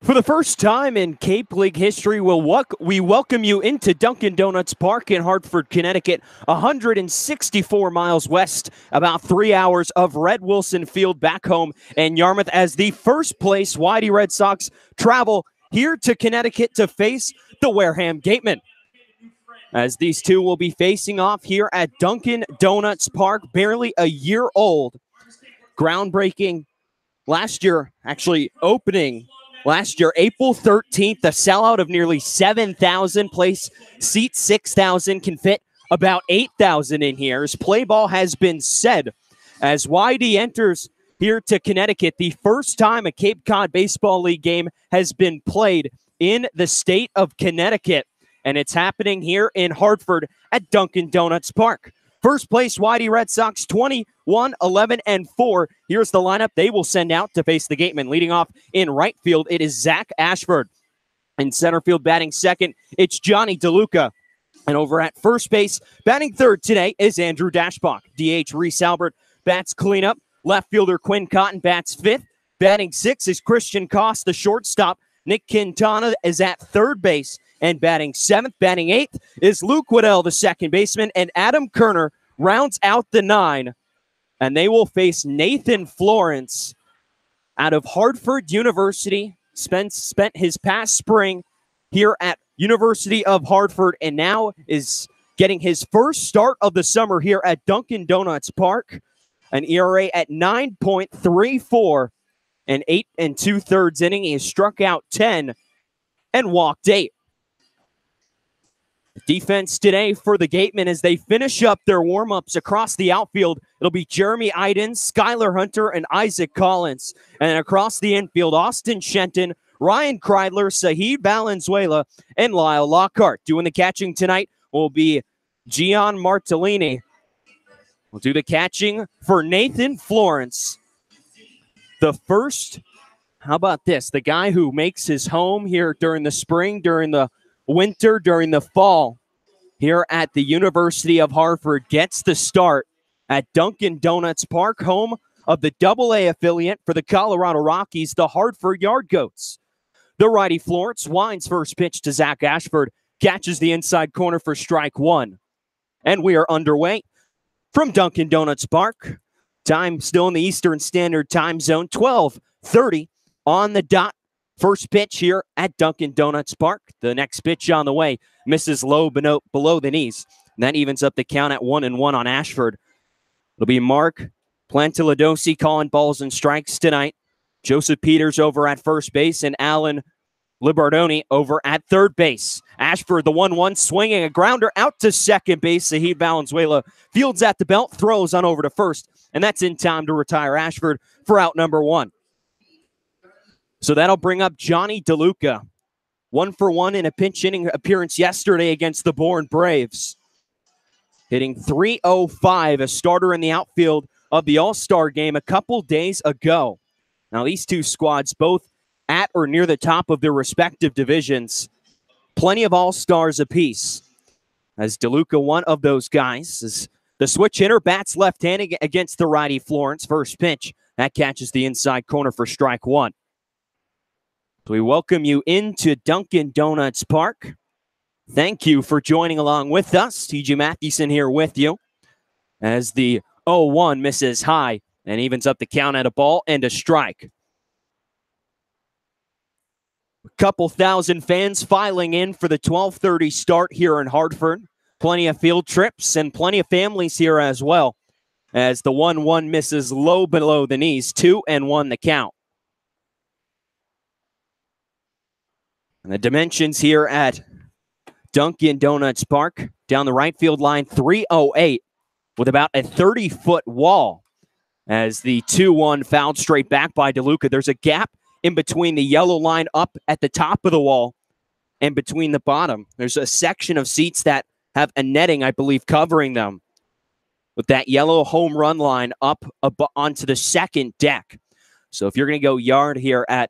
For the first time in Cape League history, we welcome you into Dunkin' Donuts Park in Hartford, Connecticut, 164 miles west, about 3 hours of Red Wilson Field back home in Yarmouth, as the first place Whitey Red Sox travel here to Connecticut to face the Wareham Gatemen. As these two will be facing off here at Dunkin' Donuts Park, barely a year old. Groundbreaking last year, actually opening last year, April 13th, a sellout of nearly 7,000 place seats, 6,000 can fit about 8,000 in here. As play ball has been said, as YD enters here to Connecticut, the first time a Cape Cod Baseball League game has been played in the state of Connecticut, and it's happening here in Hartford at Dunkin' Donuts Park. First place, Whitey Red Sox, 21, 11, and 4. Here's the lineup they will send out to face the Gatemen. Leading off in right field, it is Zach Ashford. In center field, batting second, it's Johnny DeLuca. And over at first base, batting third today is Andrew Dashbach. DH Reese Albert bats cleanup. Left fielder Quinn Cotton bats fifth. Batting sixth is Christian Koss, the shortstop. Nick Quintana is at third base. And batting seventh, batting eighth is Luke Waddell, the second baseman, and Adam Kerner rounds out the nine. And they will face Nathan Florence out of Hartford University. Spent his past spring here at University of Hartford, and now is getting his first start of the summer here at Dunkin' Donuts Park. An ERA at 9.34, and 8 2/3 inning. He has struck out 10 and walked 8. Defense today for the Gatemen as they finish up their warm-ups across the outfield. It'll be Jeremy Idens, Skylar Hunter, and Isaac Collins. And across the infield, Austin Shenton, Ryan Kreidler, Sahid Valenzuela, and Lyle Lockhart. Doing the catching tonight will be Gian Martellini. We'll do the catching for Nathan Florence. The first, how about this? The guy who makes his home here during the spring, during the winter, during the fall, here at the University of Hartford, gets the start at Dunkin' Donuts Park, home of the AA affiliate for the Colorado Rockies, the Hartford Yard Goats. The righty Florence winds first pitch to Zach Ashford, catches the inside corner for strike one. And we are underway from Dunkin' Donuts Park. Time still in the Eastern Standard Time Zone, 12:30 on the dot. First pitch here at Dunkin' Donuts Park. The next pitch on the way misses low below the knees. And that evens up the count at 1-1 on Ashford. It'll be Mark Plantiladosi calling balls and strikes tonight. Joseph Peters over at first base, and Alan Libardoni over at third base. Ashford, the 1-1, swinging a grounder out to second base. Sahid Valenzuela fields at the belt, throws on over to first, and that's in time to retire Ashford for out number one. So that'll bring up Johnny DeLuca. 1-for-1 in a pinch hitting appearance yesterday against the Bourne Braves. Hitting .305, a starter in the outfield of the All-Star game a couple days ago. Now these two squads both at or near the top of their respective divisions. Plenty of All-Stars apiece. As DeLuca, one of those guys, is the switch hitter, bats left-handed against the righty Florence. First pitch, that catches the inside corner for strike one. So we welcome you into Dunkin' Donuts Park. Thank you for joining along with us. TJ Mathewson here with you as the 0-1 misses high and evens up the count at a ball and a strike. A couple thousand fans filing in for the 12:30 start here in Hartford. Plenty of field trips and plenty of families here as well, as the 1-1 misses low below the knees. 2-1 the count. And the dimensions here at Dunkin' Donuts Park, down the right field line, 308, with about a 30-foot wall. As the 2-1 fouled straight back by DeLuca. There's a gap in between the yellow line up at the top of the wall and between the bottom. There's a section of seats that have a netting, I believe, covering them, with that yellow home run line up onto the second deck. So if you're going to go yard here at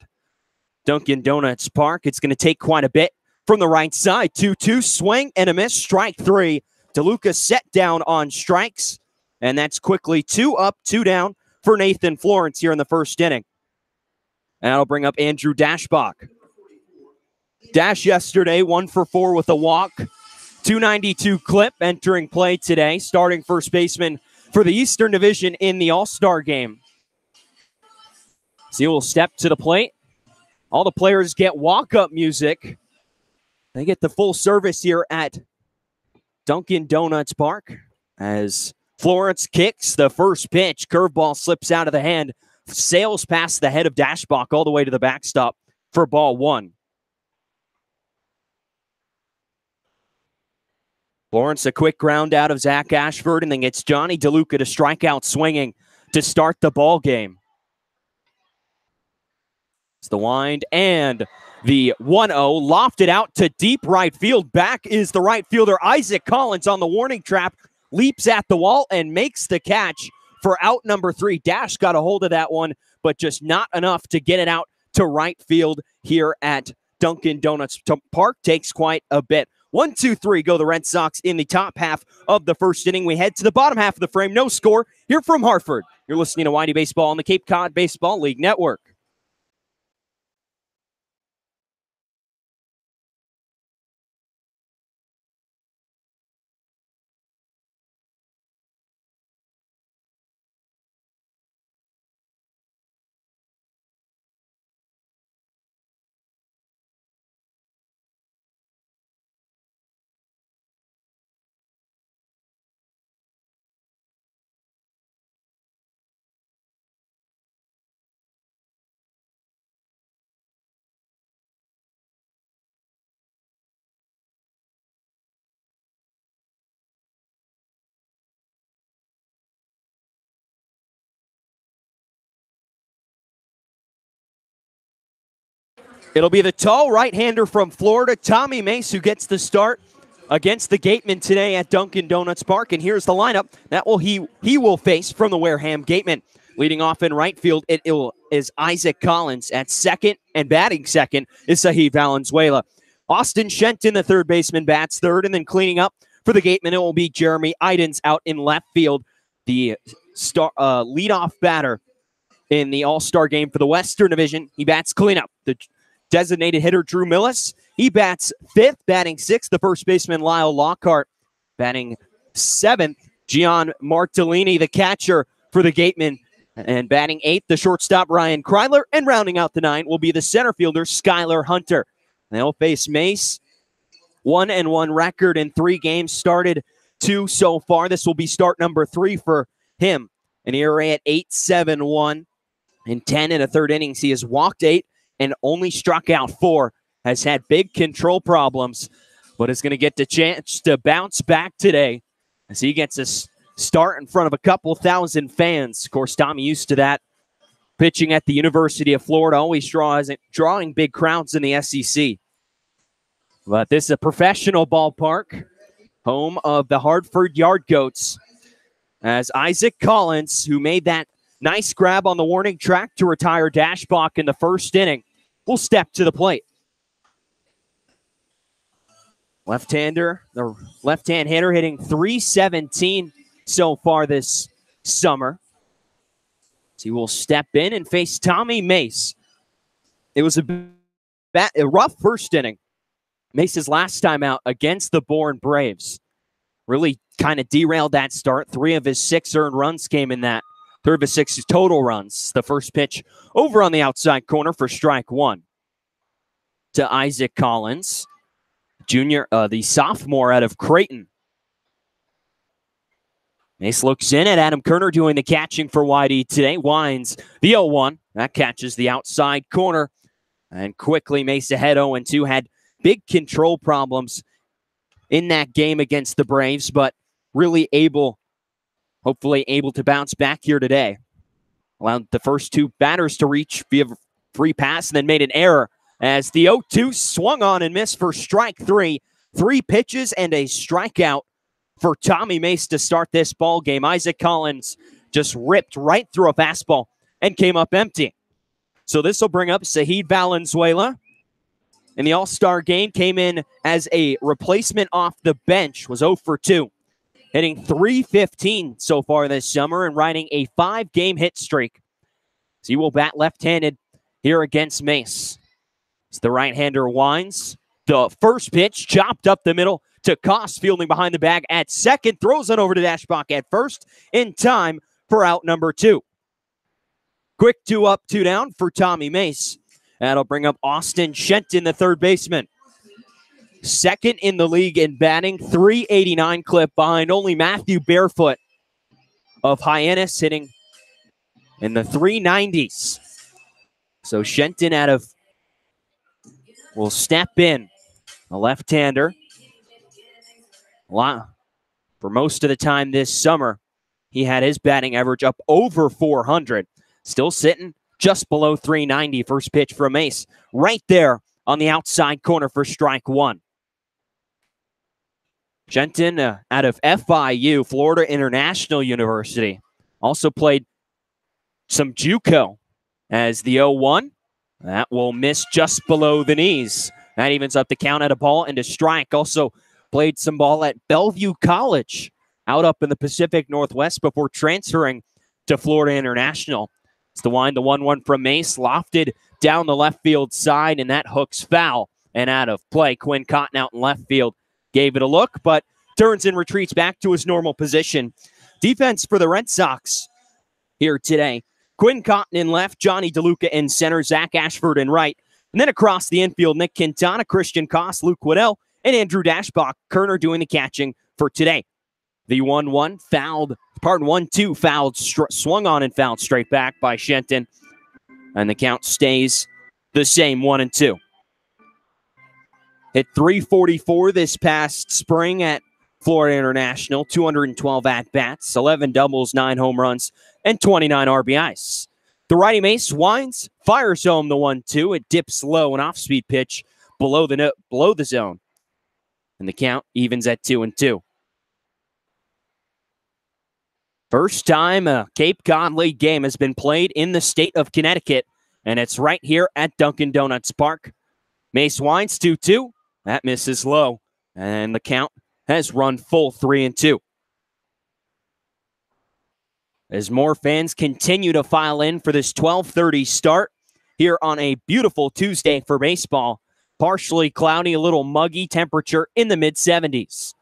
Dunkin' Donuts Park, it's going to take quite a bit from the right side. 2-2, swing and a miss, strike three. DeLuca set down on strikes, and that's quickly 2 up, 2 down for Nathan Florence here in the first inning. And that'll bring up Andrew Dashbach. Dash yesterday, 1 for 4 with a walk. 292 clip entering play today, starting first baseman for the Eastern Division in the All-Star game. So he will step to the plate. All the players get walk-up music. They get the full service here at Dunkin' Donuts Park as Florence kicks the first pitch. Curveball slips out of the hand, sails past the head of Dashbach all the way to the backstop for ball 1. Florence, a quick ground out of Zach Ashford, and then gets Johnny DeLuca to strike out swinging to start the ball game. It's the wind and the 1-0 lofted out to deep right field. Back is the right fielder Isaac Collins on the warning trap, leaps at the wall and makes the catch for out number 3. Dash got a hold of that one, but just not enough to get it out to right field here at Dunkin' Donuts Park. Takes quite a bit. 1-2-3 go the Red Sox in the top half of the first inning. We head to the bottom half of the frame. No score here from Hartford. You're listening to Whitey Baseball on the Cape Cod Baseball League Network. It'll be the tall right-hander from Florida, Tommy Mace, who gets the start against the Gatemen today at Dunkin' Donuts Park. And here's the lineup that he will face from the Wareham Gatemen. Leading off in right field, it is Isaac Collins. At second and batting second is Sahib Valenzuela. Austin Shenton, the third baseman, bats third. And then cleaning up for the Gatemen, it will be Jeremy Idens out in left field, the leadoff batter in the All-Star game for the Western Division. He bats cleanup. The designated hitter Drew Millis, he bats fifth. Batting sixth, the first baseman Lyle Lockhart. Batting seventh, Gian Martellini, the catcher for the Gatemen. And batting eighth, the shortstop Ryan Kryler. And rounding out the nine will be the center fielder Skylar Hunter. They'll face Mace. 1-1 record in 3 games, started 2 so far. This will be start number 3 for him. An ERA at 8.71 in 10 and a third innings. He has walked 8 and only struck out 4. Has had big control problems, but is going to get the chance to bounce back today as he gets a start in front of a couple thousand fans. Of course, Tommy used to that. Pitching at the University of Florida, always drawing big crowds in the SEC. But this is a professional ballpark, home of the Hartford Yard Goats, as Isaac Collins, who made that nice grab on the warning track to retire Dashbach in the first inning, will step to the plate. Left-hander, the left-hand hitter, hitting .317 so far this summer. So he will step in and face Tommy Mace. It was a rough first inning. Mace's last time out against the Bourne Braves really kind of derailed that start. 3 of his 6 earned runs came in that. 3 of his 6 total runs. The first pitch over on the outside corner for strike 1 to Isaac Collins, junior, the sophomore out of Creighton. Mace looks in at Adam Kerner doing the catching for Whitey today. Winds the 0-1. That catches the outside corner. And quickly Mace ahead 0-2. Had big control problems in that game against the Braves, but really hopefully able to bounce back here today. Allowed the first 2 batters to reach via free pass and then made an error as the 0-2 swung on and missed for strike 3. 3 pitches and a strikeout for Tommy Mace to start this ball game. Isaac Collins just ripped right through a fastball and came up empty. So this will bring up Sahid Valenzuela. In the All-Star game, came in as a replacement off the bench, was 0 for 2. Hitting .315 so far this summer and riding a 5-game hit streak. So he will bat left-handed here against Mace. As the right-hander winds, the first pitch chopped up the middle to Koss, fielding behind the bag at second, throws it over to Dashbach at first in time for out number 2. Quick 2 up, 2 down for Tommy Mace. That'll bring up Austin Shenton, the third baseman. Second in the league in batting, 389 clip behind only Matthew Barefoot of Hyannis, hitting in the 390s. So Shenton will step in, a left-hander. For most of the time this summer, he had his batting average up over 400. Still sitting just below 390. First pitch from Mace. Right there on the outside corner for strike 1. Shenton out of FIU, Florida International University. Also played some JUCO as the 0-1. That will miss just below the knees. That evens up the count at a ball and a strike. Also played some ball at Bellevue College out up in the Pacific Northwest before transferring to Florida International. It's the wind, the 1-1 from Mace, lofted down the left field side, and that hook's foul and out of play. Quinn Cotton out in left field gave it a look, but turns and retreats back to his normal position. Defense for the Red Sox here today. Quinn Cotton in left, Johnny DeLuca in center, Zach Ashford in right. And then across the infield, Nick Quintana, Christian Koss, Luke Waddell, and Andrew Dashbach. Kerner doing the catching for today. The 1-1 fouled, 1-2 fouled, swung on and fouled straight back by Shenton. And the count stays the same, 1-2. Hit 344 this past spring at Florida International, 212 at-bats, 11 doubles, 9 home runs, and 29 RBIs. The righty Mace winds, fires home the 1-2. It dips low, an off-speed pitch below the zone. And the count evens at 2-2. First time a Cape Cod League game has been played in the state of Connecticut, and it's right here at Dunkin' Donuts Park. Mace winds 2-2. That misses low, and the count has run full 3-2. As more fans continue to file in for this 12:30 start here on a beautiful Tuesday for baseball. Partially cloudy, a little muggy, temperature in the mid-70s.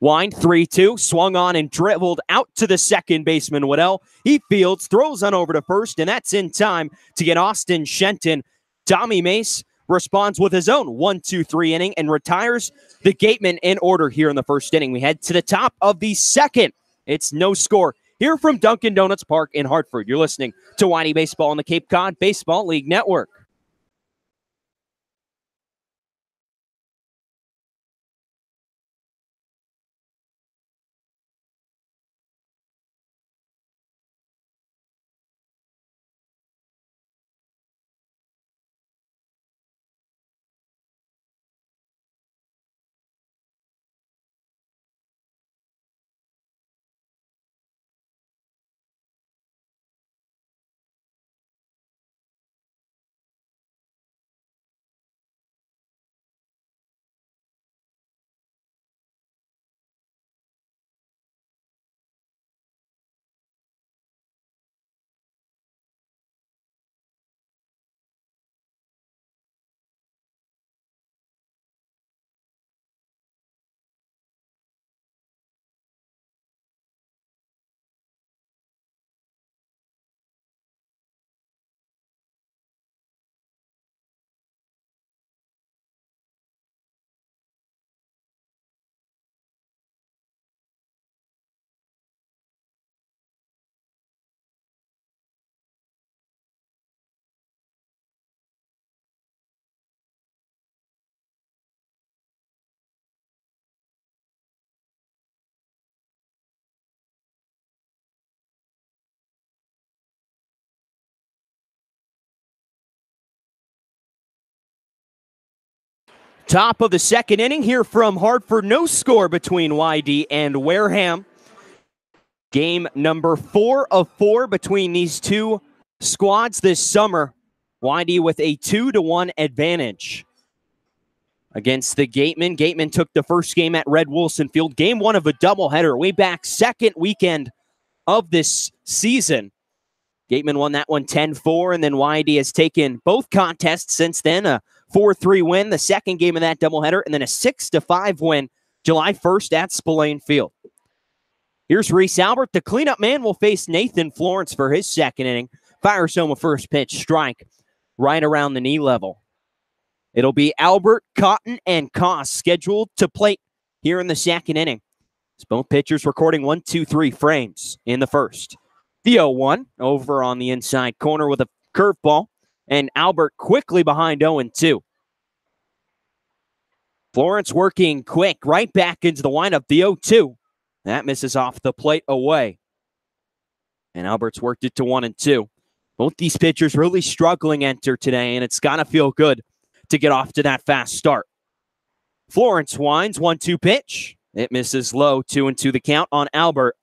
Wind 3-2, swung on and dribbled out to the second baseman, Waddell. He fields, throws on over to first, and that's in time to get Austin Shenton. Tommy Mace responds with his own 1-2-3 inning and retires the Gatemen in order here in the first inning. We head to the top of the second. It's no score here from Dunkin' Donuts Park in Hartford. You're listening to Whitey Baseball on the Cape Cod Baseball League Network. Top of the second inning here from Hartford. No score between YD and Wareham. Game number 4 of 4 between these two squads this summer. YD with a 2-1 advantage against the Gatemen. Gatemen took the first game at Red Wilson Field. Game 1 of a doubleheader way back second weekend of this season. Gatemen won that one 10-4, and then YD has taken both contests since then, a 4-3 win, the second game of that doubleheader, and then a 6-5 win July 1st at Spillane Field. Here's Reese Albert. The cleanup man will face Nathan Florence for his second inning. Fires home a first pitch strike right around the knee level. It'll be Albert, Cotton, and Koss scheduled to plate here in the second inning. As both pitchers recording 1, 2, 3 frames in the first. The 0-1 over on the inside corner with a curveball, and Albert quickly behind 0-2. Florence working quick right back into the windup. The 0-2. That misses off the plate away. And Albert's worked it to 1-2. Both these pitchers really struggling enter today, and it's got to feel good to get off to that fast start. Florence winds, 1-2 pitch. It misses low, 2-2 the count on Albert.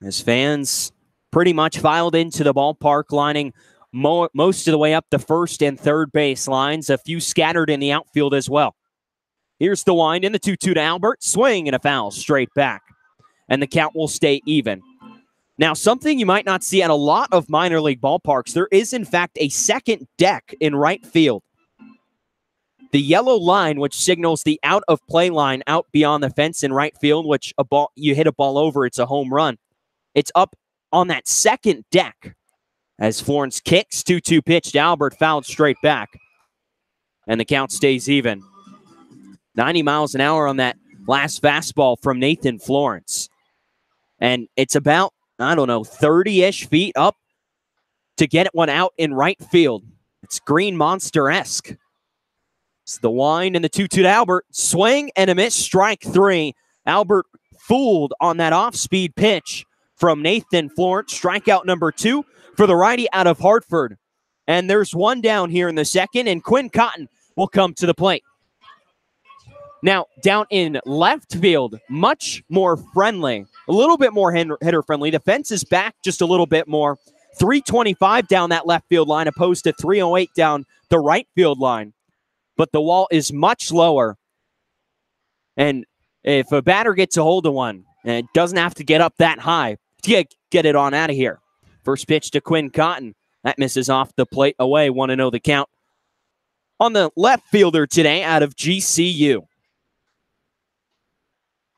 As fans pretty much filed into the ballpark, lining most of the way up the first and third base lines, a few scattered in the outfield as well. Here's the wind in the 2-2 to Albert. Swing and a foul straight back. And the count will stay even. Now, something you might not see at a lot of minor league ballparks, there is, in fact, a second deck in right field. The yellow line, which signals the out-of-play line out beyond the fence in right field, which you hit a ball over, it's a home run. It's up on that second deck. As Florence kicks, 2-2 pitch to Albert, fouled straight back. And the count stays even. 90 miles an hour on that last fastball from Nathan Florence. And it's about, 30-ish feet up to get one out in right field. It's Green Monster-esque. It's the wind and the 2-2 to Albert. Swing and a miss, strike 3. Albert fooled on that off-speed pitch from Nathan Florence. Strikeout number 2 for the righty out of Hartford. And there's one down here in the second, and Quinn Cotton will come to the plate. Now, down in left field, much more friendly, a little bit more hitter-friendly. The fence is back just a little bit more. 325 down that left field line opposed to 308 down the right field line. But the wall is much lower. And if a batter gets a hold of one, and it doesn't have to get up that high to get it on out of here. First pitch to Quinn Cotton. That misses off the plate away. 1-0 the count on the left fielder today out of GCU.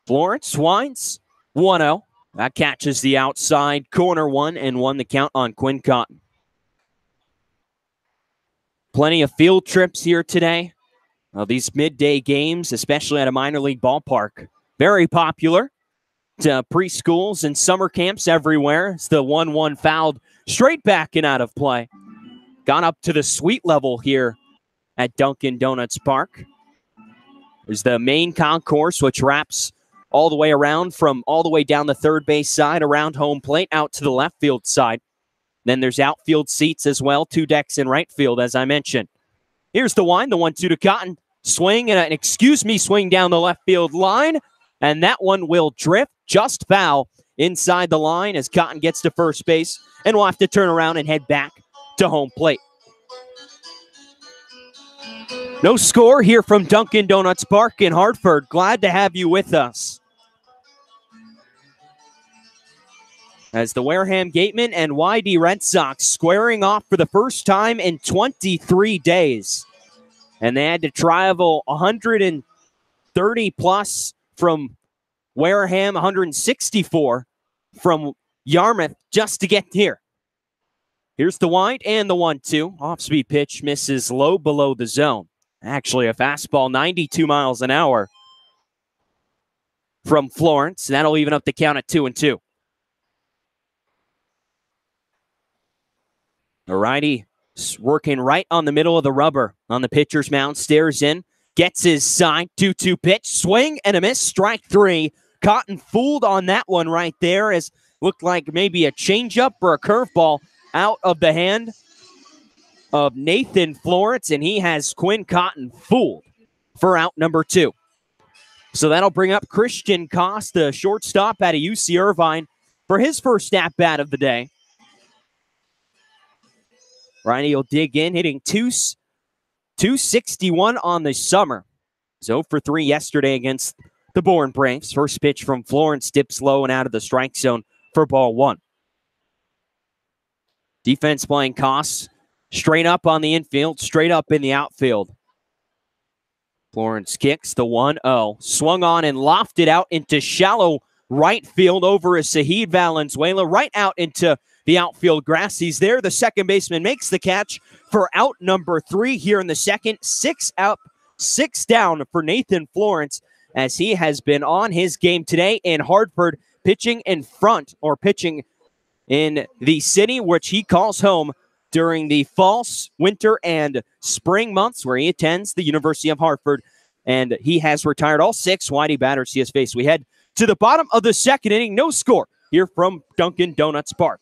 Florence winds, 1-0. That catches the outside corner 1-1 the count on Quinn Cotton. Plenty of field trips here today. These midday games, especially at a minor league ballpark, very popular to preschools and summer camps everywhere. It's the 1-1 fouled straight back and out of play. Gone up to the suite level here at Dunkin' Donuts Park. There's the main concourse, which wraps all the way around from all the way down the third base side, around home plate, out to the left field side. Then there's outfield seats as well, 2 decks in right field, as I mentioned. Here's the wind, the 1-2 to Cotton. Swing and swing down the left field line. And that one will drift just foul inside the line as Cotton gets to first base and will have to turn around and head back to home plate. No score here from Dunkin' Donuts Park in Hartford. Glad to have you with us. As the Wareham Gatemen and YD Red Sox squaring off for the first time in 23 days. And they had to travel 130 plus from Wareham, 164 from Yarmouth just to get here. Here's the wind and the 1-2. Off-speed pitch misses low below the zone. Actually, a fastball, 92 miles an hour from Florence. That'll even up the count at 2-2. The righty working right on the middle of the rubber on the pitcher's mound. Stares in, gets his side. 2-2 pitch, swing and a miss. Strike 3. Cotton fooled on that one right there, as looked like maybe a changeup or a curveball out of the hand of Nathan Florence, and he has Quinn Cotton fooled for out number 2. So that'll bring up Christian Koss, the shortstop out of UC Irvine, for his first at-bat of the day. Righty will dig in, hitting 261 on the summer. 0 for 3 yesterday against the Bourne Braves. First pitch from Florence dips low and out of the strike zone for ball one. Defense playing Koss straight up on the infield, straight up in the outfield. Florence kicks the 1-0. Swung on and lofted out into shallow right field over a Sahid Valenzuela, right out into the outfield grass. He's there. The second baseman makes the catch for out number 3 here in the second. 6 up, 6 down for Nathan Florence, as he has been on his game today in Hartford, pitching in front, or pitching in the city which he calls home during the fall, winter, and spring months, where he attends the University of Hartford. And he has retired all 6 Whitey batters he has faced. We head to the bottom of the second inning. No score here from Dunkin' Donuts Park.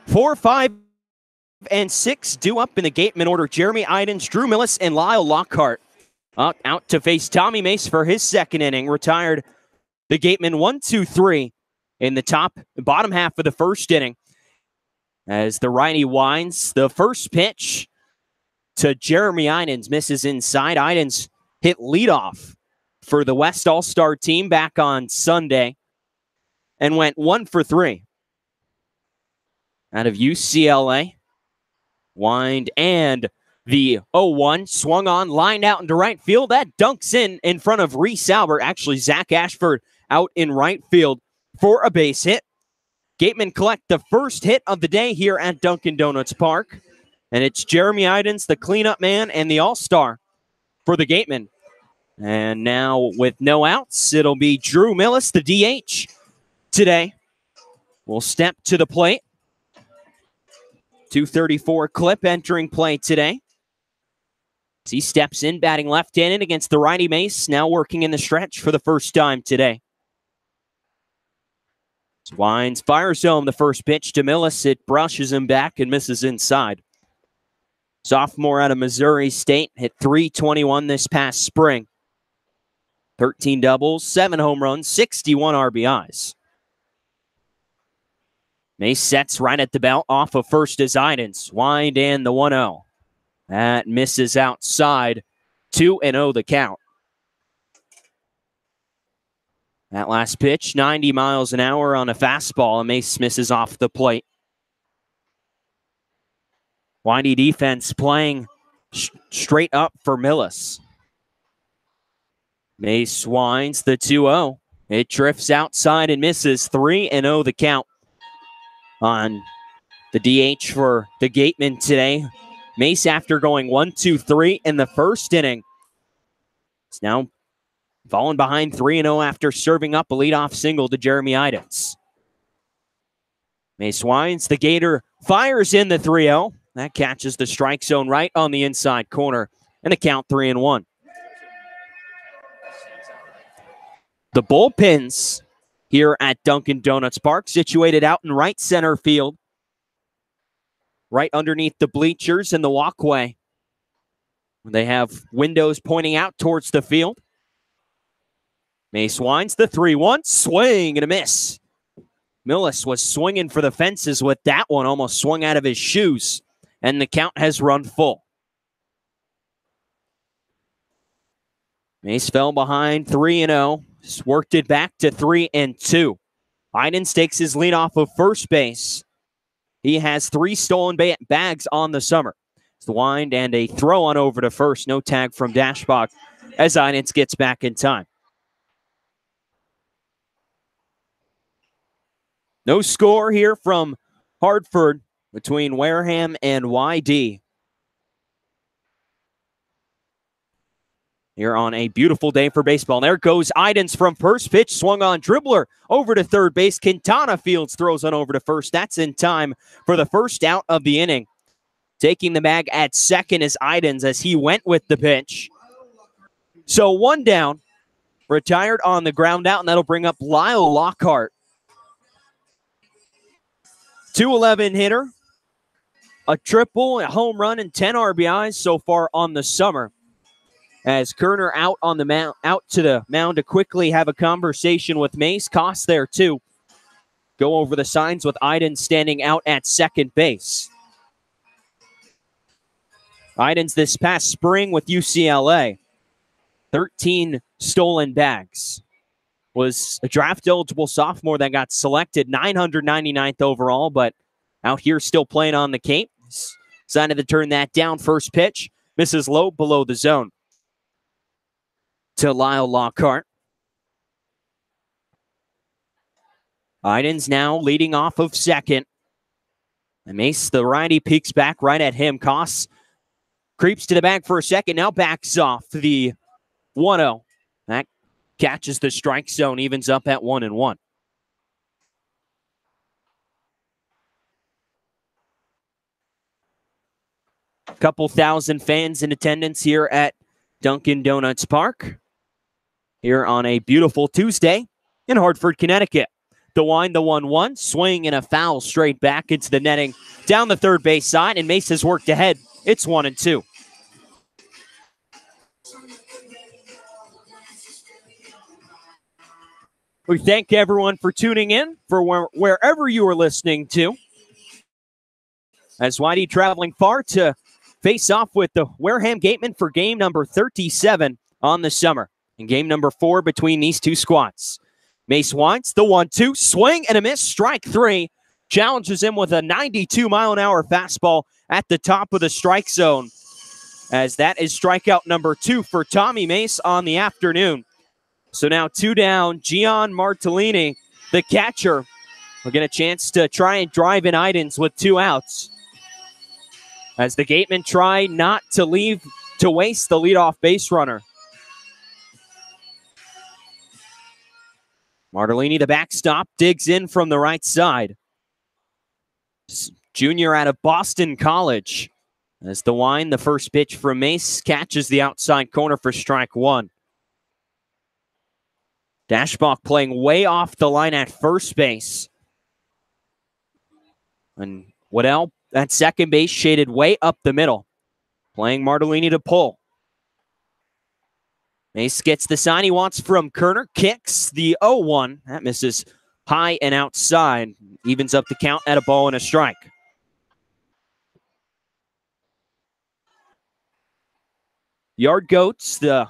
Four, 5, and 6 due up in the Gatemen order. Jeremy Idens, Drew Millis, and Lyle Lockhart out to face Tommy Mace for his second inning. Retired the Gatemen 1-2-3 in the bottom half of the first inning. As the righty winds, the first pitch to Jeremy Idens misses inside. Idens hit leadoff for the West All-Star team back on Sunday and went 1 for 3. Out of UCLA. Wind and the 0-1 swung on, lined out into right field. That dunks in front of Reese Albert. Actually, Zach Ashford out in right field for a base hit. Gatemen collect the first hit of the day here at Dunkin' Donuts Park. And it's Jeremy Idens, the cleanup man and the all-star for the Gatemen. And now with no outs, it'll be Drew Millis, the DH today, will step to the plate. 234 clip entering play today. As he steps in, batting left-handed against the righty Mace, now working in the stretch for the first time today. Wines fires home the first pitch to Millis. It brushes him back and misses inside. Sophomore out of Missouri State, hit .321 this past spring. 13 doubles, 7 home runs, 61 RBIs. Mace sets right at the belt off of first as Idens. Wind in the 1-0. That misses outside. 2-0 the count. That last pitch, 90 miles an hour on a fastball, and Mace misses off the plate. Windy defense playing straight up for Millis. Mace winds the 2-0. It drifts outside and misses. 3-0 the count on the DH for the Gatemen today. Mace, after going 1-2-3 in the first inning, is now falling behind 3-0 after serving up a leadoff single to Jeremy Idens. Mace winds, the Gator fires in the 3-0. That catches the strike zone right on the inside corner, and the count 3-1. The bullpens here at Dunkin' Donuts Park, situated out in right center field, right underneath the bleachers and the walkway. They have windows pointing out towards the field. Mace winds the 3-1, swing and a miss. Millis was swinging for the fences with that one, almost swung out of his shoes, and the count has run full. Mace fell behind 3-0, worked it back to 3-2. Idens takes his lead off of first base. He has 3 stolen bags on the summer. It's the wind and a throw on over to first. No tag from Dashbach as Idens gets back in time. No score here from Hartford between Wareham and YD. Here on a beautiful day for baseball. There goes Idens from first pitch, swung on dribbler over to third base. Quintana Fields throws on over to first. That's in time for the first out of the inning. Taking the bag at second is Idens as he went with the pitch. So 1 down, retired on the ground out, and that'll bring up Lyle Lockhart. 211 hitter, a triple, a home run, and 10 RBIs so far on the summer. As Kerner out on the mound, out to the mound to quickly have a conversation with Mace. Koss there too. Go over the signs with Idens standing out at second base. Idens this past spring with UCLA, 13 stolen bags. Was a draft-eligible sophomore that got selected 999th overall, but out here still playing on the Cape. Decided to turn that down. First pitch, misses low below the zone to Lyle Lockhart. Idens now leading off of second. And Mace, the righty, peeks back right at him. Koss creeps to the bag for a second, now backs off the 1-0. That catches the strike zone, evens up at 1-1. Couple thousand fans in attendance here at Dunkin' Donuts Park. Here on a beautiful Tuesday in Hartford, Connecticut. The wind, the 1-1, swing and a foul straight back into the netting down the third base side, and Mace has worked ahead. It's 1-2. We thank everyone for tuning in for wherever you are listening to. As YD traveling far to face off with the Wareham Gatemen for game number 37 on the summer. And game number 4 between these two squads. Mace winds the 1-2, swing and a miss, strike 3. Challenges him with a 92-mile-an-hour fastball at the top of the strike zone. As that is strikeout number 2 for Tommy Mace on the afternoon. So now 2 down, Gian Martellini, the catcher, will get a chance to try and drive in Idens with 2 outs. As the Gatemen try not to waste the leadoff base runner. Martellini, the backstop, digs in from the right side. Junior out of Boston College. As the wind, the first pitch from Mace catches the outside corner for strike 1. Dashbach playing way off the line at first base. And Waddell at second base, shaded way up the middle. Playing Martellini to pull. Mace gets the sign he wants from Kerner. Kicks the 0-1. That misses high and outside. Evens up the count at a ball and a strike. Yard Goats, the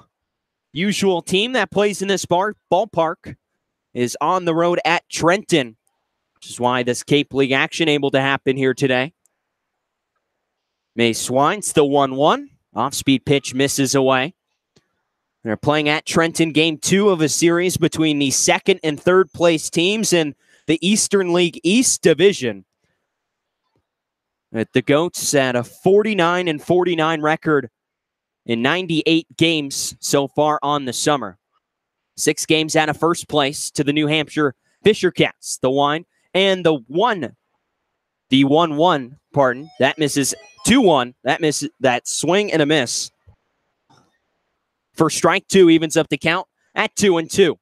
usual team that plays in this ballpark, is on the road at Trenton, which is why this Cape League action able to happen here today. Mace winds the 1-1. Off-speed pitch misses away. They're playing at Trenton, game 2 of a series between the second and third place teams in the Eastern League East Division. The Goats at a 49-49 record in 98 games so far on the summer. 6 games out of first place to the New Hampshire Fisher Cats. The wind and the 1-1, pardon. That misses 2-1. That misses that swing and a miss. For strike 2, evens up the count at 2-2.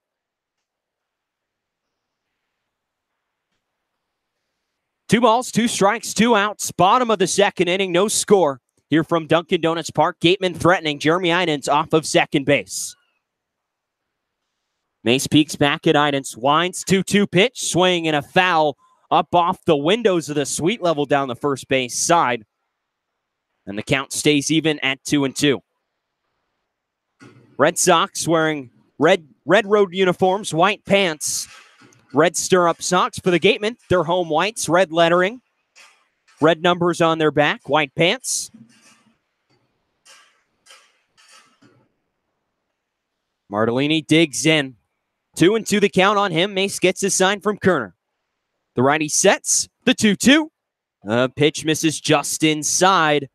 2 balls, 2 strikes, 2 outs. Bottom of the second inning, no score. Here from Dunkin' Donuts Park, Gatemen threatening Jeremy Idens off of second base. Mace peeks back at Idens, winds 2-2 pitch, swing and a foul up off the windows of the suite level down the first base side. And the count stays even at 2-2. Red Sox wearing red road uniforms, white pants, red stirrup socks for the Gatemen. Their home whites, red lettering, red numbers on their back, white pants. Martellini digs in. 2-2 the count on him. Mace gets his sign from Kerner. The righty sets the 2-2. Pitch misses just inside.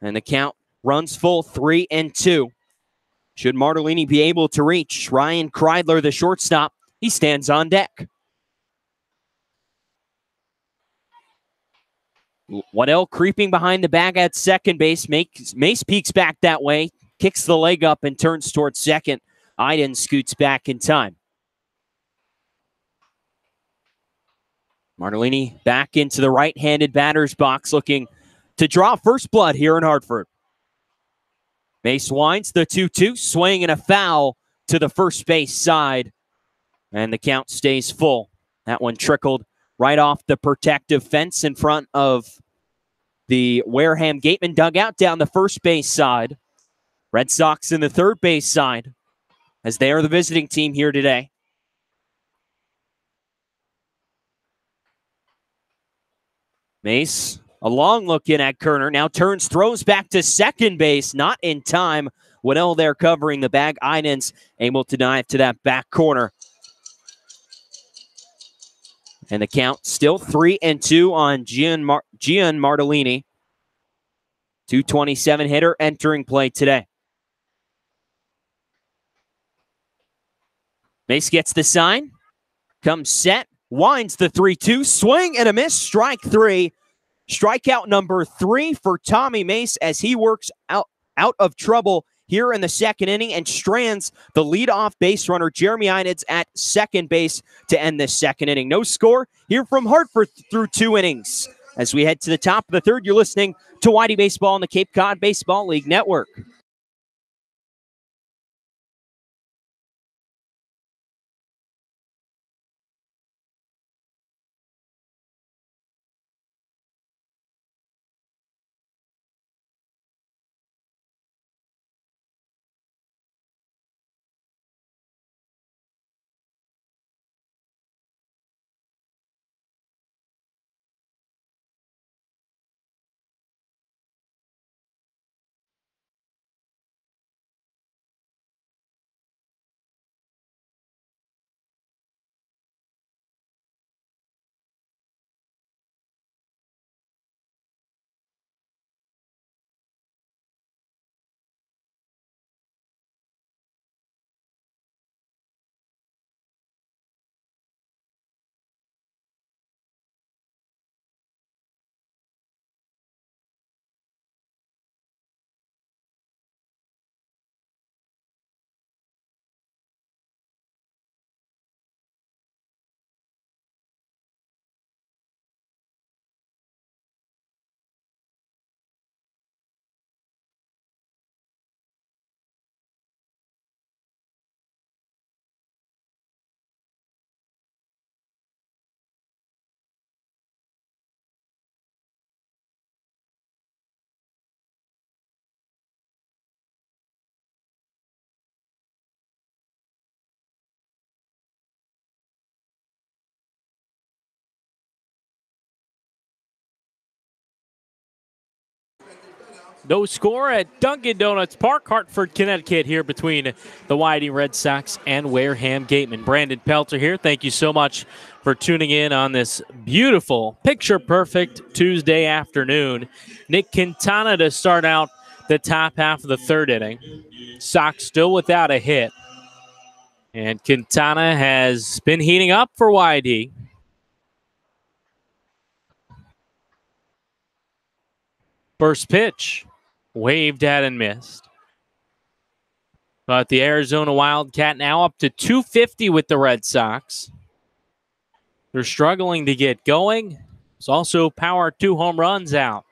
And the count runs full 3-2. Should Martellini be able to reach Ryan Kreidler, the shortstop, he stands on deck. Waddell creeping behind the bag at second base. Mace peeks back that way, kicks the leg up and turns towards second. Iden scoots back in time. Martellini back into the right-handed batter's box, looking to draw first blood here in Hartford. Mace winds the 2-2, swing and a foul to the first base side. And the count stays full. That one trickled right off the protective fence in front of the Wareham Gatemen dugout down the first base side. Red Sox in the third base side, as they are the visiting team here today. Mace, a long look in at Kerner, now turns, throws back to second base, not in time. Waddell there covering the bag. Idens able to dive to that back corner. And the count still 3-2 on Gian Martellini. 227 hitter entering play today. Mace gets the sign, comes set, winds the 3-2, swing and a miss, strike 3. Strikeout number 3 for Tommy Mace as he works out of trouble here in the second inning and strands the leadoff base runner Jeremy Idens at second base to end this second inning. No score here from Hartford through 2 innings. As we head to the top of the third, you're listening to Whitey Baseball on the Cape Cod Baseball League Network. No score at Dunkin' Donuts Park, Hartford, Connecticut, here between the Whiting Red Sox and Wareham Gatemen. Brandon Pelter here. Thank you so much for tuning in on this beautiful, picture-perfect Tuesday afternoon. Nick Quintana to start out the top half of the third inning. Sox still without a hit. And Quintana has been heating up for YD. First pitch, waved at and missed. But the Arizona Wildcat now up to 250 with the Red Sox. They're struggling to get going. It's also powered 2 home runs out.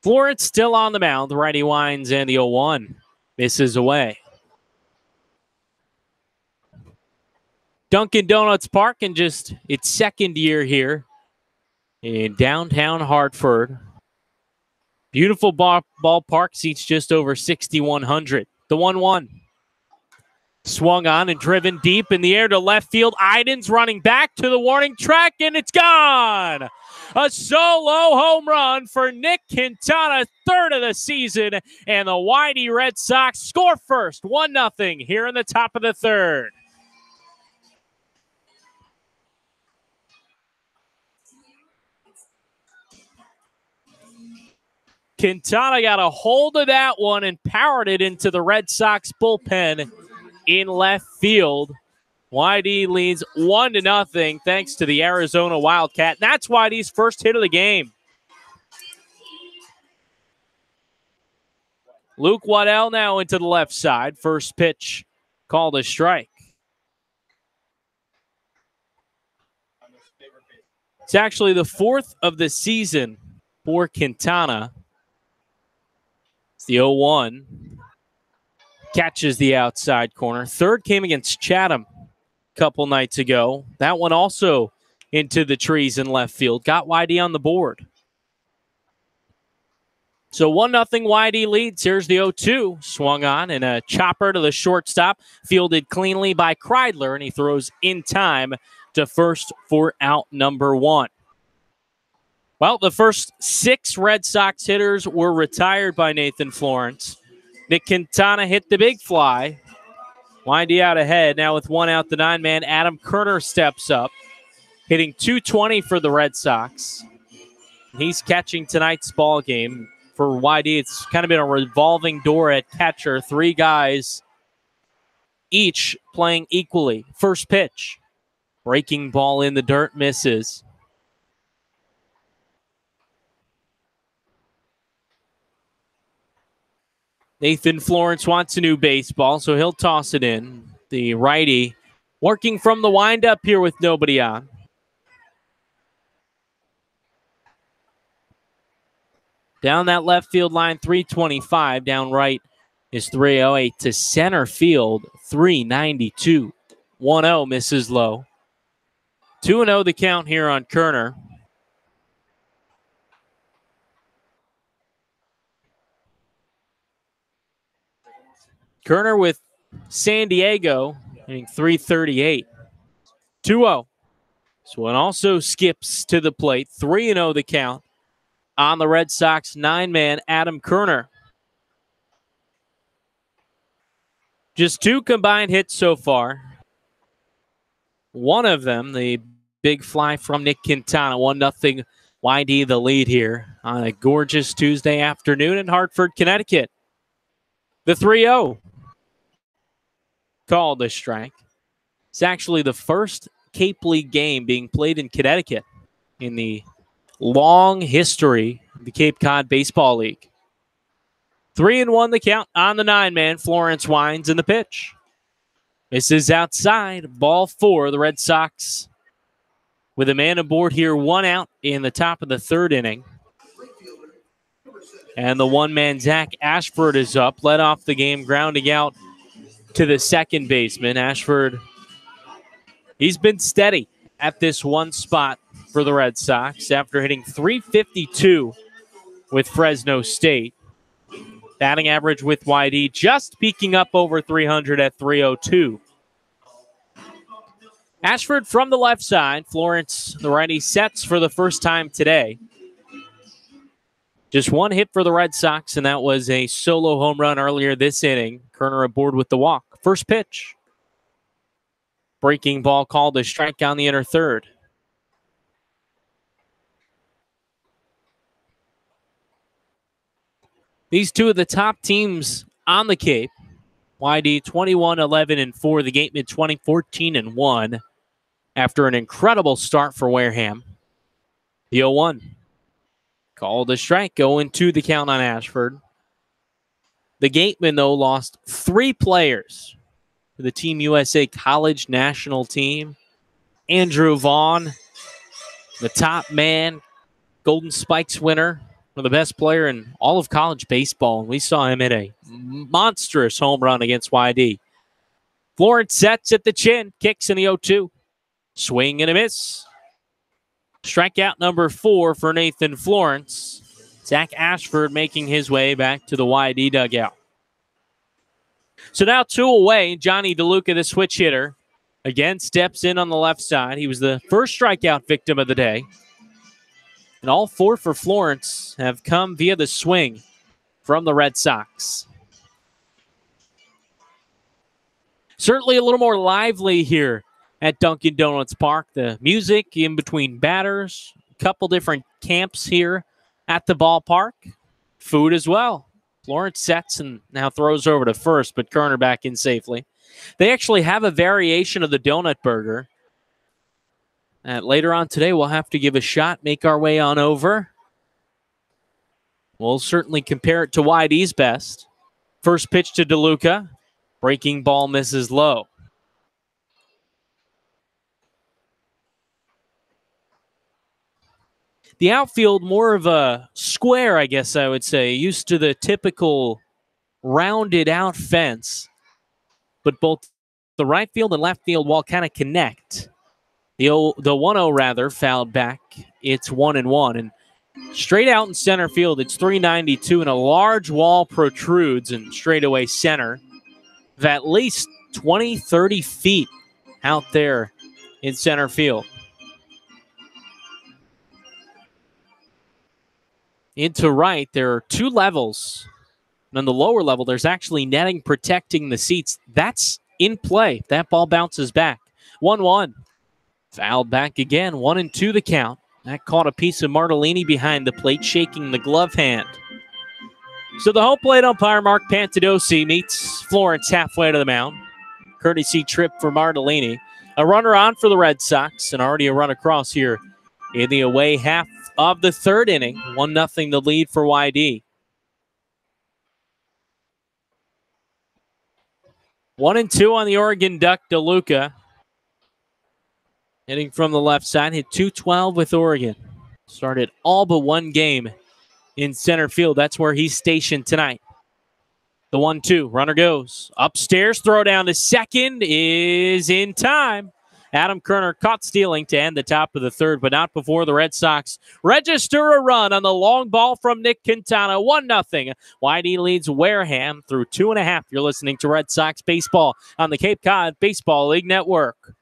Florence still on the mound. The righty winds and the 0-1 misses away. Dunkin' Donuts Park in just its second year here in downtown Hartford. Beautiful ballpark, seats just over 6,100. The 1-1. Swung on and driven deep in the air to left field. Idens running back to the warning track, and it's gone. A solo home run for Nick Quintana, third of the season, and the Whitey Red Sox score first, 1-0 here in the top of the third. Quintana got a hold of that one and powered it into the Red Sox bullpen in left field. YD leads 1-0 thanks to the Arizona Wildcat. That's YD's first hit of the game. Luke Waddell now into the left side. First pitch called a strike. It's actually the 4th of the season for Quintana. It's the 0-1. Catches the outside corner. Third came against Chatham a couple nights ago. That one also into the trees in left field. Got YD on the board. So 1-0 YD leads. Here's the 0-2. Swung on and a chopper to the shortstop. Fielded cleanly by Kreidler, and he throws in time to first for out number 1. Well, the first 6 Red Sox hitters were retired by Nathan Florence. Nick Quintana hit the big fly. YD out ahead. Now with 1 out, the 9-man Adam Kerner steps up, hitting .220 for the Red Sox. He's catching tonight's ball game. For YD, it's kind of been a revolving door at catcher. 3 guys each playing equally. First pitch. Breaking ball in the dirt, misses. Nathan Florence wants a new baseball, so he'll toss it in. The righty working from the windup here with nobody on. Down that left field line, 325. Down right is 308 to center field, 392. 1-0 misses low. 2-0 the count here on Kerner. Kerner with San Diego hitting .338. 2-0. So it also skips to the plate. 3-0 the count on the Red Sox 9-man Adam Kerner. Just 2 combined hits so far. One of them, the big fly from Nick Quintana. 1-0 YD the lead here on a gorgeous Tuesday afternoon in Hartford, Connecticut. The 3-0. Called a strike. It's actually the first Cape League game being played in Connecticut in the long history of the Cape Cod Baseball League. 3-1 the count on the 9-man. Florence winds in the pitch. This is outside. Ball 4. The Red Sox with a man aboard here. 1 out in the top of the 3rd inning. And the 1-man Zach Ashford is up. Led off the game, grounding out to the second baseman. Ashford, he's been steady at this one spot for the Red Sox after hitting .352 with Fresno State. Batting average with YD just peaking up over 300 at .302. Ashford from the left side. Florence, the righty, sets for the first time today. Just 1 hit for the Red Sox, and that was a solo home run earlier this inning. Kerner aboard with the walk. First pitch. Breaking ball called a strike on the inner third. These 2 of the top teams on the Cape. YD 21-11-4. The Gatemen 20-14-1 after an incredible start for Wareham. The 0-1. Called a strike, going to the count on Ashford. The Gatemen, though, lost 3 players to the Team USA College National Team. Andrew Vaughn the top man, Golden Spikes winner, the best player in all of college baseball. And we saw him hit a monstrous home run against YD. Florence sets at the chin, kicks in the 0-2. Swing and a miss. Strikeout number 4 for Nathan Florence. Zach Ashford making his way back to the YD dugout. So now 2 away. Johnny DeLuca, the switch hitter, again steps in on the left side. He was the first strikeout victim of the day. And all 4 for Florence have come via the swing from the Red Sox. Certainly a little more lively here at Dunkin' Donuts Park. The music in between batters, a couple different camps here at the ballpark. Food as well. Florence sets and now throws over to first, but Kerner back in safely. They actually have a variation of the donut burger. Later on today, we'll have to give a shot, make our way on over. We'll certainly compare it to YD's best. First pitch to DeLuca. Breaking ball misses low. The outfield, more of a square, I guess I would say, used to the typical rounded out fence. But both the right field and left field wall kind of connect. The 1-0 rather fouled back. It's 1-1. And straight out in center field, it's 392, and a large wall protrudes in straightaway center of at least 20, 30 feet out there in center field. Into right, there are 2 levels. And on the lower level, there's actually netting protecting the seats. That's in play. That ball bounces back. 1-1. Fouled back again. 1-2 the count. That caught a piece of Martellini behind the plate, shaking the glove hand. So the home plate umpire, Mark Pantadosi, meets Florence halfway to the mound. Courtesy trip for Martellini. A runner on for the Red Sox, and already a run across here in the away half of the 3rd inning. 1-0 the lead for YD. 1-2 on the Oregon Duck, DeLuca. Hitting from the left side, hit .212 with Oregon. Started all but 1 game in center field. That's where he's stationed tonight. The 1-2, runner goes upstairs, throw down to second is in time. Adam Kerner caught stealing to end the top of the 3rd, but not before the Red Sox register a run on the long ball from Nick Quintana. 1-0. YD leads Wareham through 2.5. You're listening to Red Sox baseball on the Cape Cod Baseball League Network.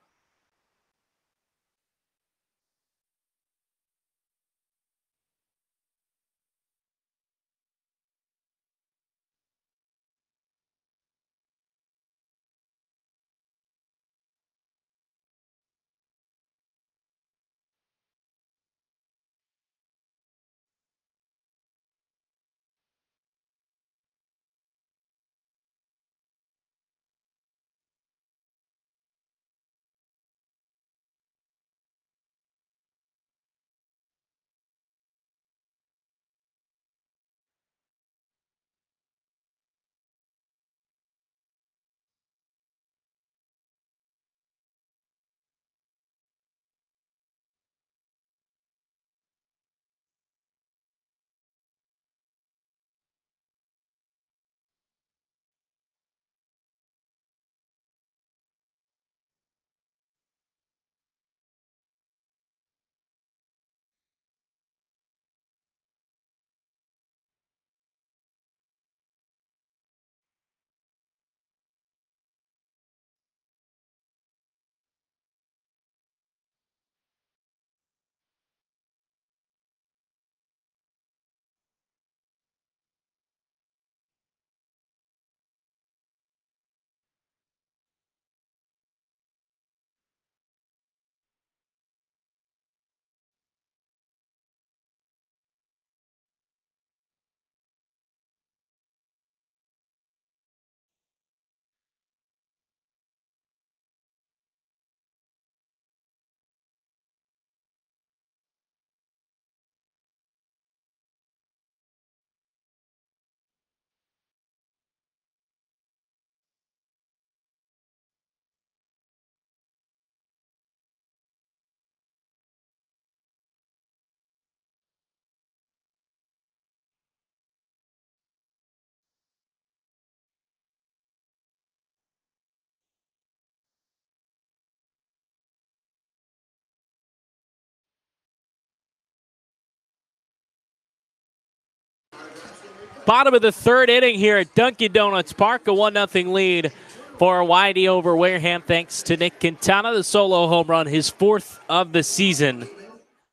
Bottom of the third inning here at Dunkin' Donuts Park. A 1-0 lead for Whitey over Wareham thanks to Nick Quintana. The solo home run, his 4th of the season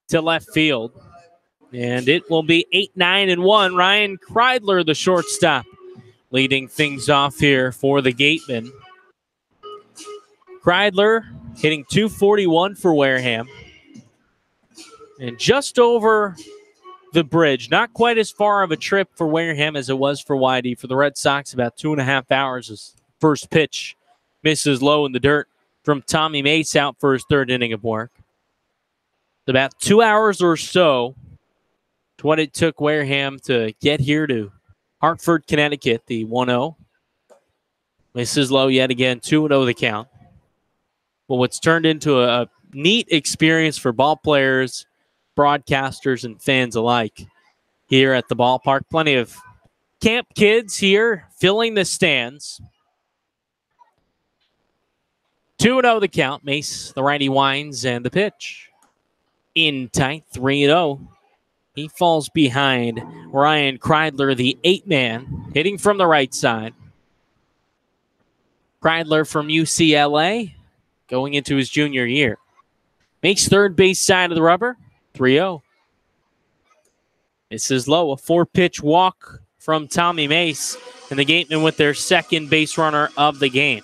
to left field. And it will be 8-9-1. Ryan Kreidler, the shortstop, leading things off here for the Gatemen. Kreidler hitting .241 for Wareham. And just over the bridge. Not quite as far of a trip for Wareham as it was for Whitey. For the Red Sox, about 2.5 hours. As first pitch misses low in the dirt from Tommy Mace out for his 3rd inning of work. About 2 hours or so to what it took Wareham to get here to Hartford, Connecticut. The 1-0. Misses low yet again. 2-0 the count. Well, what's turned into a neat experience for ball players, broadcasters, and fans alike here at the ballpark. Plenty of camp kids here filling the stands. 2-0 the count. Mace, the righty, winds, and the pitch. In tight, 3-0. He falls behind Ryan Kreidler, the 8-man, hitting from the right side. Kreidler from UCLA, going into his junior year. Makes third base side of the rubber. 3-0. This is low. A 4-pitch walk from Tommy Mace. And the Gatemen with their 2nd base runner of the game.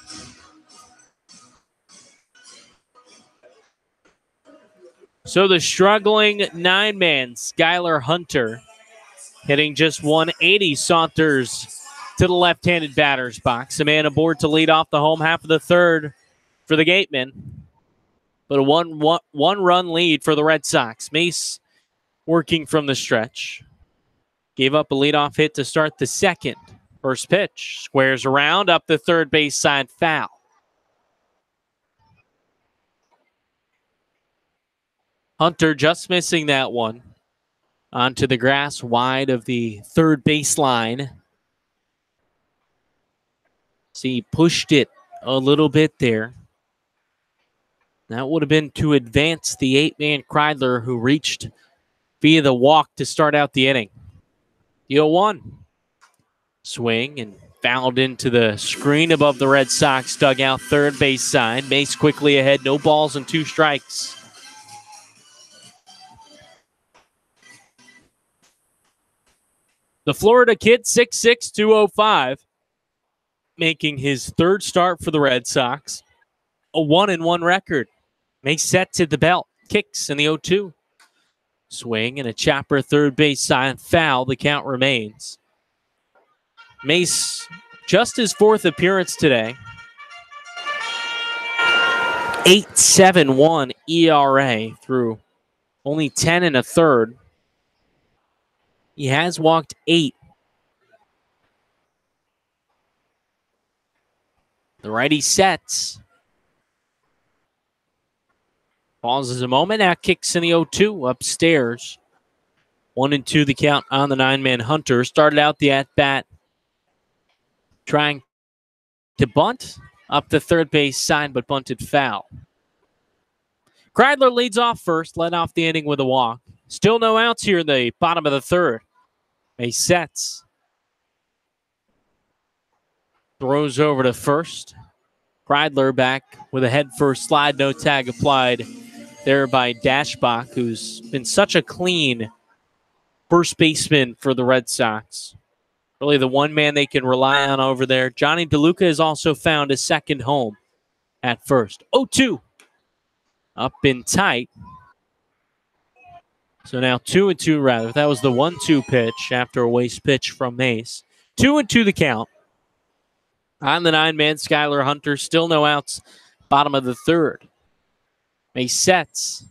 So the struggling 9-man, Skylar Hunter, hitting just 180, saunters to the left-handed batter's box. A man aboard to lead off the home half of the 3rd for the Gatemen. But a one-run lead for the Red Sox. Mace working from the stretch. Gave up a leadoff hit to start the 2nd. First pitch. Squares around up the third base side, foul. Hunter just missing that one. Onto the grass wide of the third baseline. See, he pushed it a little bit there. That would have been to advance the 8-man Kreidler, who reached via the walk to start out the inning. The 0-1. Swing and fouled into the screen above the Red Sox dugout, third base side. Mace quickly ahead, no balls and 2 strikes. The Florida kid, 6'6", 205, making his 3rd start for the Red Sox. A 1-1 record. Mace set to the belt. Kicks in the 0-2. Swing and a chopper third base side, foul. The count remains. Mace, just his 4th appearance today. 8.71 ERA through only 10 1/3. He has walked 8. The righty sets. Pauses a moment. Now kicks in the 0-2 upstairs. 1-2 the count on the 9-man Hunter. Started out the at-bat trying to bunt up the third base side, but bunted foul. Kreidler leads off first, led off the inning with a walk. Still no outs here in the bottom of the 3rd. Mace sets. Throws over to first. Kreidler back with a head-first slide, no tag applied there by Dashbach, who's been such a clean first baseman for the Red Sox. Really the one man they can rely on over there. Johnny DeLuca has also found a 2nd home at first. 0-2. Up in tight. So now 2-2 rather. That was the 1-2 pitch after a waste pitch from Mace. 2-2 the count. On the 9-man, Skylar Hunter. Still no outs. Bottom of the 3rd. Mace sets.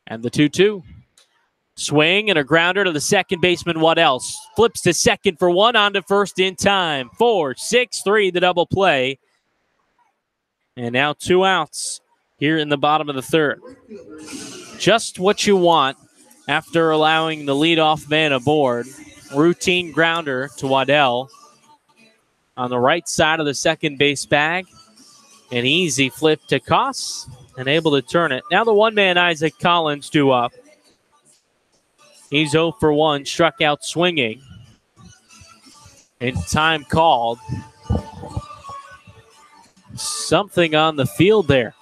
And the 2-2. Swing and a grounder to the second baseman. What else? Flips to second for 1, on to first in time. 4-6-3, the double play. And now 2 outs here in the bottom of the 3rd. Just what you want after allowing the leadoff man aboard. Routine grounder to Waddell on the right side of the second base bag. An easy flip to Koss and able to turn it. Now the 1-man Isaac Collins due up. He's 0 for 1, struck out swinging. And time called. Something on the field there.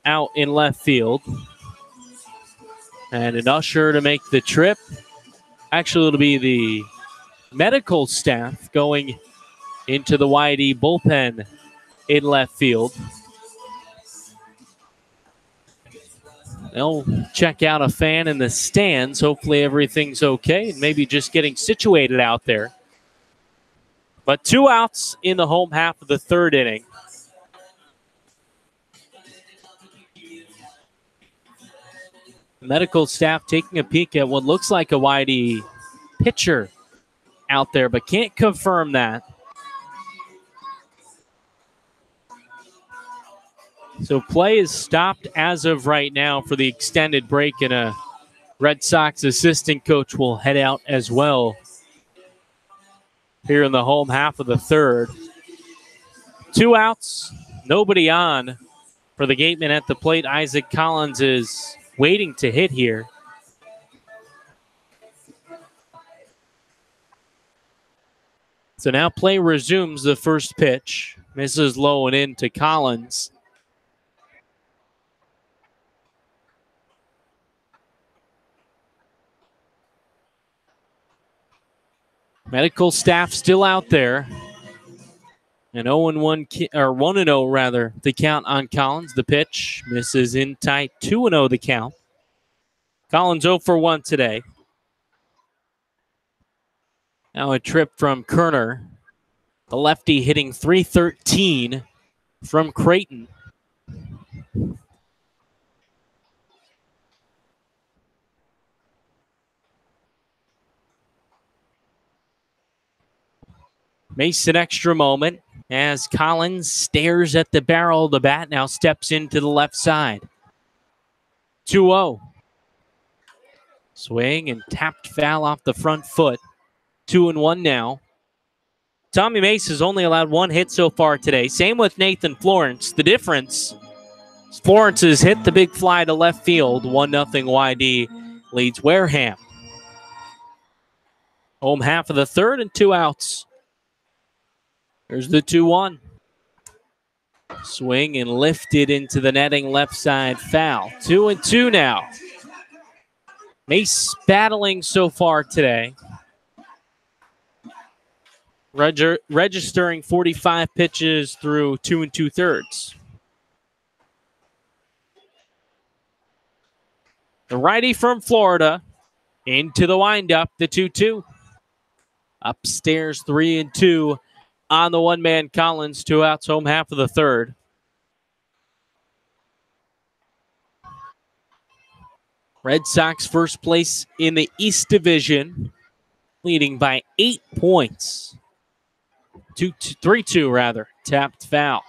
Out in left field. And an usher to make the trip. Actually, it'll be the medical staff going into the YD bullpen in left field. They'll check out a fan in the stands. Hopefully everything's okay and maybe just getting situated out there. But 2 outs in the home half of the third inning. Medical staff taking a peek at what looks like a YD pitcher out there, but can't confirm that. So play is stopped as of right now for the extended break, and a Red Sox assistant coach will head out as well here in the home half of the third. 2 outs, nobody on for the Gatemen at the plate. Isaac Collins is waiting to hit here. So now play resumes. The first pitch misses low and in to Collins. Medical staff still out there. And 0-1 or 1-0 rather, the count on Collins. The pitch misses in tight. 2-0 the count. Collins 0 for 1 today. Now a trip from Kerner. The lefty hitting .313 from Creighton. Mason extra moment as Collins stares at the barrel of the bat. Now steps into the left side. 2-0. Swing and tapped foul off the front foot. 2-1 now. Tommy Mace has only allowed 1 hit so far today. Same with Nathan Florence. The difference, Florence has hit the big fly to left field. 1-0 YD leads Wareham. Home half of the third and 2 outs. There's the 2-1. Swing and lifted into the netting left side foul. 2-2 now. Mace battling so far today. Registering 45 pitches through 2 2/3. The righty from Florida into the windup, the 2-2. Upstairs 3-2 on the one-man Collins. 2 outs, home half of the third. Red Sox first place in the East Division, leading by 8 points. 3-2 rather. Tapped foul.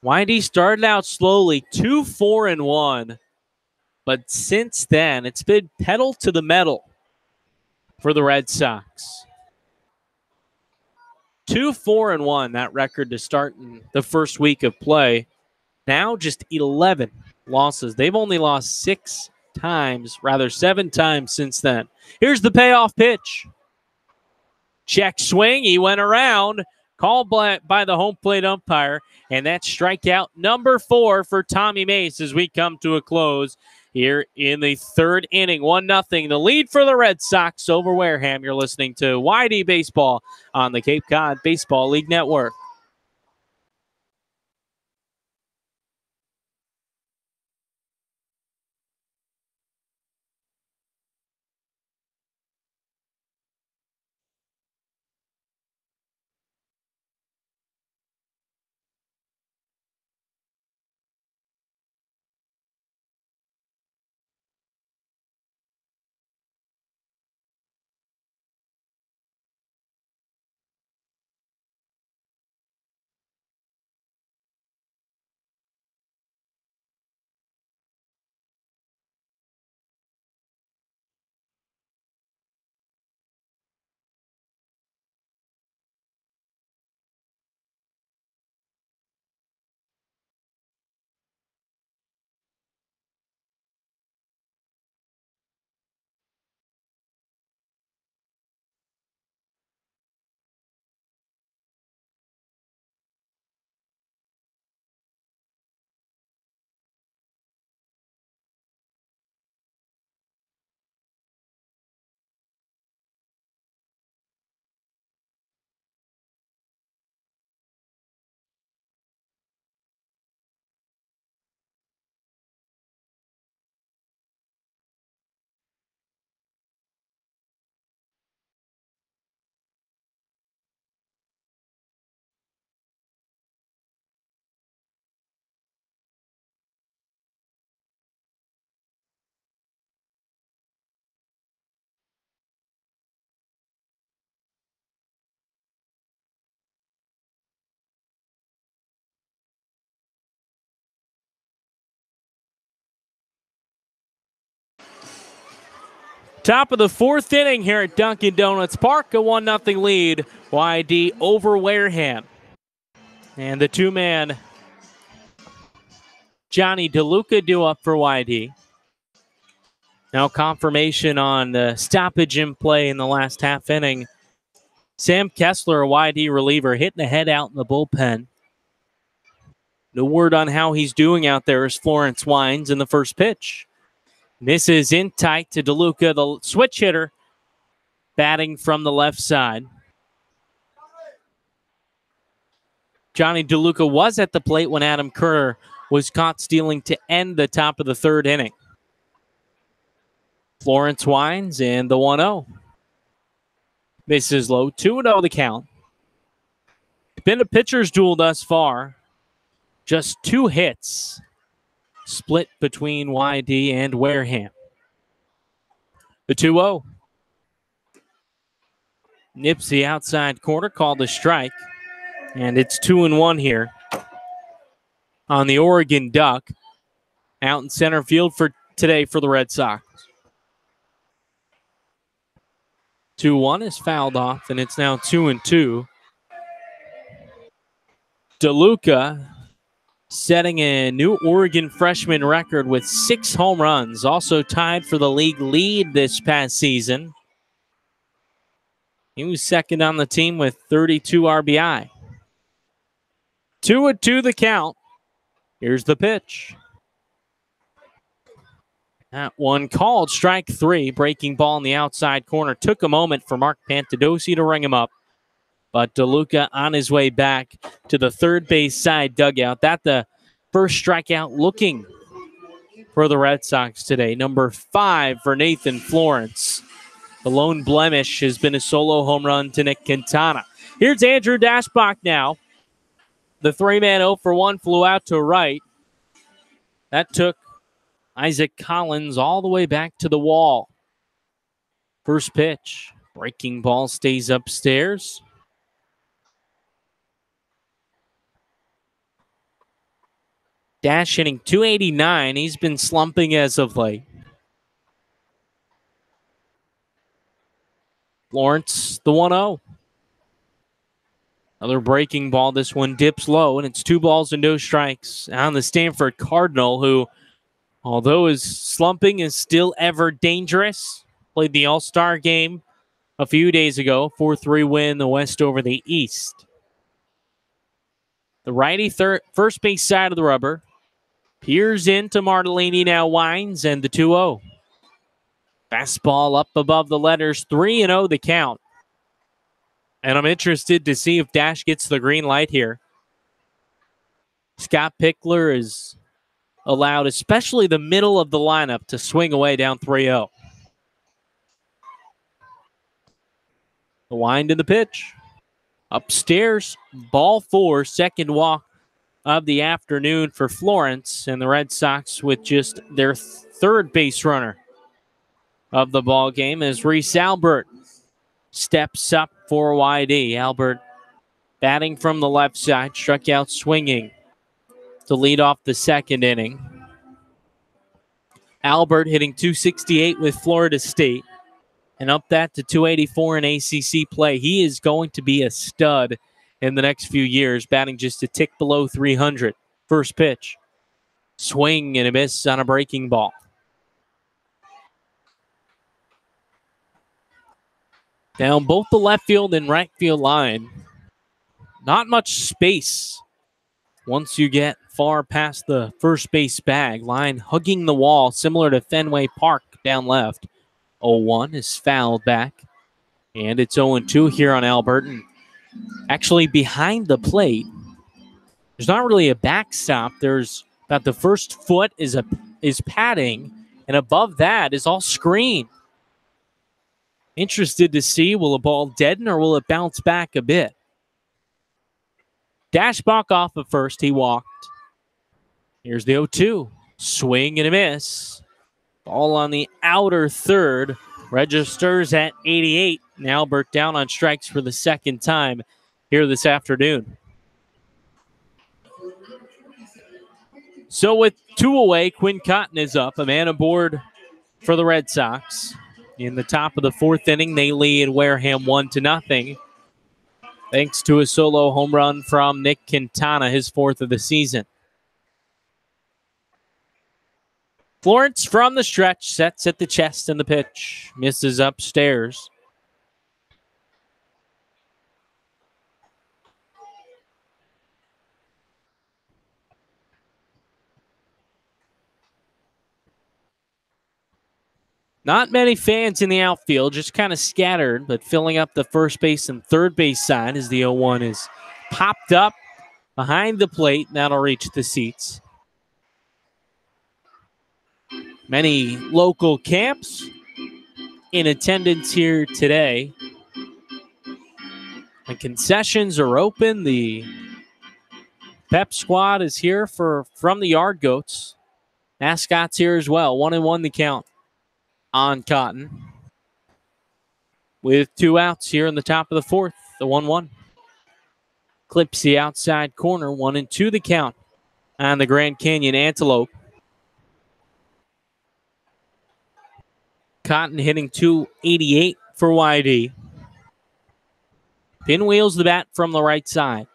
YD started out slowly, 2-4-1. But since then, it's been pedal to the metal for the Red Sox. 2-4-1, that record to start in the first week of play. Now just 11 losses. They've only lost 7 times since then. Here's the payoff pitch. Check swing. He went around. Called by the home plate umpire. And that's strikeout number 4 for Tommy Mace as we come to a close here in the third inning. 1-0. The lead for the Red Sox over Wareham. You're listening to YD Baseball on the Cape Cod Baseball League Network. Top of the fourth inning here at Dunkin' Donuts Park, a 1-0 lead. YD over Wareham. And the two-man Johnny DeLuca due up for YD. Now confirmation on the stoppage in play in the last half inning. Sam Kessler, a YD reliever, hitting the head out in the bullpen. No word on how he's doing out there as Florence Wines in the first pitch. Misses in tight to DeLuca, the switch hitter, batting from the left side. Johnny DeLuca was at the plate when Adam Kerr was caught stealing to end the top of the third inning. Florence Wines and the 1-0. Misses low, 2-0 the count. Been a pitcher's duel thus far. Just 2 hits split between YD and Wareham. The 2-0. Nips the outside corner, called a strike. And it's 2-1 here on the Oregon Duck. Out in center field for today for the Red Sox. 2-1 is fouled off, and it's now 2-2. DeLuca setting a new Oregon freshman record with 6 home runs. Also tied for the league lead this past season. He was second on the team with 32 RBI. 2-2 the count. Here's the pitch. That one called strike 3. Breaking ball in the outside corner. Took a moment for Mark Pantadosi to ring him up. But DeLuca on his way back to the third base side dugout. That the first strikeout looking for the Red Sox today. Number 5 for Nathan Florence. The lone blemish has been a solo home run to Nick Quintana. Here's Andrew Dashbach now. The 3-man 0 for 1 flew out to right. That took Isaac Collins all the way back to the wall. First pitch. Breaking ball stays upstairs. Dash hitting .289. He's been slumping as of late. Lawrence, the 1-0. Another breaking ball. This one dips low, and it's 2 balls and no strikes on the Stanford Cardinal, who, although is slumping, is still ever dangerous. Played the All-Star game a few days ago. 4-3 win, the West over the East. The righty first base side of the rubber. Peers into Martellini, now Wines, and the 2-0. Fastball up above the letters, 3-0 the count. And I'm interested to see if Dash gets the green light here. Scott Pickler is allowed, especially the middle of the lineup, to swing away down 3-0. The wind in the pitch. Upstairs, ball 4, second walk of the afternoon for Florence, and the Red Sox with just their third base runner of the ball game as Reese Albert steps up for YD. Albert batting from the left side, struck out swinging to lead off the second inning. Albert hitting .268 with Florida State and up that to .284 in ACC play. He is going to be a stud in the next few years, batting just a tick below 300. First pitch. Swing and a miss on a breaking ball. Down both the left field and right field line. Not much space once you get far past the first base bag. Line hugging the wall, similar to Fenway Park down left. 0-1 is fouled back. And it's 0-2 here on Alberton. Actually behind the plate, there's not really a backstop. There's about the first foot is padding, and above that is all screen. Interested to see, will a ball deaden or will it bounce back a bit? Dashbach off at first, he walked. Here's the 0-2. Swing and a miss. Ball on the outer third. Registers at 88. And Albert down on strikes for the second time here this afternoon. So with 2 away, Quinn Cotton is up, a man aboard for the Red Sox. In the top of the fourth inning, they lead Wareham 1-0. Thanks to a solo home run from Nick Quintana, his fourth of the season. Florence from the stretch, sets at the chest and the pitch. Misses upstairs. Not many fans in the outfield, just kind of scattered, but filling up the first base and third base side as the 0-1 is popped up behind the plate. That'll reach the seats. Many local camps in attendance here today. The concessions are open. The Pep squad is here from the Yard Goats. Mascots here as well. 1-1 the count on Cotton. With 2 outs here in the top of the fourth, the 1-1. Clips the outside corner, 1-2 the count on the Grand Canyon Antelope. Cotton hitting .288 for YD. Pinwheels the bat from the right side.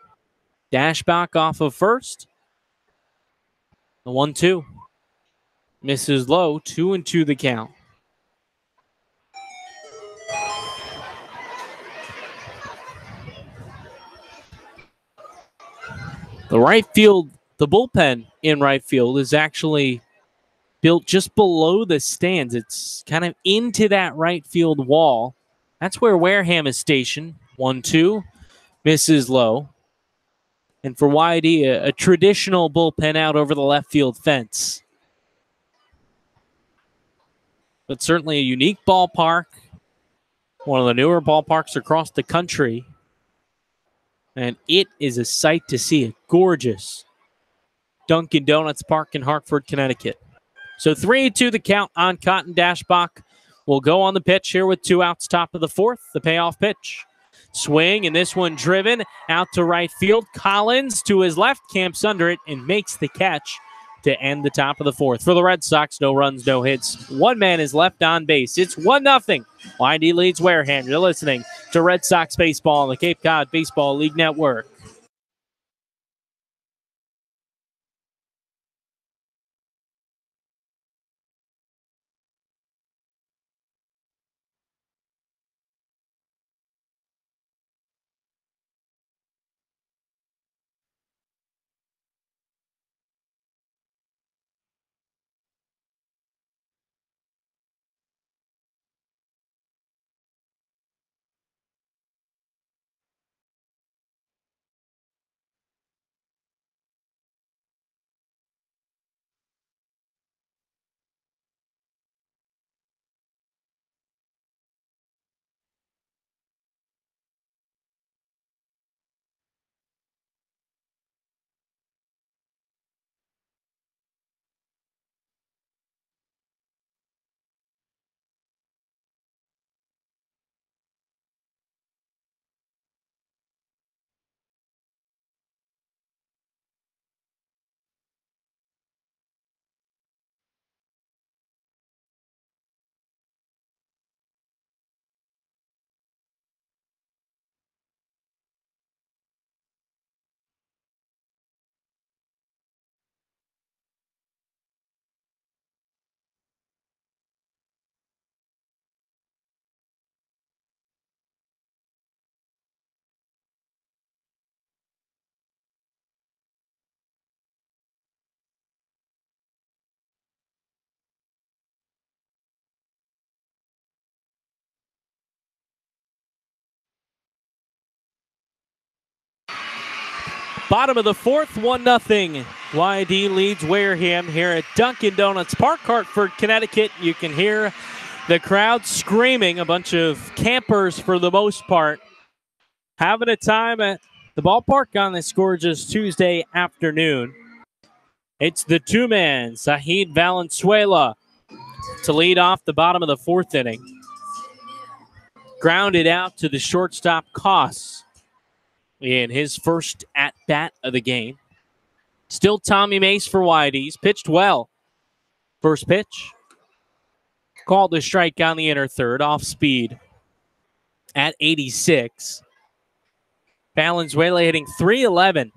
Dashbach off of first. The 1-2. Misses low, 2-2 the count. The bullpen in right field is actually built just below the stands. It's kind of into that right field wall. That's where Wareham is stationed. 1-2, misses low. And for YD, a traditional bullpen out over the left field fence. But certainly a unique ballpark. One of the newer ballparks across the country. And it is a sight to see. A gorgeous Dunkin' Donuts Park in Hartford, Connecticut. So 3-2 the count on Cotton. Dashbach will go on the pitch here with 2 outs, top of the fourth. The payoff pitch. Swing, and this one driven out to right field. Collins to his left, camps under it, and makes the catch to end the top of the fourth. For the Red Sox, no runs, no hits. 1 man is left on base. It's 1-0. YD leads Wareham. You're listening to Red Sox Baseball on the Cape Cod Baseball League Network. Bottom of the fourth, 1-0. YD leads Wareham here at Dunkin' Donuts Park, Hartford, Connecticut. You can hear the crowd screaming, a bunch of campers for the most part, having a time at the ballpark on this gorgeous Tuesday afternoon. It's the 2-man, Zahid Valenzuela, to lead off the bottom of the fourth inning. Grounded out to the shortstop, Koss, in his first at-bat of the game. Still Tommy Mace for YD's. Pitched well. First pitch. Called a strike on the inner third, off speed at 86. Valenzuela hitting .311.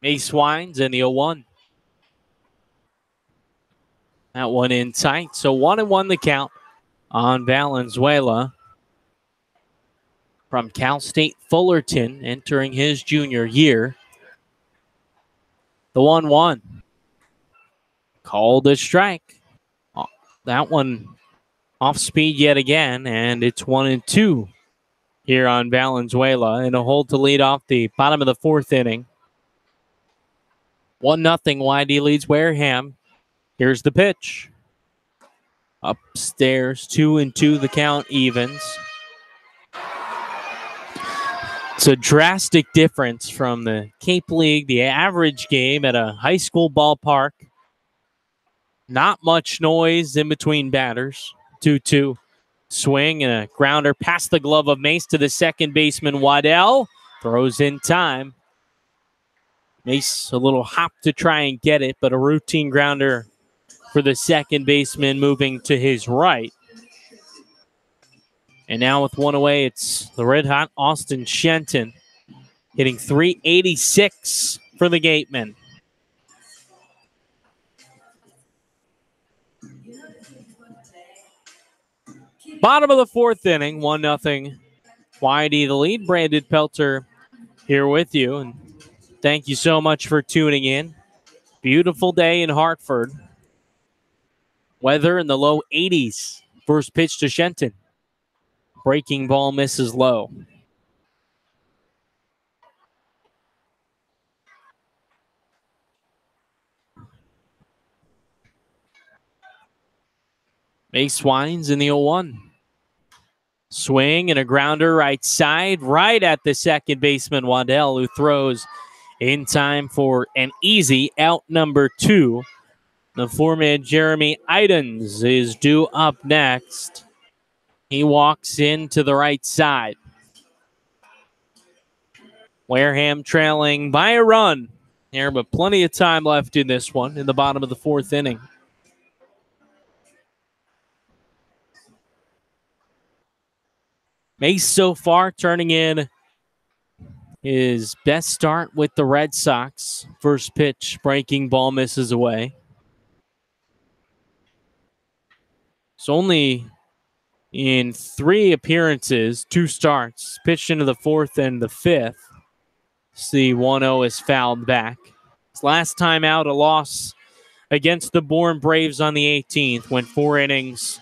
Mace Wines in the 0-1. That one in tight. So 1-1 the count on Valenzuela from Cal State Fullerton, entering his junior year. The 1-1. Called a strike. That one off speed yet again, and it's 1-2 here on Valenzuela, and a hold to lead off the bottom of the fourth inning. 1-0 YD leads Wareham. Here's the pitch. Upstairs, 2-2 the count evens. It's a drastic difference from the Cape League, the average game at a high school ballpark. Not much noise in between batters. 2-2. Swing and a grounder past the glove of Mace to the second baseman, Waddell. Throws in time. Mace a little hop to try and get it, but a routine grounder for the second baseman moving to his right. And now with one away, it's the red-hot Austin Shenton hitting .386 for the Gatemen. Bottom of the fourth inning, 1-0 YD the lead. Brandon Pelter here with you, and thank you so much for tuning in. Beautiful day in Hartford. Weather in the low 80s. First pitch to Shenton. Breaking ball misses low. Mace Wines in the 0-1. Swing and a grounder right side, right at the second baseman, Waddell, who throws in time for an easy out number 2. The foreman, Jeremy Idens, is due up next. He walks in to the right side. Wareham trailing by a run here, but plenty of time left in this one in the bottom of the fourth inning. Mace so far turning in his best start with the Red Sox. First pitch, breaking ball misses away. It's only in 3 appearances, 2 starts, pitched into the fourth and the fifth. The 1-0 is fouled back. His last time out, a loss against the Bourne Braves on the 18th. Went 4 innings,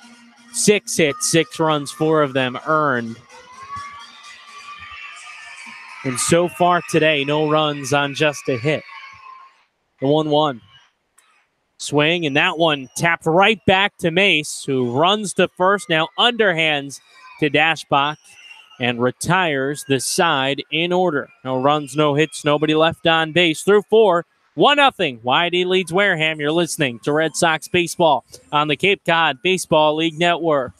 6 hits, 6 runs, 4 of them earned. And so far today, no runs on just a hit. The 1-1. Swing, and that one tapped right back to Mace, who runs to first, now underhands to Dashbach, and retires the side in order. No runs, no hits, nobody left on base. Through 4, 1-0. YD leads Wareham. You're listening to Red Sox Baseball on the Cape Cod Baseball League Network.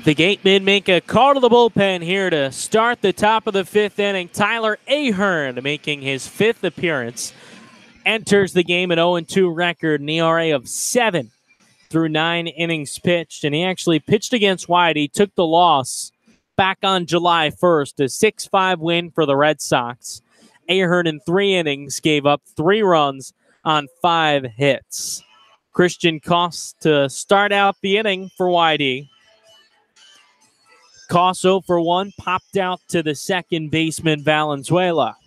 The Gatemen make a call to the bullpen here to start the top of the 5th inning. Tyler Ahern, making his 5th appearance, enters the game at 0-2 record, an ERA of 7 through 9 innings pitched. And he actually pitched against White. He took the loss back on July 1st, a 6-5 win for the Red Sox. Ahern in 3 innings gave up 3 runs on 5 hits. Christian Koss to start out the inning for YD. Koss 0 for 1, popped out to the second baseman, Valenzuela.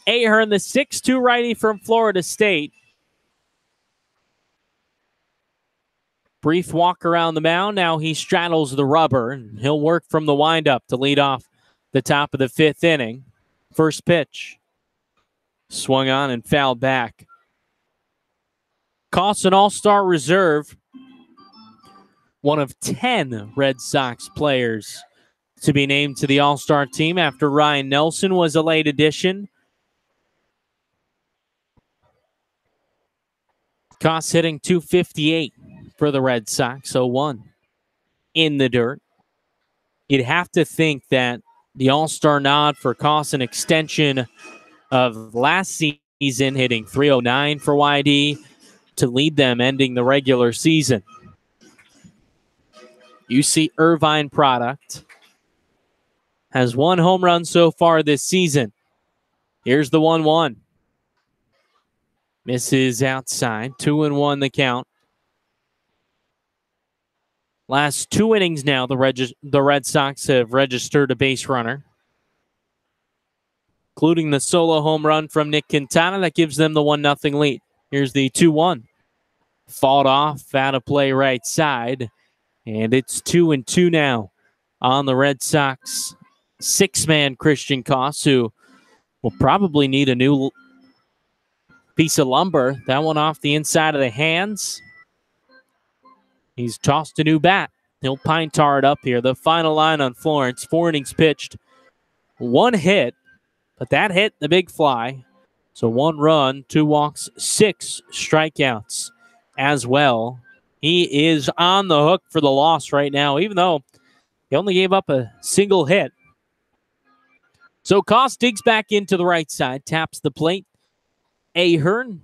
Ahern, the 6'2 righty from Florida State. Brief walk around the mound. Now he straddles the rubber, and he'll work from the windup to lead off the top of the 5th inning. First pitch. Swung on and fouled back. Koss, an all-star reserve. One of 10 Red Sox players to be named to the all-star team after Ryan Nelson was a late addition. Koss hitting .258 for the Red Sox, 0-1 in the dirt. You'd have to think that the all-star nod for Koss, an extension of last season, hitting .309 for YD to lead them ending the regular season. UC Irvine product has 1 home run so far this season. Here's the 1-1. Misses outside. 2-1 the count. Last 2 innings now, the Red Sox have registered a base runner, including the solo home run from Nick Quintana that gives them the 1-0 lead. Here's the 2-1. Fought off, out of play right side. And it's 2-2 now on the Red Sox 6-man Christian Koss, who will probably need a new piece of lumber. That one off the inside of the hands. He's tossed a new bat. He'll pine tar it up here. The final line on Florence. 4 innings pitched. 1 hit, but that hit the big fly. So 1 run, 2 walks, 6 strikeouts as well. He is on the hook for the loss right now, even though he only gave up a single hit. So Koss digs back into the right side, taps the plate. Ahern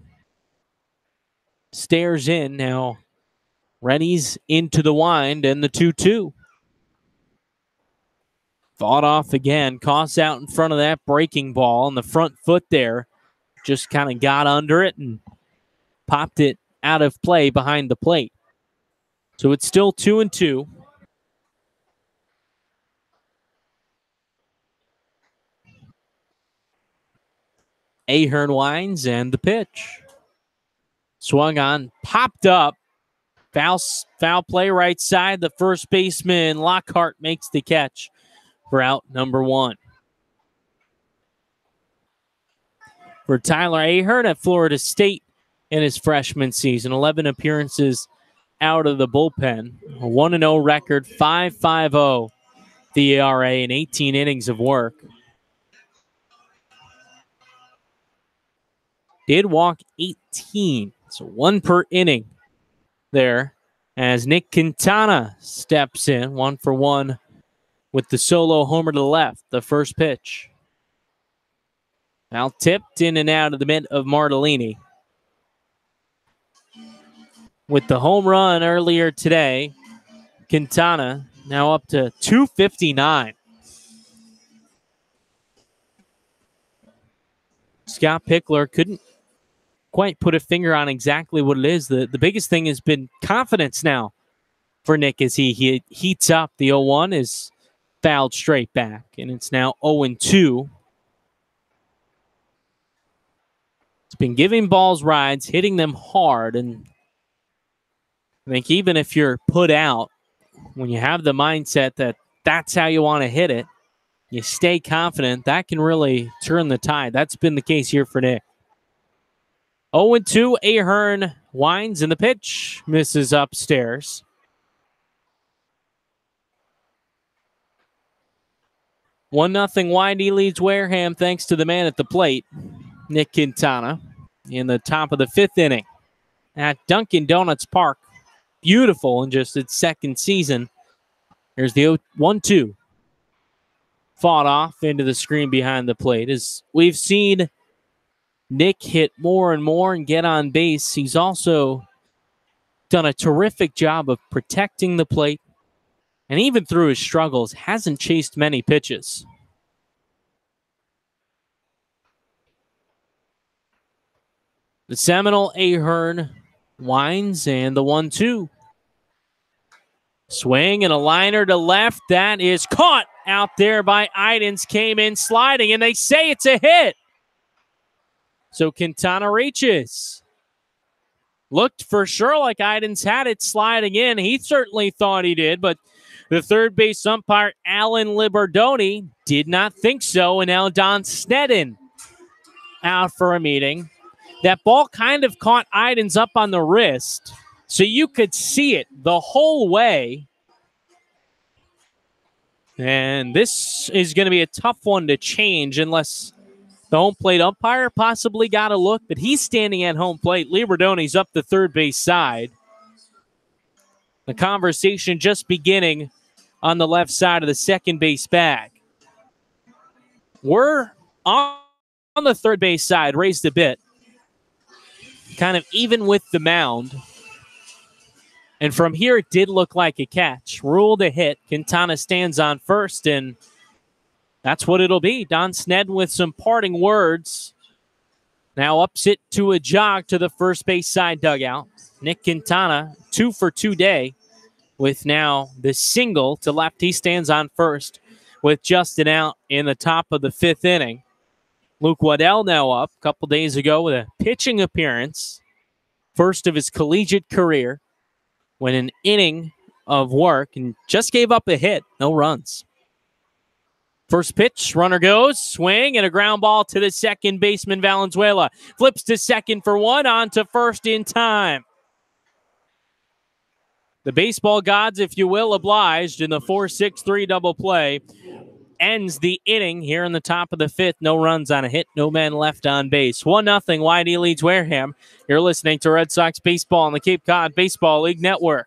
stares in now. Rennie's into the wind and the 2-2. Fought off again. Koss out in front of that breaking ball, and the front foot there just kind of got under it and popped it out of play behind the plate. So it's still 2-2. Ahern winds and the pitch. Swung on, popped up. Foul play right side. The first baseman, Lockhart, makes the catch for out number 1. For Tyler Ahern at Florida State in his freshman season, 11 appearances out of the bullpen. A 1-0 record, 5.50 the ERA in 18 innings of work. Did walk 18, so 1 per inning there as Nick Quintana steps in, 1 for 1 with the solo homer to the left. The first pitch. Now tipped in and out of the mitt of Martellini. With the home run earlier today, Quintana now up to 259. Scott Pickler couldn't quite put a finger on exactly what it is. The biggest thing has been confidence now for Nick as he heats up. The 0-1 is fouled straight back, and it's now 0-2. It's been giving balls rides, hitting them hard, and I think even if you're put out, when you have the mindset that that's how you want to hit it, you stay confident, that can really turn the tide. That's been the case here for Nick. 0-2, Ahern winds, and the pitch misses upstairs. One nothing YD leads Wareham thanks to the man at the plate, Nick Quintana, in the top of the 5th inning at Dunkin' Donuts Park beautiful in just its second season. Here's the 1-2. Fought off into the screen behind the plate. As we've seen Nick hit more and more and get on base, he's also done a terrific job of protecting the plate, and even through his struggles, hasn't chased many pitches. The Seminole Ahern winds, and the 1-2. Swing and a liner to left. That is caught out there by Idens. Came in sliding, and they say it's a hit. So Quintana reaches. Looked for sure like Idens had it sliding in. He certainly thought he did, but the third base umpire, Alan Liberdoni, did not think so, and now Don Sneddon out for a meeting. That ball kind of caught Idens up on the wrist, so you could see it the whole way. And this is going to be a tough one to change unless the home plate umpire possibly got a look, but he's standing at home plate. Liberdoni's up the third base side. The conversation just beginning on the left side of the second base bag. We're on the third base side, raised a bit, kind of even with the mound. And from here, it did look like a catch. Ruled a hit. Quintana stands on first, and that's what it'll be. Don Sneddon with some parting words. Now ups it to a jog to the first base side dugout. Nick Quintana, 2 for 2 day, with now the single to left. He stands on first with Justin out in the top of the 5th inning. Luke Waddell now up a couple days ago with a pitching appearance, first of his collegiate career, went an inning of work and just gave up a hit, no runs. First pitch, runner goes, swing, and a ground ball to the second baseman, Valenzuela. Flips to second for one, on to first in time. The baseball gods, if you will, obliged, in the 4-6-3 double play. Ends the inning here in the top of the 5th. No runs on a hit, no men left on base. 1-0, YD leads Wareham. You're listening to Red Sox baseball on the Cape Cod Baseball League Network.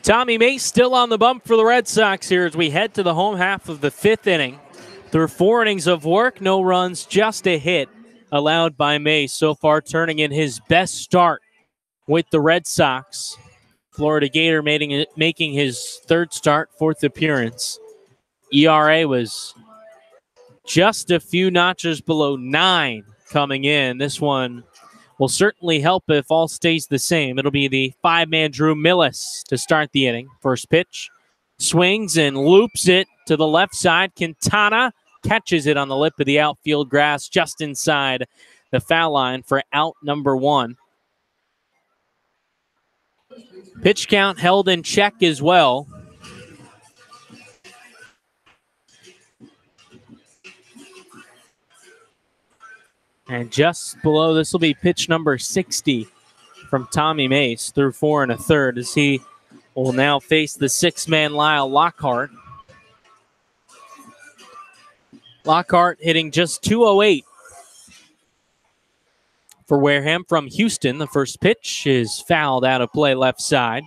Tommy Mace still on the bump for the Red Sox here as we head to the home half of the 5th inning. Through 4 innings of work, no runs, just a hit allowed by Mace. So far turning in his best start with the Red Sox. Florida Gator making his 3rd start, 4th appearance. ERA was just a few notches below 9 coming in. This one will certainly help if all stays the same. It'll be the 5-man Drew Millis to start the inning. First pitch, swings and loops it to the left side. Quintana catches it on the lip of the outfield grass just inside the foul line for out number 1. Pitch count held in check as well. And just below, this will be pitch number 60 from Tommy Mace through 4 1/3 as he will now face the 6-man Lyle Lockhart. Lockhart hitting just .208 for Wareham from Houston. The first pitch is fouled out of play left side.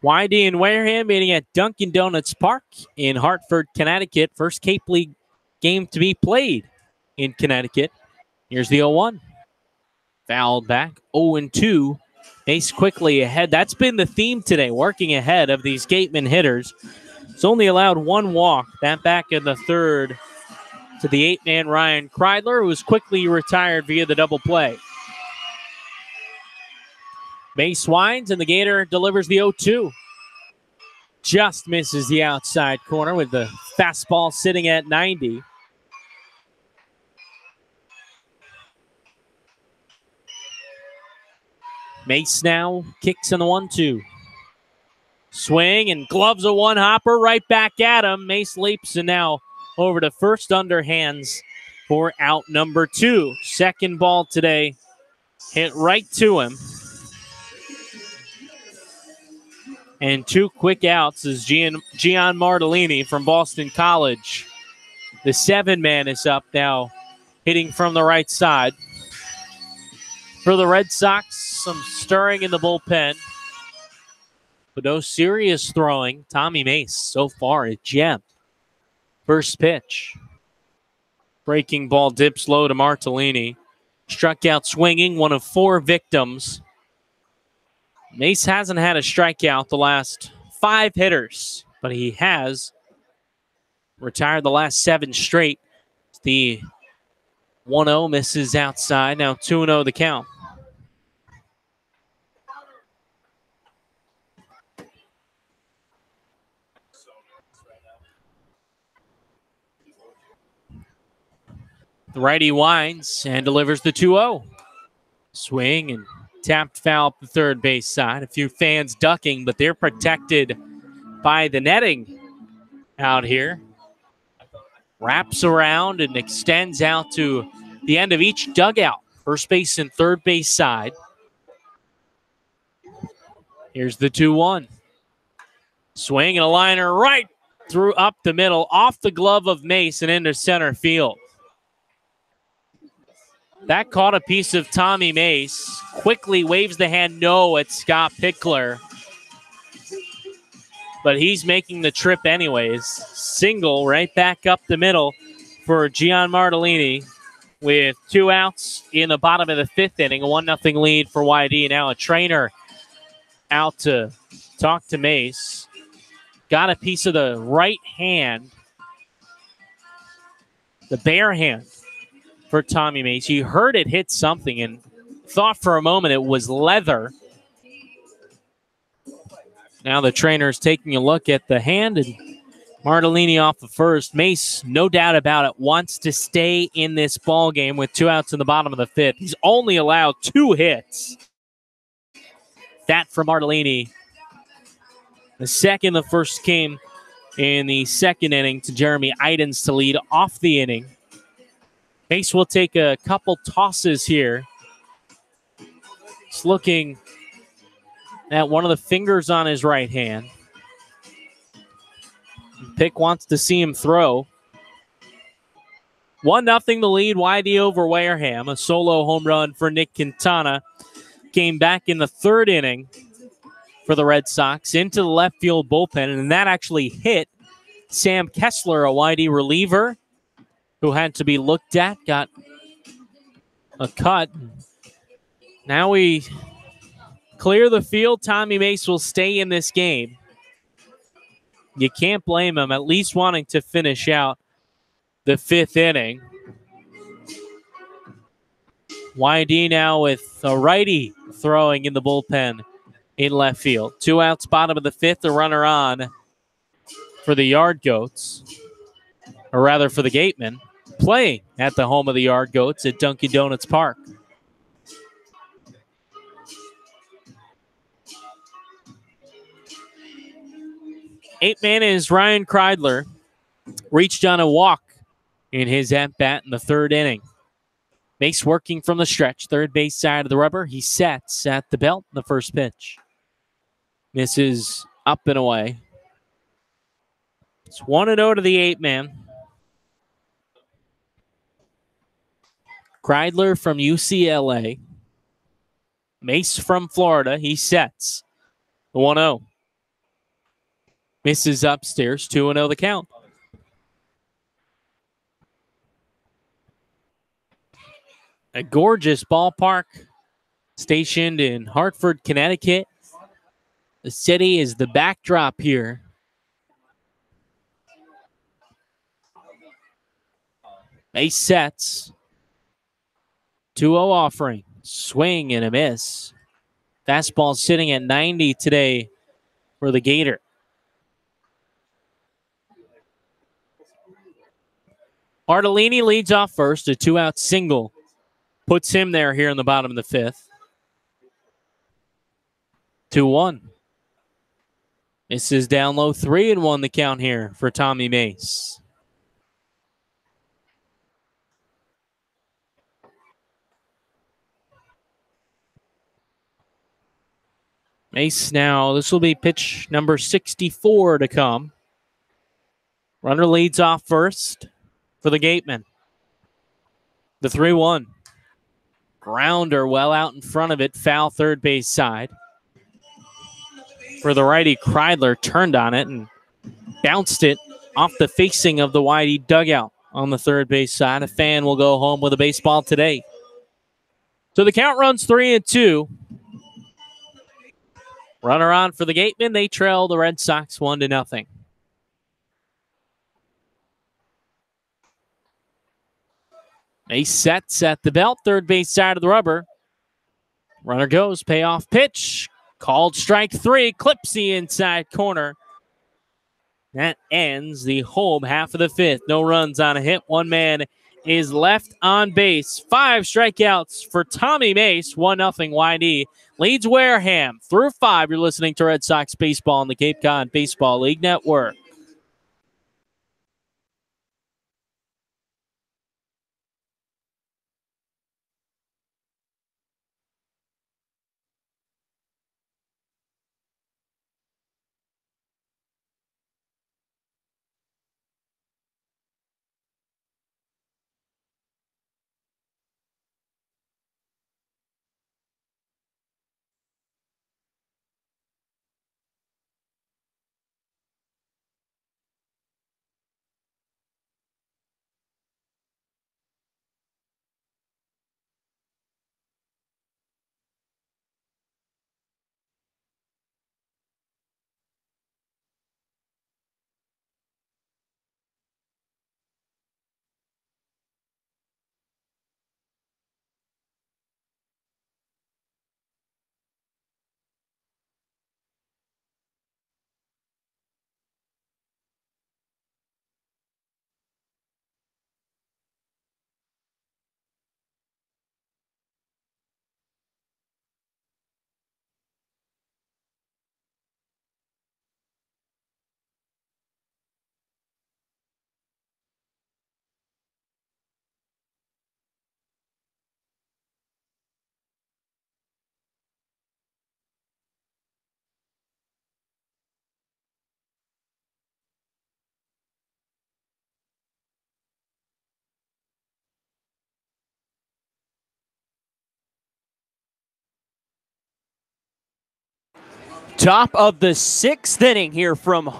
YD and Wareham meeting at Dunkin' Donuts Park in Hartford, Connecticut. First Cape League game to be played in Connecticut. Here's the 0-1. Fouled back, 0-2. Mace quickly ahead. That's been the theme today, working ahead of these Gatemen hitters. It's only allowed 1 walk. That back in the 3rd to the 8-man Ryan Kreidler, who was quickly retired via the double play. Mace winds, and the Gator delivers the 0-2. Just misses the outside corner with the fastball sitting at 90. Mace now kicks in the 1-2. Swing and gloves a one-hopper right back at him. Mace leaps and now over to first underhands for out number 2. Second ball today hit right to him. And 2 quick outs is Gian Martellini from Boston College. The 7-man is up now, hitting from the right side. For the Red Sox, some stirring in the bullpen, but no serious throwing. Tommy Mace, so far, a gem. First pitch. Breaking ball dips low to Martellini. Struck out swinging, one of 4 victims. Mace hasn't had a strikeout the last 5 hitters, but he has retired the last 7 straight. The 1-0 misses outside. Now 2-0 the count. The righty winds and delivers the 2-0. Swing and tapped foul up the third base side. A few fans ducking, but they're protected by the netting out here. Wraps around and extends out to the end of each dugout. First base and third base side. Here's the 2-1. Swing and a liner right through up the middle, off the glove of Mace and into center field. That caught a piece of Tommy Mace. Quickly waves the hand no at Scott Pickler. But he's making the trip anyways. Single right back up the middle for Gian Martellini with 2 outs in the bottom of the 5th inning. A 1-0 lead for YD. Now a trainer out to talk to Mace. Got a piece of the right hand. The bare hand for Tommy Mace. He heard it hit something and thought for a moment it was leather. Now the trainer's taking a look at the hand, and Martellini off the first. Mace, no doubt about it, wants to stay in this ball game with 2 outs in the bottom of the 5th. He's only allowed 2 hits. That from Martellini. The second, the first came in the 2nd inning to Jeremy Idens to lead off the inning. Mace will take a couple tosses here. He's looking at one of the fingers on his right hand. Pick wants to see him throw. 1-0 the lead, YD over Wareham. A solo home run for Nick Quintana. Came back in the 3rd inning for the Red Sox into the left field bullpen, and that actually hit Sam Kessler, a YD reliever, who had to be looked at, got a cut. Now we clear the field. Tommy Mace will stay in this game. You can't blame him, at least wanting to finish out the 5th inning. YD now with a righty throwing in the bullpen in left field. 2 outs, bottom of the 5th, a runner on for the Yard Goats, or rather for the Gatemen, playing at the home of the Yard Goats at Dunkin' Donuts Park. Eighth man is Ryan Kreidler. Reached on a walk in his at-bat in the 3rd inning. Mace working from the stretch, third base side of the rubber. He sets at the belt in the first pitch. Misses up and away. It's 1-0 to the 8th man. Kreidler from UCLA. Mace from Florida. He sets the 1-0. Misses upstairs, 2-0 the count. A gorgeous ballpark stationed in Hartford, Connecticut. The city is the backdrop here. Mace sets. 2-0 offering. Swing and a miss. Fastball sitting at 90 today for the Gator. Bartolini leads off first. A 2-out single puts him there here in the bottom of the 5th. 2-1. This is down low, 3-1 the count here for Tommy Mace. Mace now, this will be pitch number 64 to come. Runner leads off first for the Gatemen. The 3-1. Grounder well out in front of it, foul third base side. For the righty, Kreidler turned on it and bounced it off the facing of the Whitey dugout on the third base side. A fan will go home with a baseball today. So the count runs 3-2. Runner on for the Gatemen. They trail the Red Sox 1-0. Mace sets at the belt, third base side of the rubber. Runner goes, payoff pitch. Called strike 3, clips the inside corner. That ends the home half of the 5th. No runs on a hit. One man is left on base. 5 strikeouts for Tommy Mace. 1-0 YD leads Wareham through 5. You're listening to Red Sox Baseball on the Cape Cod Baseball League Network. Top of the 6th inning here from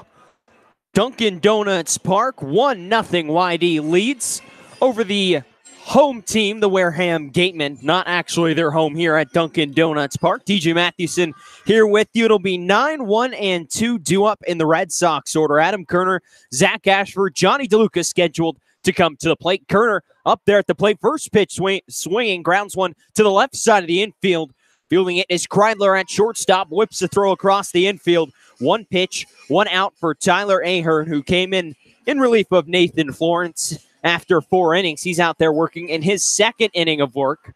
Dunkin' Donuts Park. 1-0 YD leads over the home team, the Wareham Gatemen. Not actually their home here at Dunkin' Donuts Park. DJ Mathewson here with you. It'll be 9-1-2 due up in the Red Sox order. Adam Kerner, Zach Ashford, Johnny DeLuca scheduled to come to the plate. Kerner up there at the plate. First pitch swinging, grounds one to the left side of the infield. Fielding it is Kreidler at shortstop. Whips the throw across the infield. One pitch, one out for Tyler Ahern, who came in relief of Nathan Florence after 4 innings. He's out there working in his second inning of work.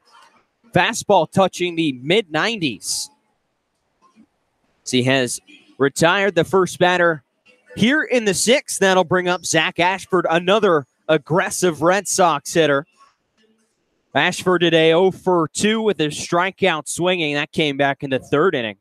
Fastball touching the mid-90s. So he has retired the first batter here in the 6th. That'll bring up Zach Ashford, another aggressive Red Sox hitter. Ashford today 0 for 2 with a strikeout swinging. That came back in the 3rd inning.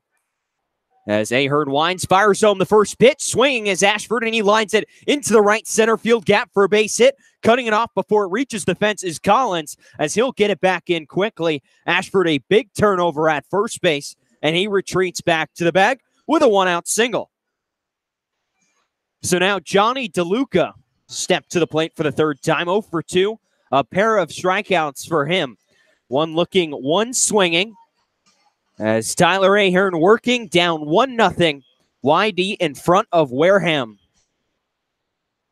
As Ahern winds, fires home the first pitch. Swinging is Ashford, and he lines it into the right center field gap for a base hit. Cutting it off before it reaches the fence is Collins, as he'll get it back in quickly. Ashford a big turnover at first base, and he retreats back to the bag with a 1-out single. So now Johnny DeLuca stepped to the plate for the 3rd time. 0 for 2. A pair of strikeouts for him. One looking, one swinging. As Tyler Ahern working down 1-0. YD in front of Wareham.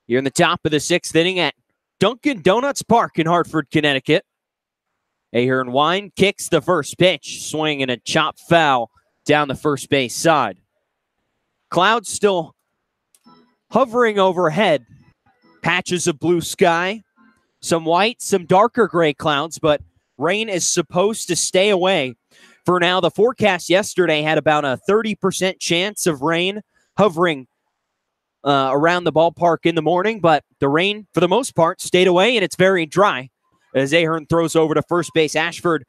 Here in the top of the 6th inning at Dunkin' Donuts Park in Hartford, Connecticut. Ahern wind kicks the first pitch. Swing and a chop foul down the first base side. Clouds still hovering overhead. Patches of blue sky. Some white, some darker gray clouds, but rain is supposed to stay away. For now, the forecast yesterday had about a 30% chance of rain hovering around the ballpark in the morning, but the rain, for the most part, stayed away, and it's very dry. As Ahern throws over to first base, Ashford,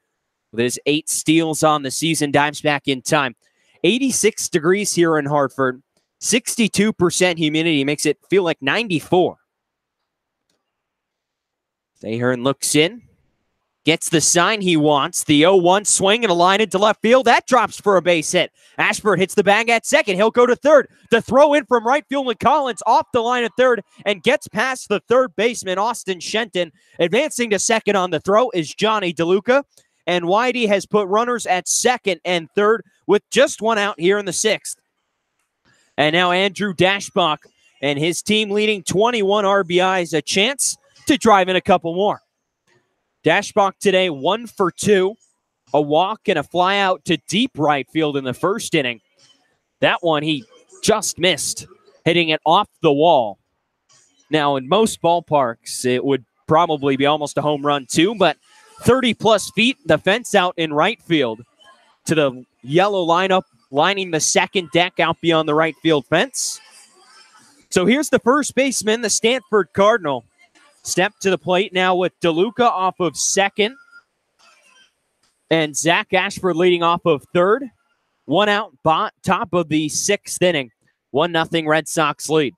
with his 8 steals on the season, dives back in time. 86 degrees here in Hartford. 62% humidity makes it feel like 94. Ahern looks in, gets the sign he wants. The 0-1 swing and a line into left field. That drops for a base hit. Ashford hits the bag at second. He'll go to third. The throw in from right field with Collins off the line at third and gets past the third baseman, Austin Shenton. Advancing to second on the throw is Johnny DeLuca. And Whitey has put runners at second and third with just 1 out here in the 6th. And now Andrew Dashbach and his team leading 21 RBIs, a chance to drive in a couple more. Dashbach today 1 for 2, a walk and a fly out to deep right field in the 1st inning. That one he just missed, hitting it off the wall. Now in most ballparks it would probably be almost a home run too, but 30 plus feet, the fence out in right field to the yellow lineup, lining the second deck out beyond the right field fence. So here's the first baseman, the Stanford Cardinal. Step to the plate now with DeLuca off of second. And Zach Ashford leading off of third. 1 out, top of the 6th inning. 1-0 Red Sox lead.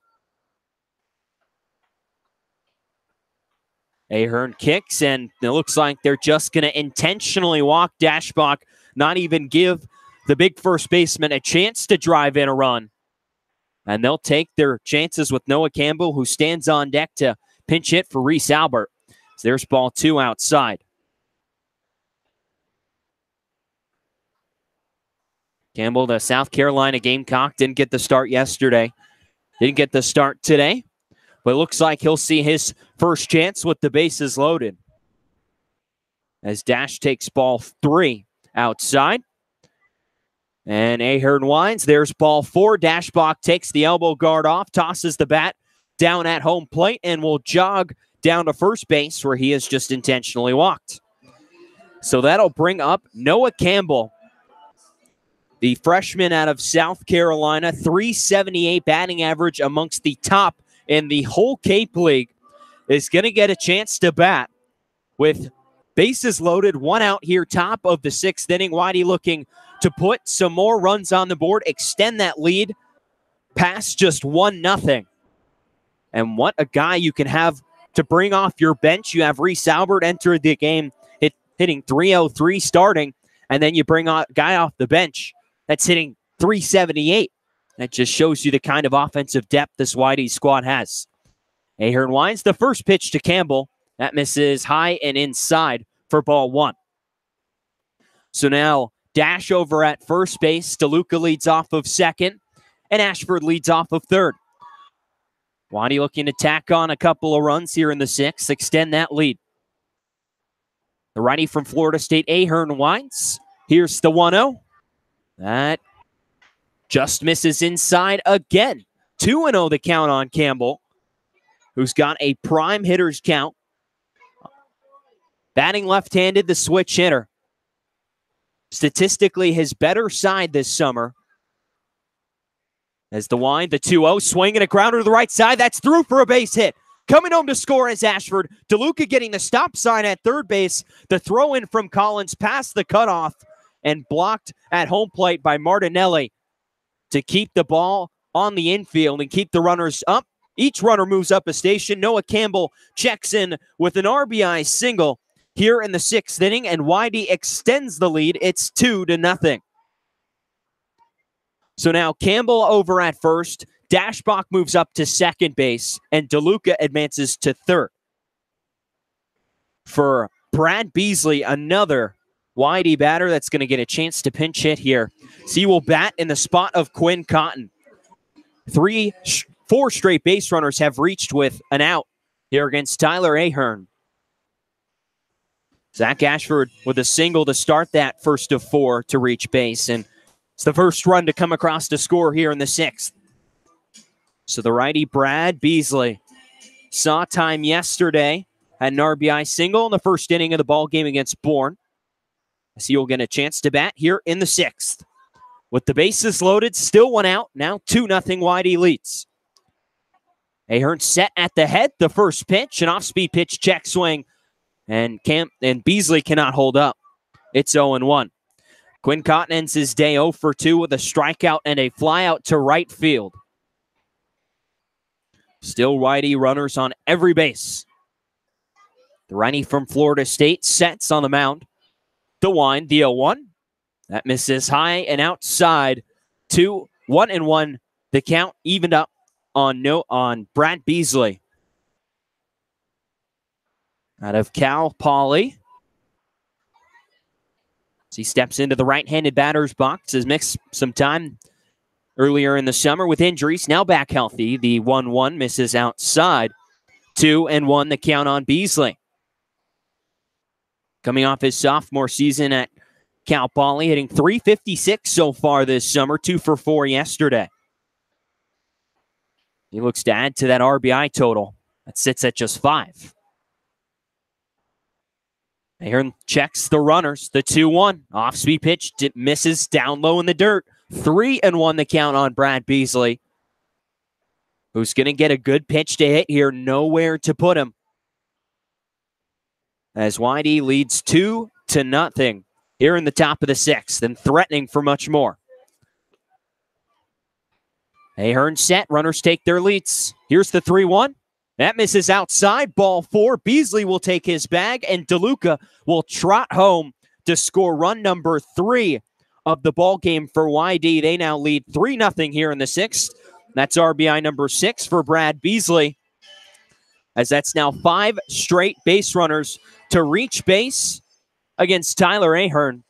Ahern kicks, and it looks like they're just going to intentionally walk Dashbach, not even give the big first baseman a chance to drive in a run. And they'll take their chances with Noah Campbell, who stands on deck to pinch hit for Reese Albert. So there's ball 2 outside. Campbell, the South Carolina Gamecock, didn't get the start yesterday. Didn't get the start today. But it looks like he'll see his first chance with the bases loaded. As Dash takes ball 3 outside. And Ahern winds. There's ball 4. Dashbach takes the elbow guard off, tosses the bat down at home plate, and will jog down to first base where he has just intentionally walked. So that'll bring up Noah Campbell, the freshman out of South Carolina, 378 batting average, amongst the top in the whole Cape League, is going to get a chance to bat with bases loaded, 1 out here, top of the 6th inning. Whitey looking to put some more runs on the board, extend that lead past just 1-0. And what a guy you can have to bring off your bench. You have Reese Albert enter the game hitting 303 starting, and then you bring a guy off the bench that's hitting 378. That just shows you the kind of offensive depth this Whitey squad has. Ahern winds the first pitch to Campbell. That misses high and inside for ball 1. So now Dash over at first base. DeLuca leads off of second, and Ashford leads off of third. Waddy looking to tack on a couple of runs here in the 6th, extend that lead. The righty from Florida State, Ahern winds. Here's the 1-0. That just misses inside again. 2-0 the count on Campbell, who's got a prime hitter's count. Batting left-handed, the switch hitter. Statistically, his better side this summer. As the wind, the 2-0, swinging a grounder to the right side. That's through for a base hit. Coming home to score is Ashford. DeLuca getting the stop sign at third base. The throw in from Collins past the cutoff and blocked at home plate by Martinelli to keep the ball on the infield and keep the runners up. Each runner moves up a station. Noah Campbell checks in with an RBI single here in the 6th inning, and Whitey extends the lead. It's 2-0. So now Campbell over at first. Dashbach moves up to second base, and DeLuca advances to third. For Brad Beasley, another Whitey batter that's going to get a chance to pinch hit here. So he will bat in the spot of Quinn Cotton. 4 straight base runners have reached with an out here against Tyler Ahern. Zach Ashford with a single to start that first of 4 to reach base, and it's the first run to come across to score here in the 6th. So the righty Brad Beasley saw time yesterday, had an RBI single in the first inning of the ball game against Bourne. So he'll get a chance to bat here in the 6th. With the bases loaded, still 1 out, now 2-0 Whitey leads. Ahern set at the head, the first pitch, an off-speed pitch check swing, and Beasley cannot hold up. It's 0-1. Quinn Cotton ends his day 0 for 2 with a strikeout and a flyout to right field. Still Whitey runners on every base. The righty from Florida State sets on the mound. The wind, the 0-1. That misses high and outside. 2-1-1. The count evened up on Brad Beasley. Out of Cal Poly. As he steps into the right-handed batter's box, has missed some time earlier in the summer with injuries. Now back healthy. The 1-1 misses outside. 2-1 the count on Beasley. Coming off his sophomore season at Cal Poly, hitting .356 so far this summer, 2 for 4 yesterday. He looks to add to that RBI total. That sits at just 5. Ahern checks the runners. The 2-1. Off-speed pitch. Misses down low in the dirt. 3-1 the count on Brad Beasley, who's going to get a good pitch to hit here. Nowhere to put him. As Whitey leads 2-0 here in the top of the 6th and threatening for much more. Ahern set. Runners take their leads. Here's the 3-1. That misses outside. Ball 4. Beasley will take his bag, and DeLuca will trot home to score run number 3 of the ball game for YD. They now lead 3-0 here in the 6th. That's RBI number 6 for Brad Beasley, as that's now 5 straight base runners to reach base against Tyler Ahern.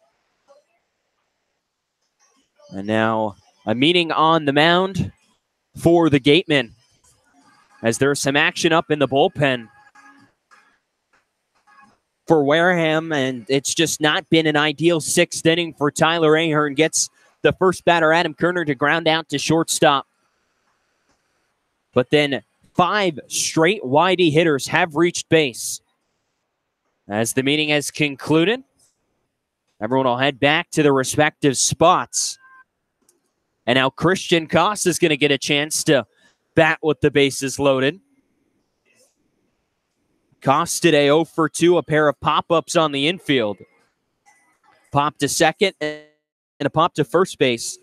And now a meeting on the mound for the Gatemen, as there's some action up in the bullpen for Wareham, and it's just not been an ideal 6th inning for Tyler Ahern. Gets the first batter, Adam Kerner, to ground out to shortstop. But then 5 straight Whitey hitters have reached base. As the meeting has concluded, everyone will head back to their respective spots. And now Christian Koss is going to get a chance to bat with the bases loaded. Koss today 0 for 2, a pair of pop-ups on the infield. Pop to second and a pop to first base,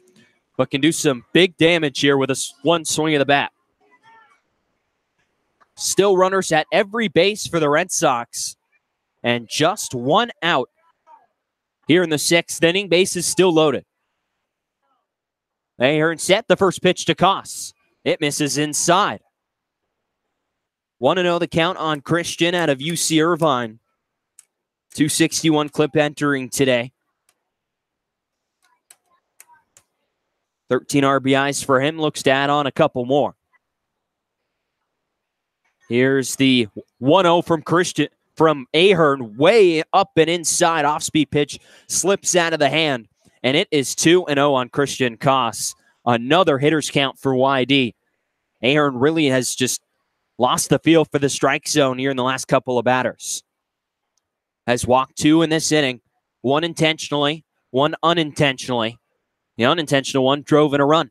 but can do some big damage here with one swing of the bat. Still runners at every base for the Red Sox, and just 1 out here in the 6th inning. Bases still loaded. Ahern set. The first pitch to Koss. It misses inside. 1-0 the count on Christian out of UC Irvine. 261 clip entering today. 13 RBIs for him. Looks to add on a couple more. Here's the 1-0 from Ahern, way up and inside. Off-speed pitch slips out of the hand, and it is 2-0 on Christian Koss. Another hitter's count for YD. Ahern really has just lost the feel for the strike zone here in the last couple of batters. Has walked 2 in this inning, 1 intentionally, 1 unintentionally. The unintentional one drove in a run.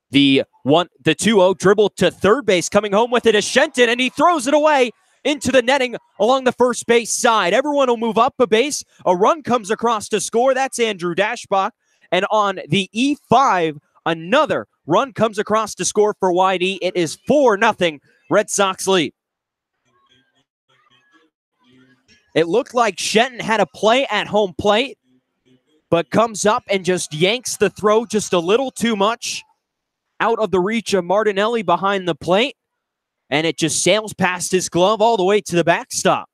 The 2-0 dribble to third base, coming home with it is Shenton, and he throws it away into the netting along the first base side. Everyone will move up a base. A run comes across to score. That's Andrew Dashbach. And on the E5, another run comes across to score for YD. It is 4-0 Red Sox lead. It looked like Shenton had a play at home plate, but comes up and just yanks the throw just a little too much out of the reach of Martinelli behind the plate, and it just sails past his glove all the way to the backstop.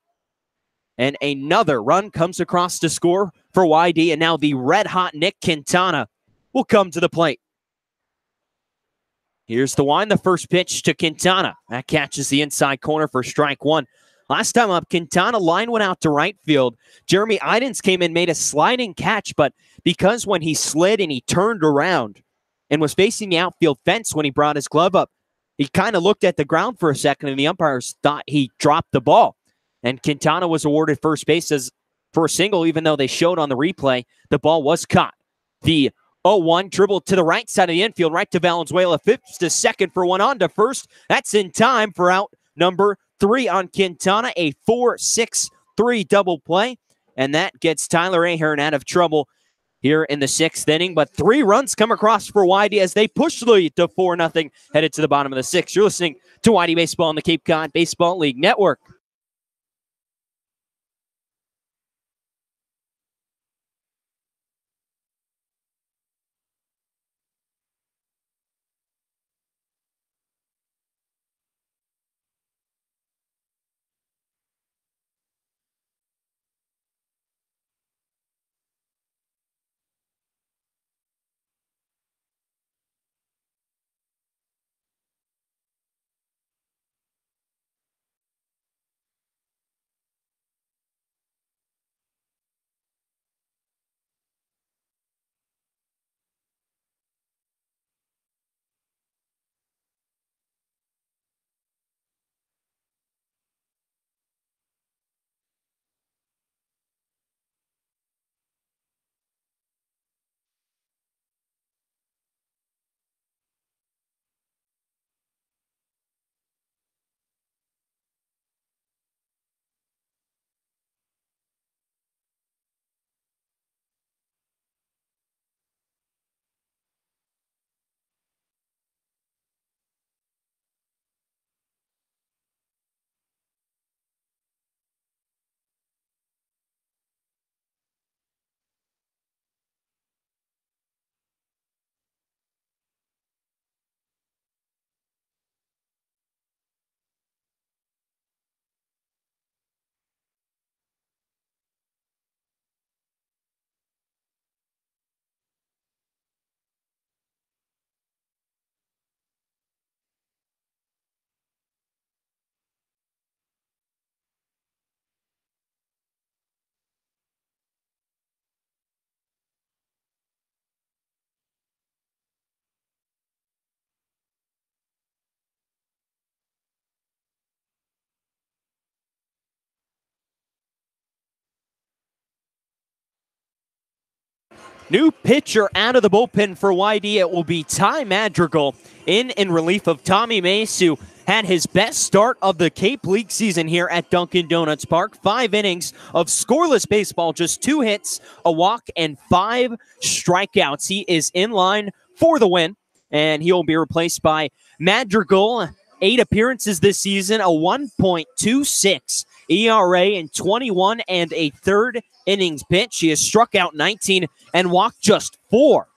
And another run comes across to score for YD, and now the red-hot Nick Quintana will come to the plate. Here's the wind, the first pitch to Quintana. That catches the inside corner for strike 1. Last time up, Quintana line went out to right field. Jeremy Idens came in, made a sliding catch, but because when he slid and he turned around and was facing the outfield fence when he brought his glove up, he kind of looked at the ground for a second, and the umpires thought he dropped the ball. And Quintana was awarded first base for a single, even though they showed on the replay the ball was caught. The 0-1 dribble to the right side of the infield, right to Valenzuela, flips to second for one on to first. That's in time for out number 3 on Quintana, a 4-6-3 double play, and that gets Tyler Ahern out of trouble here in the 6th inning. But 3 runs come across for YD as they push the lead to 4-0, headed to the bottom of the 6th. You're listening to YD Baseball on the Cape Cod Baseball League Network. New pitcher out of the bullpen for YD. It will be Ty Madrigal in relief of Tommy Mace, who had his best start of the Cape League season here at Dunkin' Donuts Park. 5 innings of scoreless baseball, just 2 hits, a walk, and 5 strikeouts. He is in line for the win, and he will be replaced by Madrigal. 8 appearances this season, a 1.26 ERA in 21 and a third innings pitch. He has struck out 19 and walked just 4.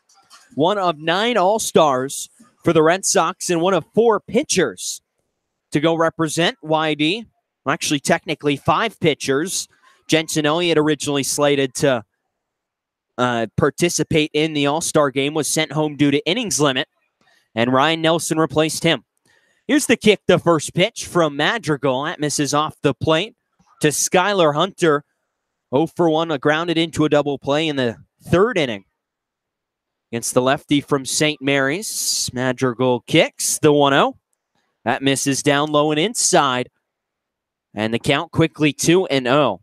One of 9 All-Stars for the Red Sox and one of 4 pitchers to go represent YD. Well, actually, technically 5 pitchers. Jensen Elliott, originally slated to participate in the All-Star game, was sent home due to innings limit, and Ryan Nelson replaced him. Here's the kick, the first pitch from Madrigal. That misses off the plate to Skylar Hunter. 0 for 1, grounded into a double play in the third inning. Against the lefty from St. Mary's. Madrigal kicks the 1-0. That misses down low and inside. And the count quickly 2-0.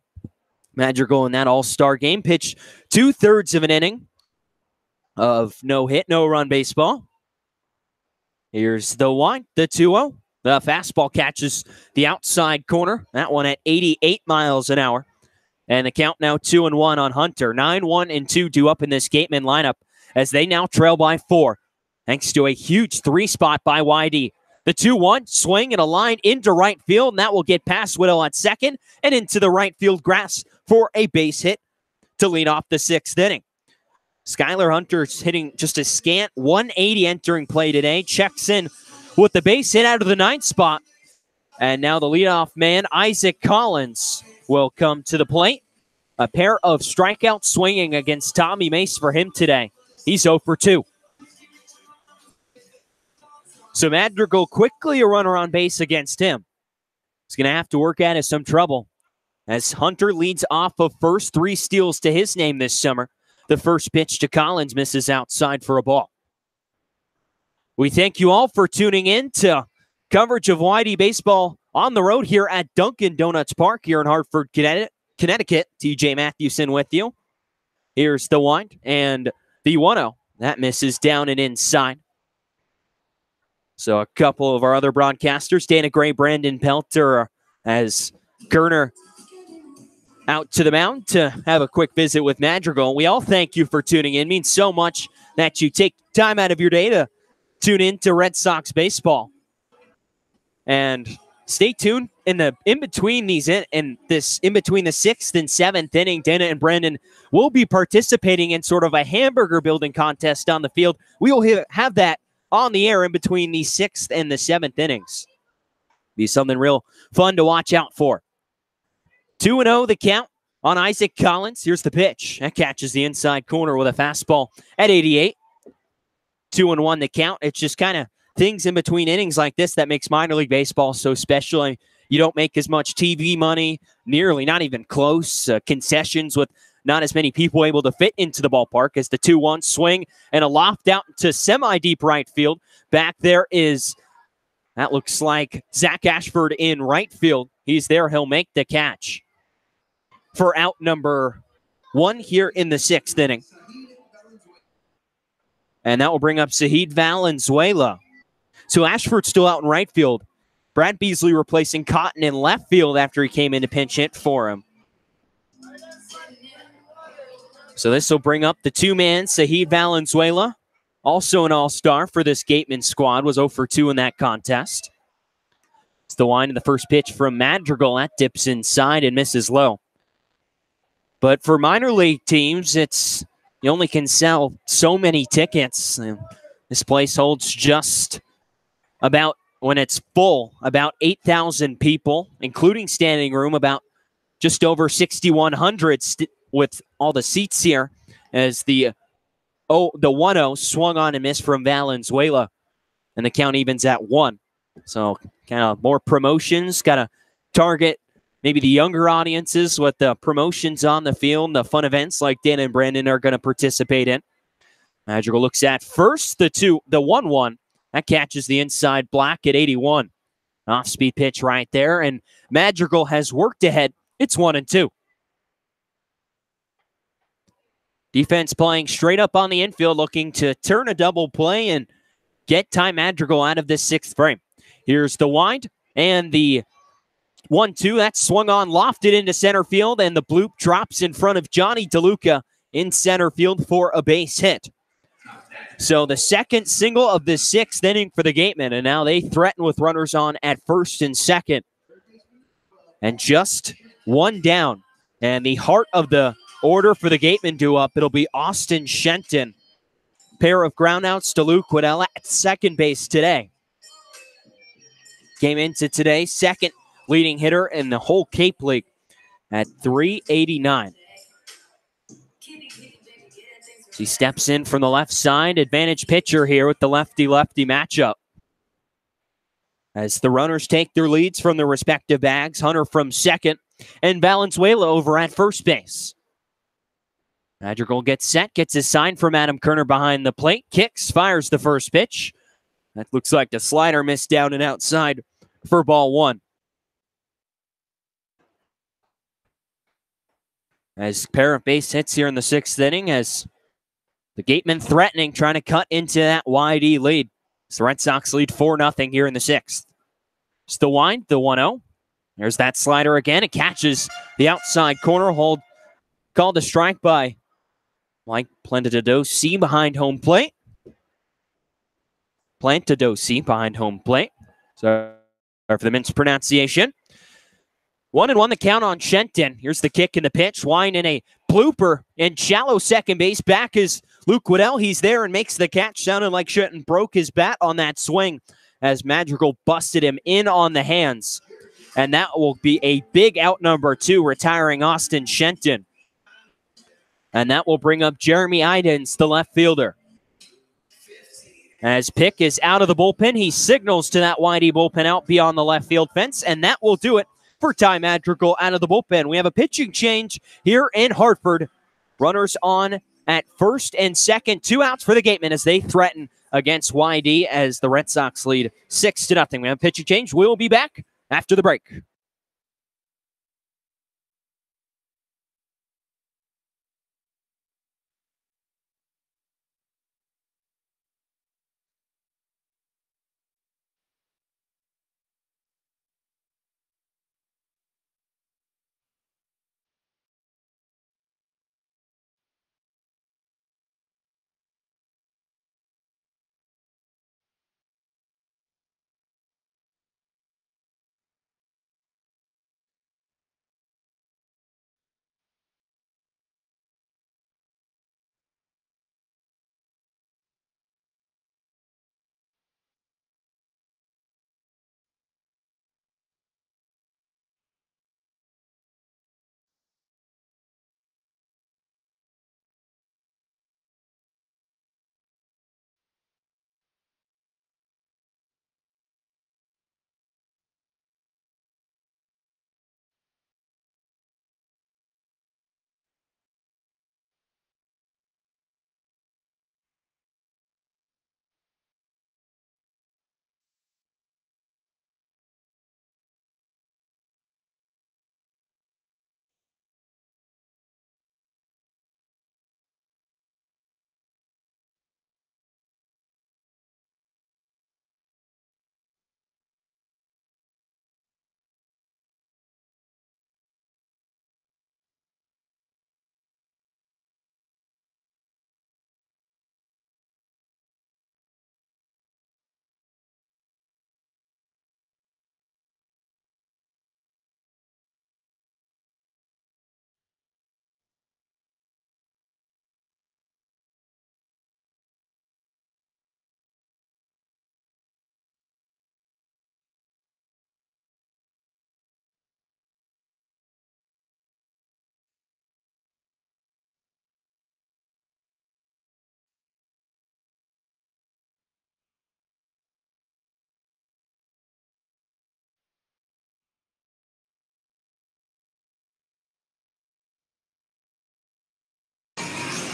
Madrigal in that all-star game pitched 2/3 of an inning of no hit, no run baseball. Here's the 1, the 2-0. The fastball catches the outside corner. That one at 88 miles an hour. And the count now 2-1 on Hunter. 9-1-2 due up in this Gatemen lineup as they now trail by 4. Thanks to a huge 3-spot by YD. The 2-1 swing and a line into right field, and that will get past Whittle at second and into the right field grass for a base hit to lead off the 6th inning. Skylar Hunter's hitting just a scant 180 entering play today. Checks in with the base hit out of the 9th spot. And now the leadoff man, Isaac Collins, will come to the plate. A pair of strikeouts swinging against Tommy Mace for him today. He's 0 for 2. So Madrigal quickly a runner on base against him. He's going to have to work out of some trouble as Hunter leads off of first, 3 steals to his name this summer. The first pitch to Collins misses outside for a ball. We thank you all for tuning in to coverage of YD baseball on the road here at Dunkin' Donuts Park here in Hartford, Connecticut. TJ Matthewson with you. Here's the 1 and the 1-0. That misses down and inside. So a couple of our other broadcasters, Dana Gray, Brandon Pelter, as Kerner out to the mound to have a quick visit with Madrigal. We all thank you for tuning in. It means so much that you take time out of your day to tune in to Red Sox baseball. And stay tuned in between the 6th and 7th inning. Dana and Brandon will be participating in sort of a hamburger building contest on the field. We will have that on the air in between the 6th and the 7th innings. Be something real fun to watch out for. 2-0 the count on Isaac Collins. Here's the pitch. That catches the inside corner with a fastball at 88. 2-1 the count. It's just kind of things in between innings like this that makes minor league baseball so special. You don't make as much TV money, nearly, not even close. Concessions with not as many people able to fit into the ballpark as the 2-1 swing and a loft out to semi-deep right field. Back there is, that looks like Zach Ashford in right field. He's there. He'll make the catch for out number 1 here in the 6th inning. And that will bring up Zahid Valenzuela. So Ashford's still out in right field. Brad Beasley replacing Cotton in left field after he came in to pinch hit for him. So this will bring up the 2-man Zahid Valenzuela, also an all-star for this Gatemen squad, was 0 for 2 in that contest. It's the line in the first pitch from Madrigal. That dips inside and misses low. But for minor league teams, you only can sell so many tickets. This place holds just about, when it's full, about 8,000 people, including standing room, about just over 6,100 with all the seats here, as the 1-0 swung on and missed from Valenzuela, and the count evens at 1. So kind of more promotions, got to target maybe the younger audiences with the promotions on the field, the fun events like Dan and Brandon are going to participate in. Madrigal looks at first, the 1-1. That catches the inside block at 81. Off-speed pitch right there, and Madrigal has worked ahead. It's 1-2. Defense playing straight up on the infield, looking to turn a double play and get Ty Madrigal out of this 6th frame. Here's the wind and the 1-2. That's swung on, lofted into center field, and the bloop drops in front of Johnny DeLuca in center field for a base hit. So the second single of the 6th inning for the Gatemen, and now they threaten with runners on at first and second. And just 1 down. And the heart of the order for the Gatemen due up, it'll be Austin Shenton. Pair of groundouts to Luke Waddell at second base today. Came into today, second leading hitter in the whole Cape League at .389. He steps in from the left side. Advantage pitcher here with the lefty-lefty matchup. As the runners take their leads from their respective bags, Hunter from second, and Valenzuela over at first base. Madrigal gets set, gets his sign from Adam Kerner behind the plate, kicks, fires the first pitch. That looks like the slider missed down and outside for ball one. As pair of base hits here in the sixth inning, as the Gatemen threatening, trying to cut into that YD lead. So the Red Sox lead 4-0 here in the sixth. It's the wind, the 1-0. There's that slider again. It catches the outside corner. Hold called a strike by Mike Plantadosi behind home plate. Plantadosi behind home plate. Sorry for the mispronunciation. 1-1 the count on Shenton. Here's the kick and the pitch. Wine in a blooper in shallow second base. Back is Luke Waddell. He's there and makes the catch. Sounded like Shenton broke his bat on that swing as Madrigal busted him in on the hands. And that will be a big out number 2, retiring Austin Shenton. And that will bring up Jeremy Idens, the left fielder. As Pick is out of the bullpen, he signals to that YD bullpen out beyond the left field fence, and that will do it for Ty Madrigal out of the bullpen. We have a pitching change here in Hartford. Runners on at first and second. 2 outs for the Gatemen as they threaten against YD as the Red Sox lead 6-0. We have a pitching change. We'll be back after the break.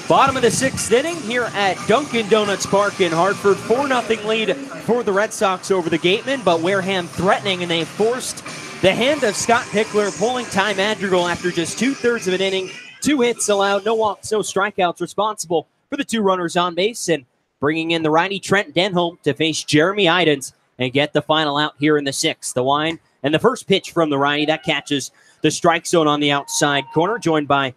Bottom of the sixth inning here at Dunkin' Donuts Park in Hartford. 4-0 lead for the Red Sox over the Gatemen, but Wareham threatening, and they forced the hand of Scott Pickler, pulling Ty Madrigal after just 2/3 of an inning. 2 hits allowed, no walks, no strikeouts, responsible for the 2 runners on base, and bringing in the righty Trent Denholm to face Jeremy Idens and get the final out here in the sixth. The wind and the first pitch from the righty that catches the strike zone on the outside corner, joined by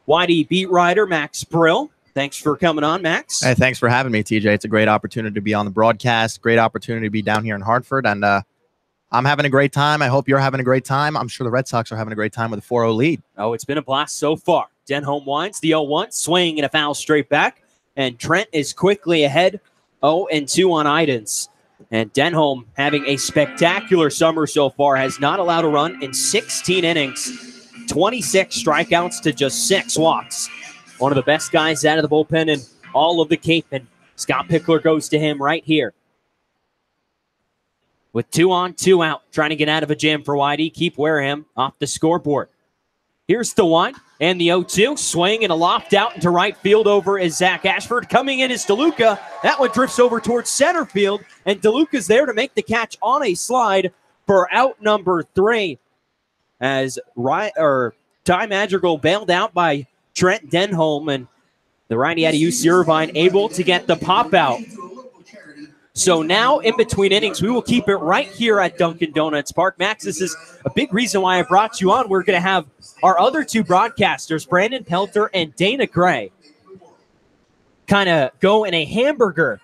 YD beat writer Max Brill. Thanks for coming on, Max. Hey, thanks for having me, TJ. It's a great opportunity to be on the broadcast, great opportunity to be down here in Hartford, and I'm having a great time. I hope you're having a great time. I'm sure the Red Sox are having a great time with a 4-0 lead. Oh, it's been a blast so far. Denholm winds the 0-1, swing and a foul straight back, and Trent is quickly ahead 0-2 on Idens. And Denholm, having a spectacular summer so far, has not allowed a run in 16 innings. 26 strikeouts to just 6 walks. One of the best guys out of the bullpen in all of the Cape. And Scott Pickler goes to him right here. with 2 on, 2 out, trying to get out of a jam for Whitey, keep Wareham off the scoreboard. Here's the 1 and the 0-2. Swing and a loft out into right field over is Zach Ashford. Coming in is DeLuca. That one drifts over towards center field, and DeLuca's there to make the catch on a slide for out number 3. As Ty Madrigal bailed out by Trent Denholm, and the righty out of UC Irvine able to get the pop out. So now, in between innings, we will keep it right here at Dunkin' Donuts Park. Max, this is a big reason why I brought you on. We're going to have our other 2 broadcasters, Brandon Pelter and Dana Gray, kind of go in a hamburger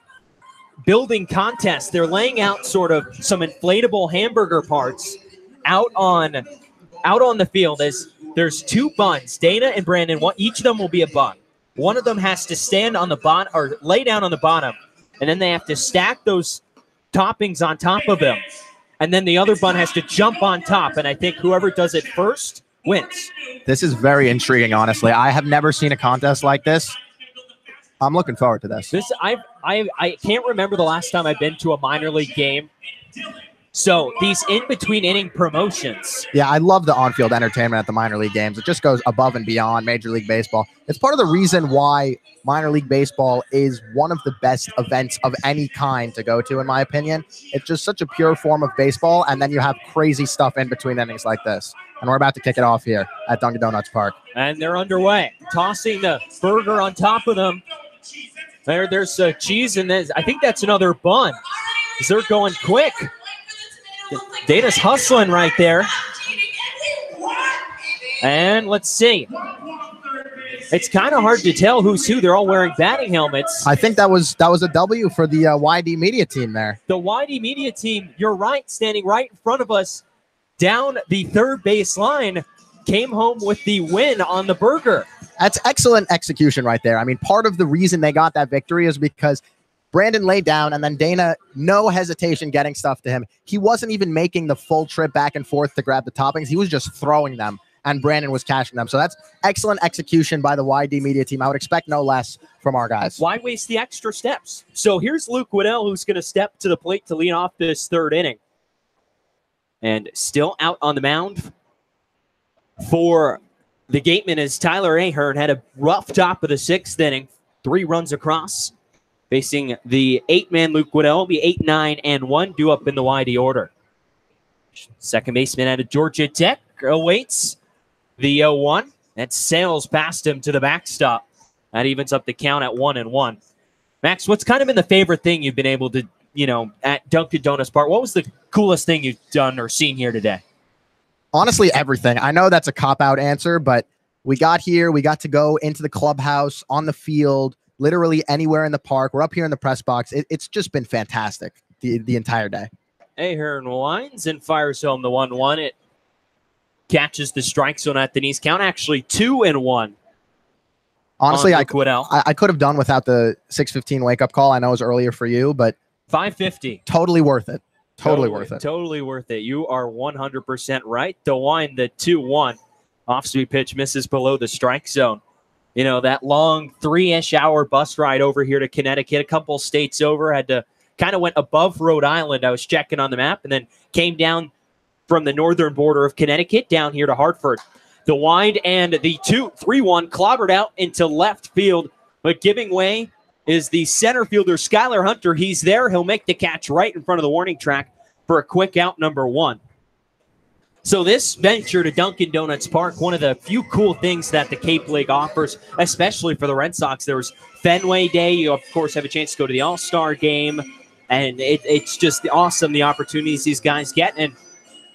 building contest. They're laying out sort of some inflatable hamburger parts out on the field. As there's 2 buns. Dana and Brandon, each of them will be a bun. One of them has to stand on the bottom or lay down on the bottom, and then they have to stack those toppings on top of them. And then the other bun has to jump on top, and I think whoever does it first wins. This is very intriguing, honestly. I have never seen a contest like this. I'm looking forward to this. I can't remember the last time I've been to a minor league game. So these in-between inning promotions. Yeah, I love the on-field entertainment at the minor league games. It just goes above and beyond Major League Baseball. It's part of the reason why minor league baseball is one of the best events of any kind to go to, in my opinion. It's just such a pure form of baseball, and then you have crazy stuff in between innings like this. And we're about to kick it off here at Dunkin' Donuts Park. And they're underway. Tossing the burger on top of them. There's cheese, and I think that's another bun. They're going quick. Dana's hustling right there. And let's see. It's kind of hard to tell who's who. They're all wearing batting helmets. I think that was a W for the YD Media team there. The YD Media team, you're right, standing right in front of us down the third base line, came home with the win on the burger. That's excellent execution right there. I mean, part of the reason they got that victory is because Brandon laid down, and then Dana, no hesitation getting stuff to him. He wasn't even making the full trip back and forth to grab the toppings. He was just throwing them, and Brandon was cashing them. So that's excellent execution by the YD Media team. I would expect no less from our guys. Why waste the extra steps? So here's Luke Waddell, who's going to step to the plate to lead off this 3rd inning. And still out on the mound for the Gatemen as Tyler Ahern had a rough top of the 6th inning. 3 runs across. Facing the 8-man Luke Waddell, be 8, 9, and 1, due up in the YD order. Second baseman out of Georgia Tech awaits the 0-1. That sails past him to the backstop. That evens up the count at 1-1. Max, what's kind of been the favorite thing you've been able to, at Dunkin' Donuts Park? What was the coolest thing you've done or seen here today? Honestly, everything. I know that's a cop-out answer, but we got here. We got to go into the clubhouse, on the field, literally anywhere in the park. We're up here in the press box. It's just been fantastic the entire day. Ahern winds and fires home the 1-1. It catches the strike zone at the knees. Count actually 2-1. Honestly, I could have done without the 6:15 wake-up call. I know it was earlier for you, but 5:50. Totally worth it. Totally worth it. Totally worth it. You are 100% right. The wind, the 2-1. Off-speed pitch misses below the strike zone. That long 3-ish hour bus ride over here to Connecticut, a couple states over, had to kind of went above Rhode Island. I was checking on the map, and then came down from the northern border of Connecticut down here to Hartford. The wind and the 3-1 clobbered out into left field, but giving way is the center fielder, Skylar Hunter. He's there. He'll make the catch right in front of the warning track for a quick out number 1. So this venture to Dunkin' Donuts Park, one of the few cool things that the Cape League offers, especially for the Red Sox. There was Fenway Day. You, of course, have a chance to go to the All-Star game. And it's just awesome, the opportunities these guys get. And,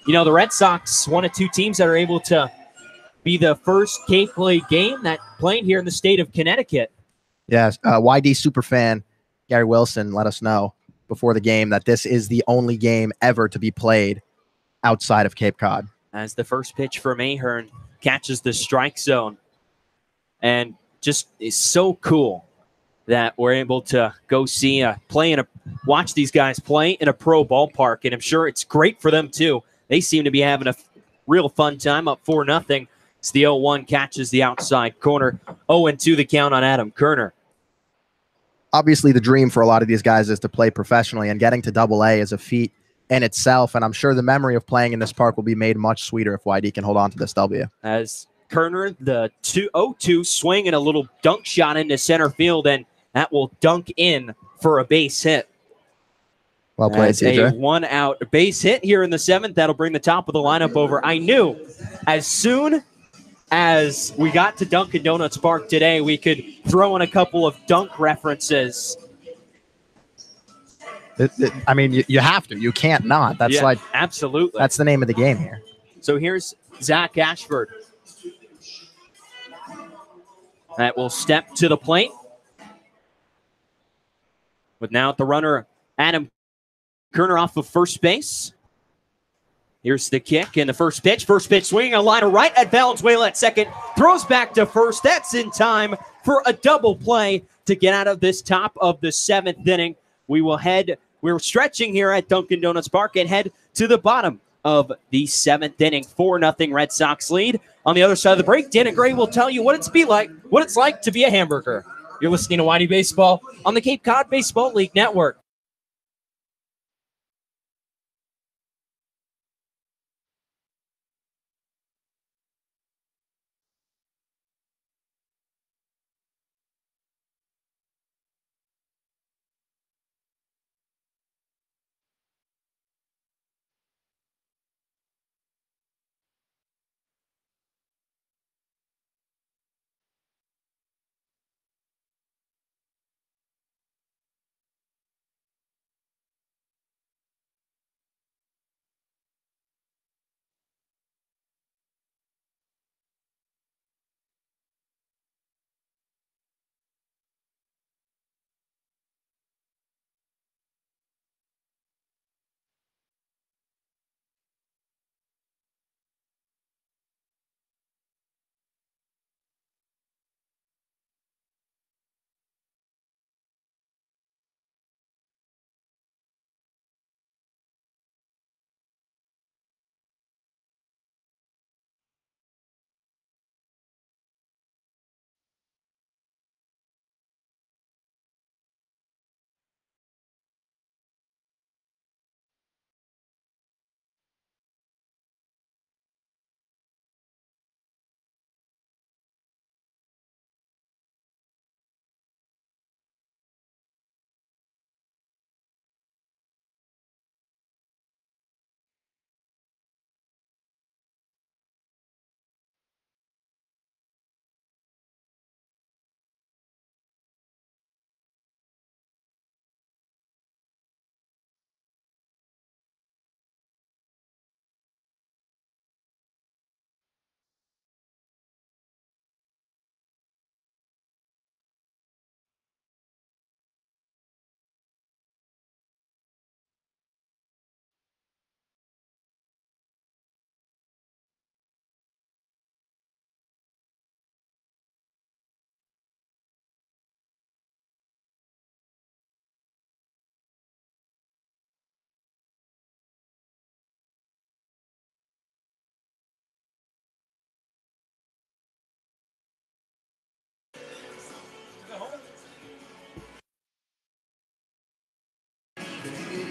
the Red Sox, one of 2 teams that are able to be the first Cape League game that playing here in the state of Connecticut. Yes, YD superfan Gary Wilson let us know before the game that this is the only game ever to be played outside of Cape Cod. As the first pitch from Ahern catches the strike zone. And just is so cool that we're able to go see watch these guys play in a pro ballpark. And I'm sure it's great for them too. They seem to be having a real fun time, up 4-0. It's the 0-1 catches the outside corner. 0-2 the count on Adam Kerner. Obviously, the dream for a lot of these guys is to play professionally, and getting to Double-A is a feat in itself, and I'm sure the memory of playing in this park will be made much sweeter if YD can hold on to this W. As Kerner, the 2-0-2 swing and a little dunk shot into center field, and that will dunk in for a base hit. Well played, TJ. A 1-out base hit here in the 7th. That'll bring the top of the lineup over. I knew as soon as we got to Dunkin' Donuts Park today, we could throw in a couple of dunk references. I mean, you have to. You can't not. That's like absolutely. That's the name of the game here. So here's Zach Ashford. That will step to the plate. With now at the runner, Adam Kerner off of first base. Here's the kick and the first pitch. First pitch swinging a line of right at Valenzuela at second. Throws back to first. That's in time for a double play to get out of this top of the 7th inning. We're stretching here at Dunkin' Donuts Park and head to the bottom of the 7th inning. 4-0 Red Sox lead. On the other side of the break, Dana Gray will tell you what it's like to be a hamburger. You're listening to Whitey Baseball on the Cape Cod Baseball League Network.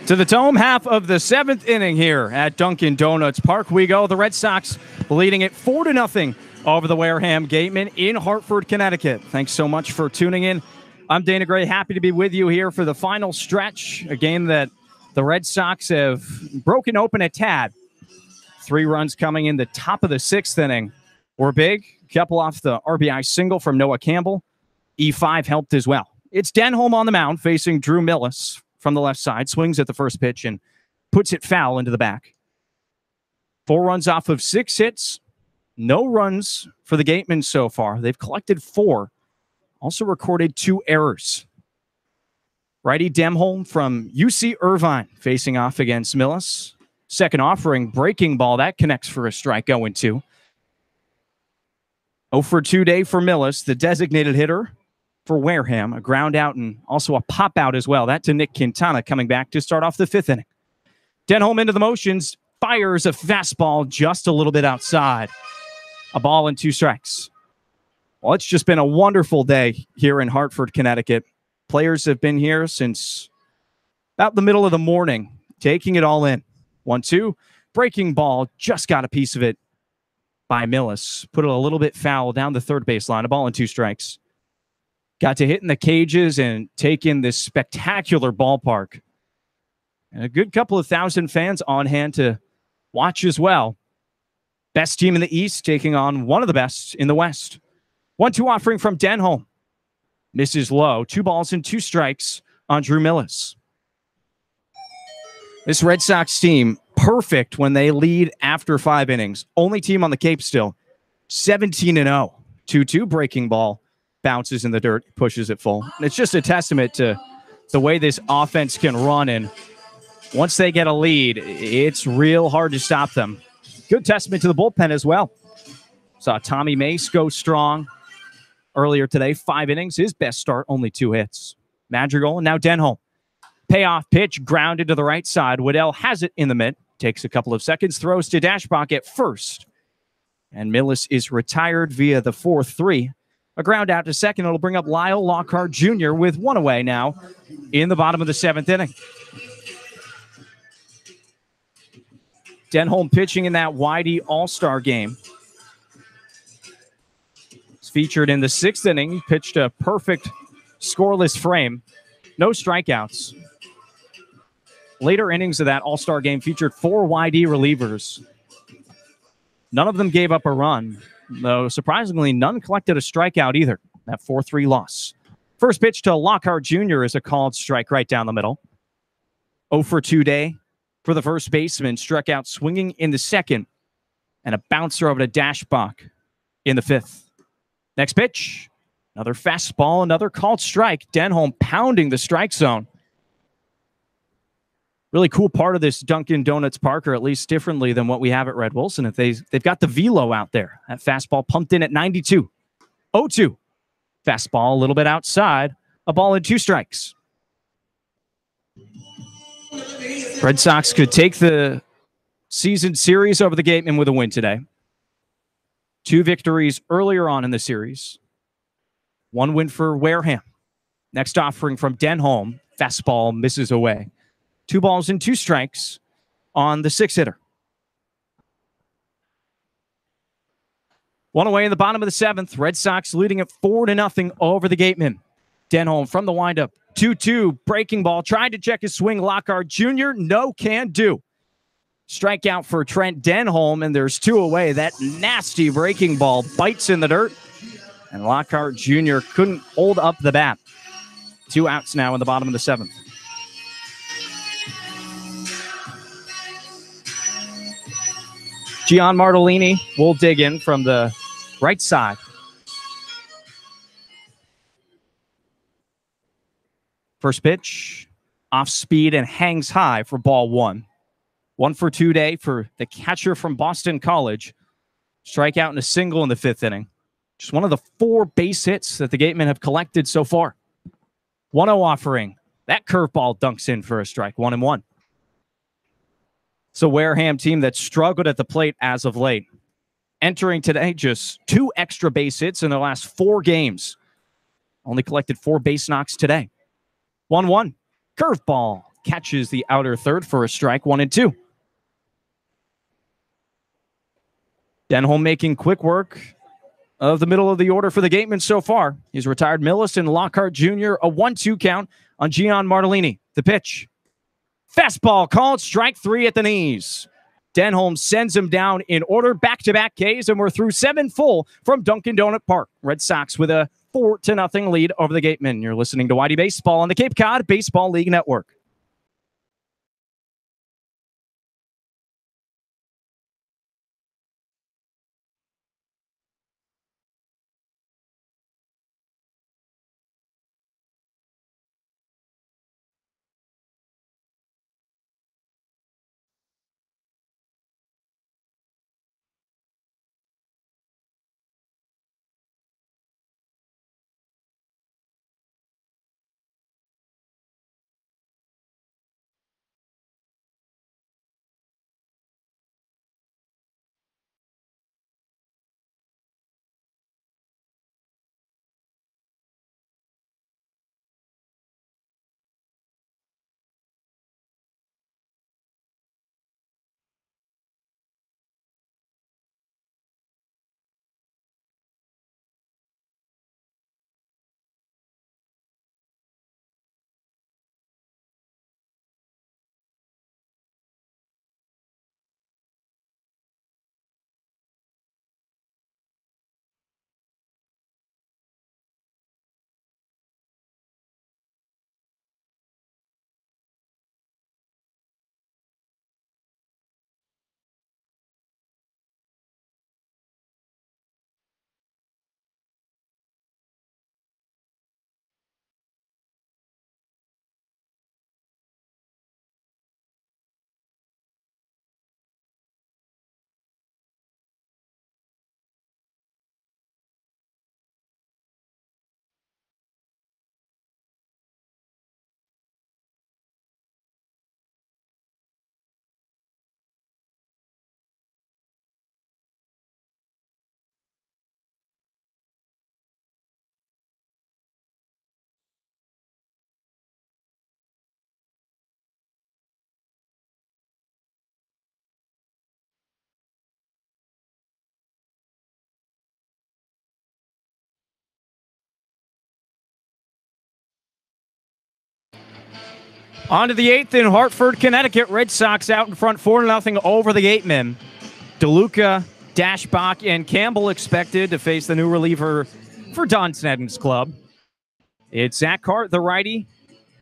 To the Dome, half of the 7th inning here at Dunkin' Donuts Park we go. The Red Sox leading it 4-0 over the Wareham Gatemen in Hartford, Connecticut. Thanks so much for tuning in. I'm Dana Gray, happy to be with you here for the final stretch, a game that the Red Sox have broken open a tad. 3 runs coming in the top of the 6th inning were big. A couple off the RBI single from Noah Campbell. E5 helped as well. It's Denholm on the mound facing Drew Millis from the left side, swings at the first pitch and puts it foul into the back. 4 runs off of 6 hits. No runs for the Gatemen so far. They've collected 4. Also recorded 2 errors. Righty Denholm from UC Irvine facing off against Millis. Second offering, breaking ball. That connects for a strike, 0-2. 0-for-2 day for Millis, the designated hitter for Wareham, a ground out and also a pop out as well. That to Nick Quintana coming back to start off the 5th inning. Denholm into the motions, fires a fastball just a little bit outside. A ball and 2 strikes. Well, it's just been a wonderful day here in Hartford, Connecticut. Players have been here since about the middle of the morning taking it all in. 1-2. Breaking ball. Just got a piece of it by Millis. Put it a little bit foul down the third baseline. A ball and 2 strikes. Got to hit in the cages and take in this spectacular ballpark. And a good couple of thousand fans on hand to watch as well. Best team in the East taking on one of the best in the West. 1-2 offering from Denholm. Misses low. 2 balls and 2 strikes on Drew Millis. This Red Sox team, perfect when they lead after 5 innings. Only team on the Cape still. 17-0. 2-2 breaking ball. Bounces in the dirt, pushes it full. And it's just a testament to the way this offense can run. And once they get a lead, it's real hard to stop them. Good testament to the bullpen as well. Saw Tommy Mace go strong earlier today. 5 innings, his best start, only 2 hits. Madrigal and now Denholm. Payoff pitch, grounded to the right side. Waddell has it in the mid. Takes a couple of seconds, throws to Dashbach at first. And Millis is retired via the 4-3. A ground out to second. It'll bring up Lyle Lockhart Jr. with 1 away now in the bottom of the 7th inning. Denholm pitching in that Whitey All-Star game. He's featured in the 6th inning. He pitched a perfect scoreless frame. No strikeouts. Later innings of that All-Star game featured 4 YD relievers. None of them gave up a run, though surprisingly, none collected a strikeout either. That 4-3 loss. First pitch to Lockhart Jr. is a called strike right down the middle. 0 for 2 day for the first baseman. Struck out swinging in the 2nd. And a bouncer over to Dashbach in the 5th. Next pitch. Another fastball, another called strike. Denholm pounding the strike zone. Really cool part of this Dunkin' Donuts Park, or at least differently than what we have at Red Wilson. If they've got the velo out there. That fastball pumped in at 92. 0-2. Fastball a little bit outside. A ball and 2 strikes. Red Sox could take the season series over the Gatemen with a win today. 2 victories earlier on in the series. 1 win for Wareham. Next offering from Denholm. Fastball misses away. 2 balls and 2 strikes on the 6-hitter. 1 away in the bottom of the 7th. Red Sox leading it 4-0 over the Gatemen. Denholm from the windup. 2-2 breaking ball. Tried to check his swing. Lockhart Jr. No can do. Strikeout for Trent Denholm, and there's 2 away. That nasty breaking ball bites in the dirt, and Lockhart Jr. couldn't hold up the bat. 2 outs now in the bottom of the 7th. Gian Martellini will dig in from the right side. First pitch, off speed and hangs high for ball 1. 1 for 2 day for the catcher from Boston College. Strikeout and a single in the 5th inning. Just one of the 4 base hits that the Gatemen have collected so far. 1-0 offering. That curveball dunks in for a strike. 1-1. It's a Wareham team that struggled at the plate as of late. Entering today, just 2 extra base hits in their last 4 games. Only collected 4 base knocks today. 1-1. Curveball catches the outer third for a strike. 1-2. Denholm making quick work of the middle of the order for the Gatemen so far. He's retired Millis and Lockhart Jr. A 1-2 count on Gian Martellini. The pitch. Fastball called, strike 3 at the knees. Denholm sends him down in order, back-to-back Ks, and we're through 7 full from Dunkin' Donut Park. Red Sox with a 4-0 lead over the Gatemen. You're listening to Whitey Baseball on the Cape Cod Baseball League Network. On to the 8th in Hartford, Connecticut. Red Sox out in front 4-0 over the Gatemen. DeLuca, Dashbach, and Campbell expected to face the new reliever for Don Snedden's club. It's Zach Hart, the righty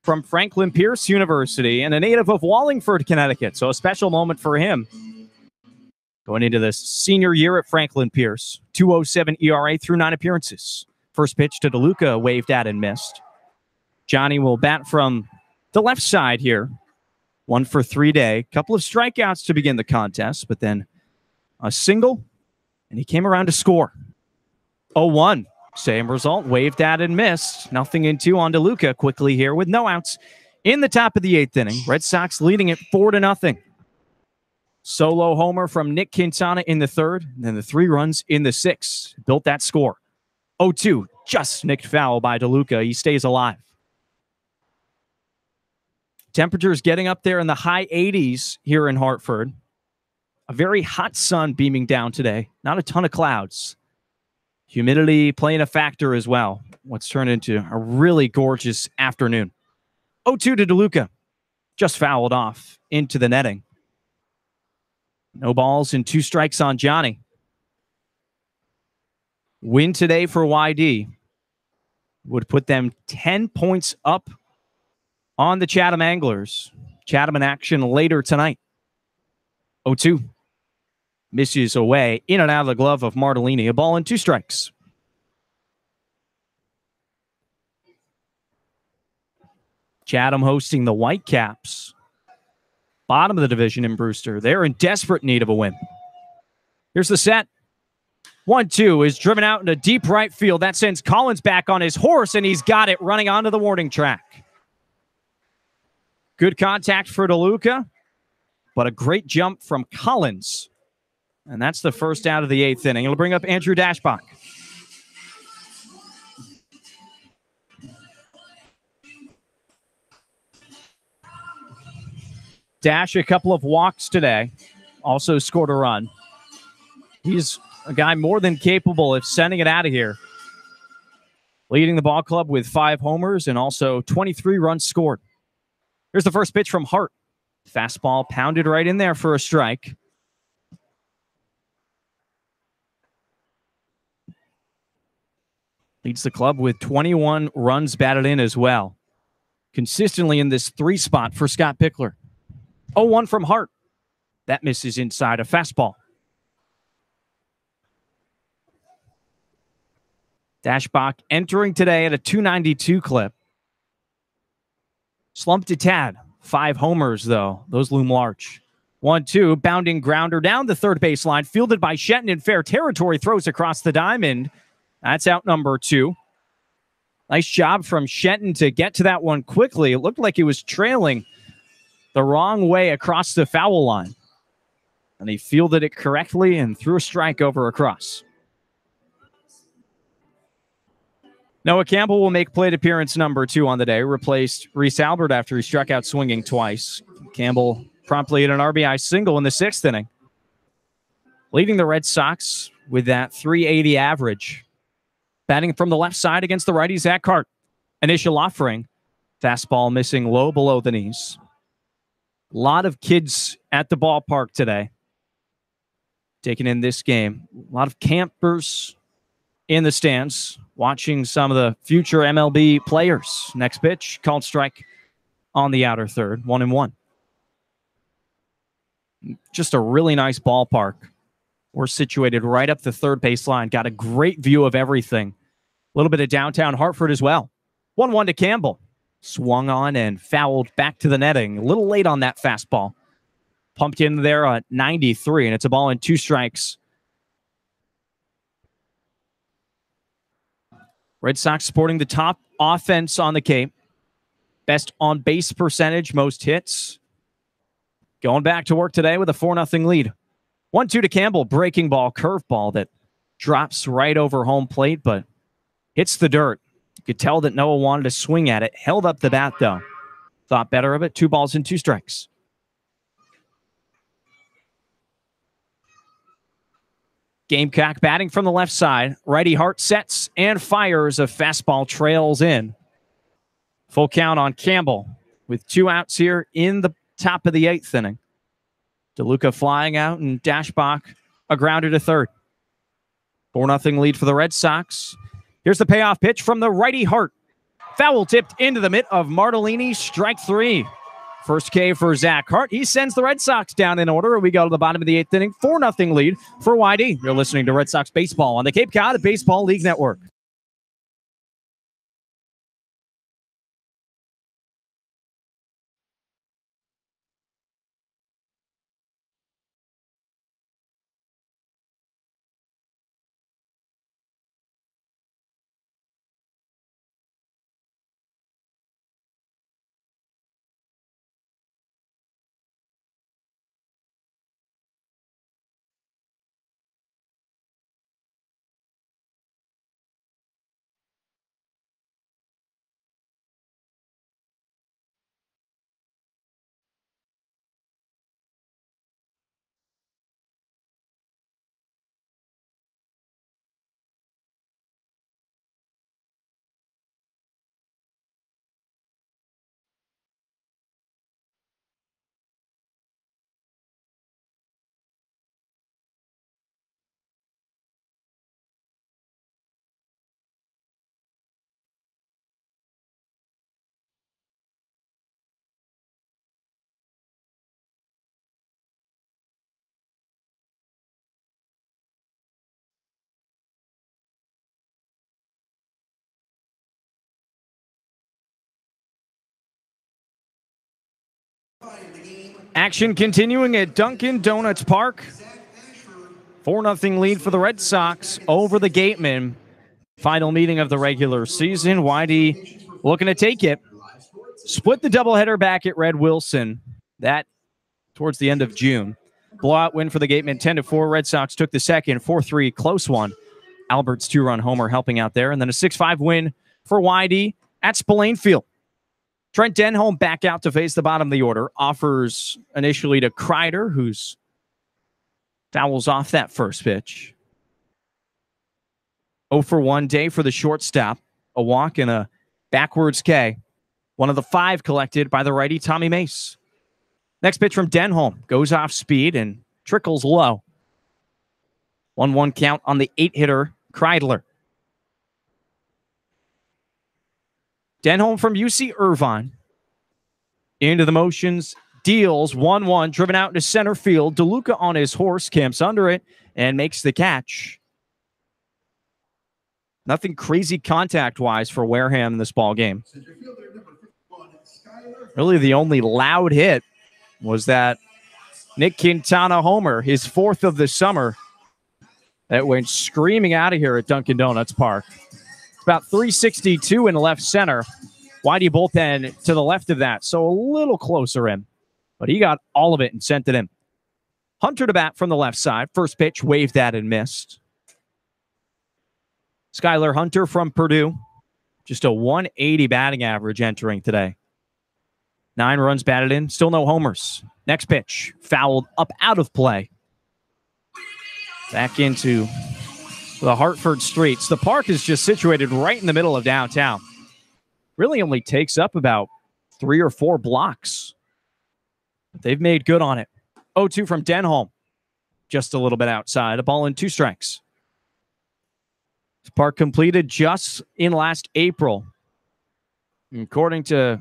from Franklin Pierce University and a native of Wallingford, Connecticut. So a special moment for him going into this senior year at Franklin Pierce. 2.07 ERA through 9 appearances. First pitch to DeLuca, waved at and missed. Johnny will bat from the left side here. 1 for 3 day. Couple of strikeouts to begin the contest, but then a single, and he came around to score. 0-1. Same result. Waved at and missed. 0-2 on DeLuca quickly here with no outs in the top of the 8th inning. Red Sox leading it 4-0. Solo homer from Nick Quintana in the 3rd, and then the 3 runs in the 6th. Built that score. 0-2. Just nicked foul by DeLuca. He stays alive. Temperatures getting up there in the high 80s here in Hartford. A very hot sun beaming down today. Not a ton of clouds. Humidity playing a factor as well. What's turned into a really gorgeous afternoon. 0-2 to DeLuca. Just fouled off into the netting. No balls and 2 strikes on Johnny. Win today for YD would put them 10 points up on the Chatham Anglers. Chatham in action later tonight. 0-2. Misses away, in and out of the glove of Martellini. A ball and 2 strikes. Chatham hosting the Whitecaps. Bottom of the division in Brewster. They're in desperate need of a win. Here's the set. 1-2 is driven out into deep right field. That sends Collins back on his horse, and he's got it running onto the warning track. Good contact for DeLuca, but a great jump from Collins. And that's the first out of the 8th inning. It'll bring up Andrew Dashbach. Dash, a couple of walks today. Also scored a run. He's a guy more than capable of sending it out of here. Leading the ball club with 5 homers and also 23 runs scored. Here's the first pitch from Hart. Fastball pounded right in there for a strike. Leads the club with 21 runs batted in as well. Consistently in this 3 spot for Scott Pickler. 0-1 from Hart. That misses inside a fastball. Dashbach entering today at a 292 clip. Slumped a tad. 5 homers, though. Those loom large. 1-2, bounding grounder down the third baseline. Fielded by Shenton in fair territory. Throws across the diamond. That's out number 2. Nice job from Shenton to get to that one quickly. It looked like he was trailing the wrong way across the foul line. And he fielded it correctly and threw a strike over across. Noah Campbell will make plate appearance number 2 on the day. Replaced Reese Albert after he struck out swinging twice. Campbell promptly hit an RBI single in the 6th inning. Leading the Red Sox with that 380 average. Batting from the left side against the righty, Zach Hart. Initial offering. Fastball missing low below the knees. A lot of kids at the ballpark today. Taking in this game. A lot of campers in the stands. Watching some of the future MLB players. Next pitch. Called strike on the outer third. 1-1. Just a really nice ballpark. We're situated right up the third baseline. Got a great view of everything. A little bit of downtown Hartford as well. 1-1 to Campbell. Swung on and fouled back to the netting. A little late on that fastball. Pumped in there at 93, and it's a ball and 2 strikes. Red Sox sporting the top offense on the Cape. Best on base percentage, most hits. Going back to work today with a 4-0 lead. 1-2 to Campbell. Breaking ball, curveball that drops right over home plate, but hits the dirt. You could tell that Noah wanted to swing at it. Held up the bat, though. Thought better of it. 2 balls and 2 strikes. Gamecock batting from the left side. Righty Hart sets and fires. A fastball trails in. Full count on Campbell. with 2 outs here in the top of the 8th inning. DeLuca flying out and Dashbach a grounder to third. 4-0 lead for the Red Sox. Here's the payoff pitch from the righty Hart. Foul tipped into the mitt of Martellini, strike 3. First K for Zach Hart. He sends the Red Sox down in order. We go to the bottom of the 8th inning. 4-0 lead for YD. You're listening to Red Sox Baseball on the Cape Cod Baseball League Network. Action continuing at Dunkin' Donuts Park. 4-0 lead for the Red Sox over the Gatemen. Final meeting of the regular season. Whitey looking to take it. Split the doubleheader back at Red Wilson. That towards the end of June. Blowout win for the Gatemen, 10-4. Red Sox took the second, 4-3, close one. Albert's 2-run homer helping out there. And then a 6-5 win for YD at Spillane Field. Trent Denholm back out to face the bottom of the order. Offers initially to Kreider, who's fouls off that first pitch. 0-for-1 day for the shortstop. A walk and a backwards K. One of the 5 collected by the righty Tommy Mace. Next pitch from Denholm. Goes off speed and trickles low. 1-1 count on the 8-hitter Kreidler. Denholm from UC Irvine. Into the motions. Deals 1-1. Driven out into center field. DeLuca on his horse. Camps under it. And makes the catch. Nothing crazy contact-wise for Wareham in this ball game. Really the only loud hit was that Nick Quintana homer, his 4th of the summer, that went screaming out of here at Dunkin' Donuts Park. It's about 362 in left center. Whitey bullpen to the left of that, so a little closer in. But he got all of it and sent it in. Hunter to bat from the left side. First pitch, waved at and missed. Skylar Hunter from Purdue. Just a 180 batting average entering today. 9 runs batted in. Still no homers. Next pitch. Fouled up out of play. Back into the Hartford streets. The park is just situated right in the middle of downtown. Really only takes up about 3 or 4 blocks. But they've made good on it. 0-2 from Denholm. Just a little bit outside. A ball and 2 strikes. This park completed just in last April. According to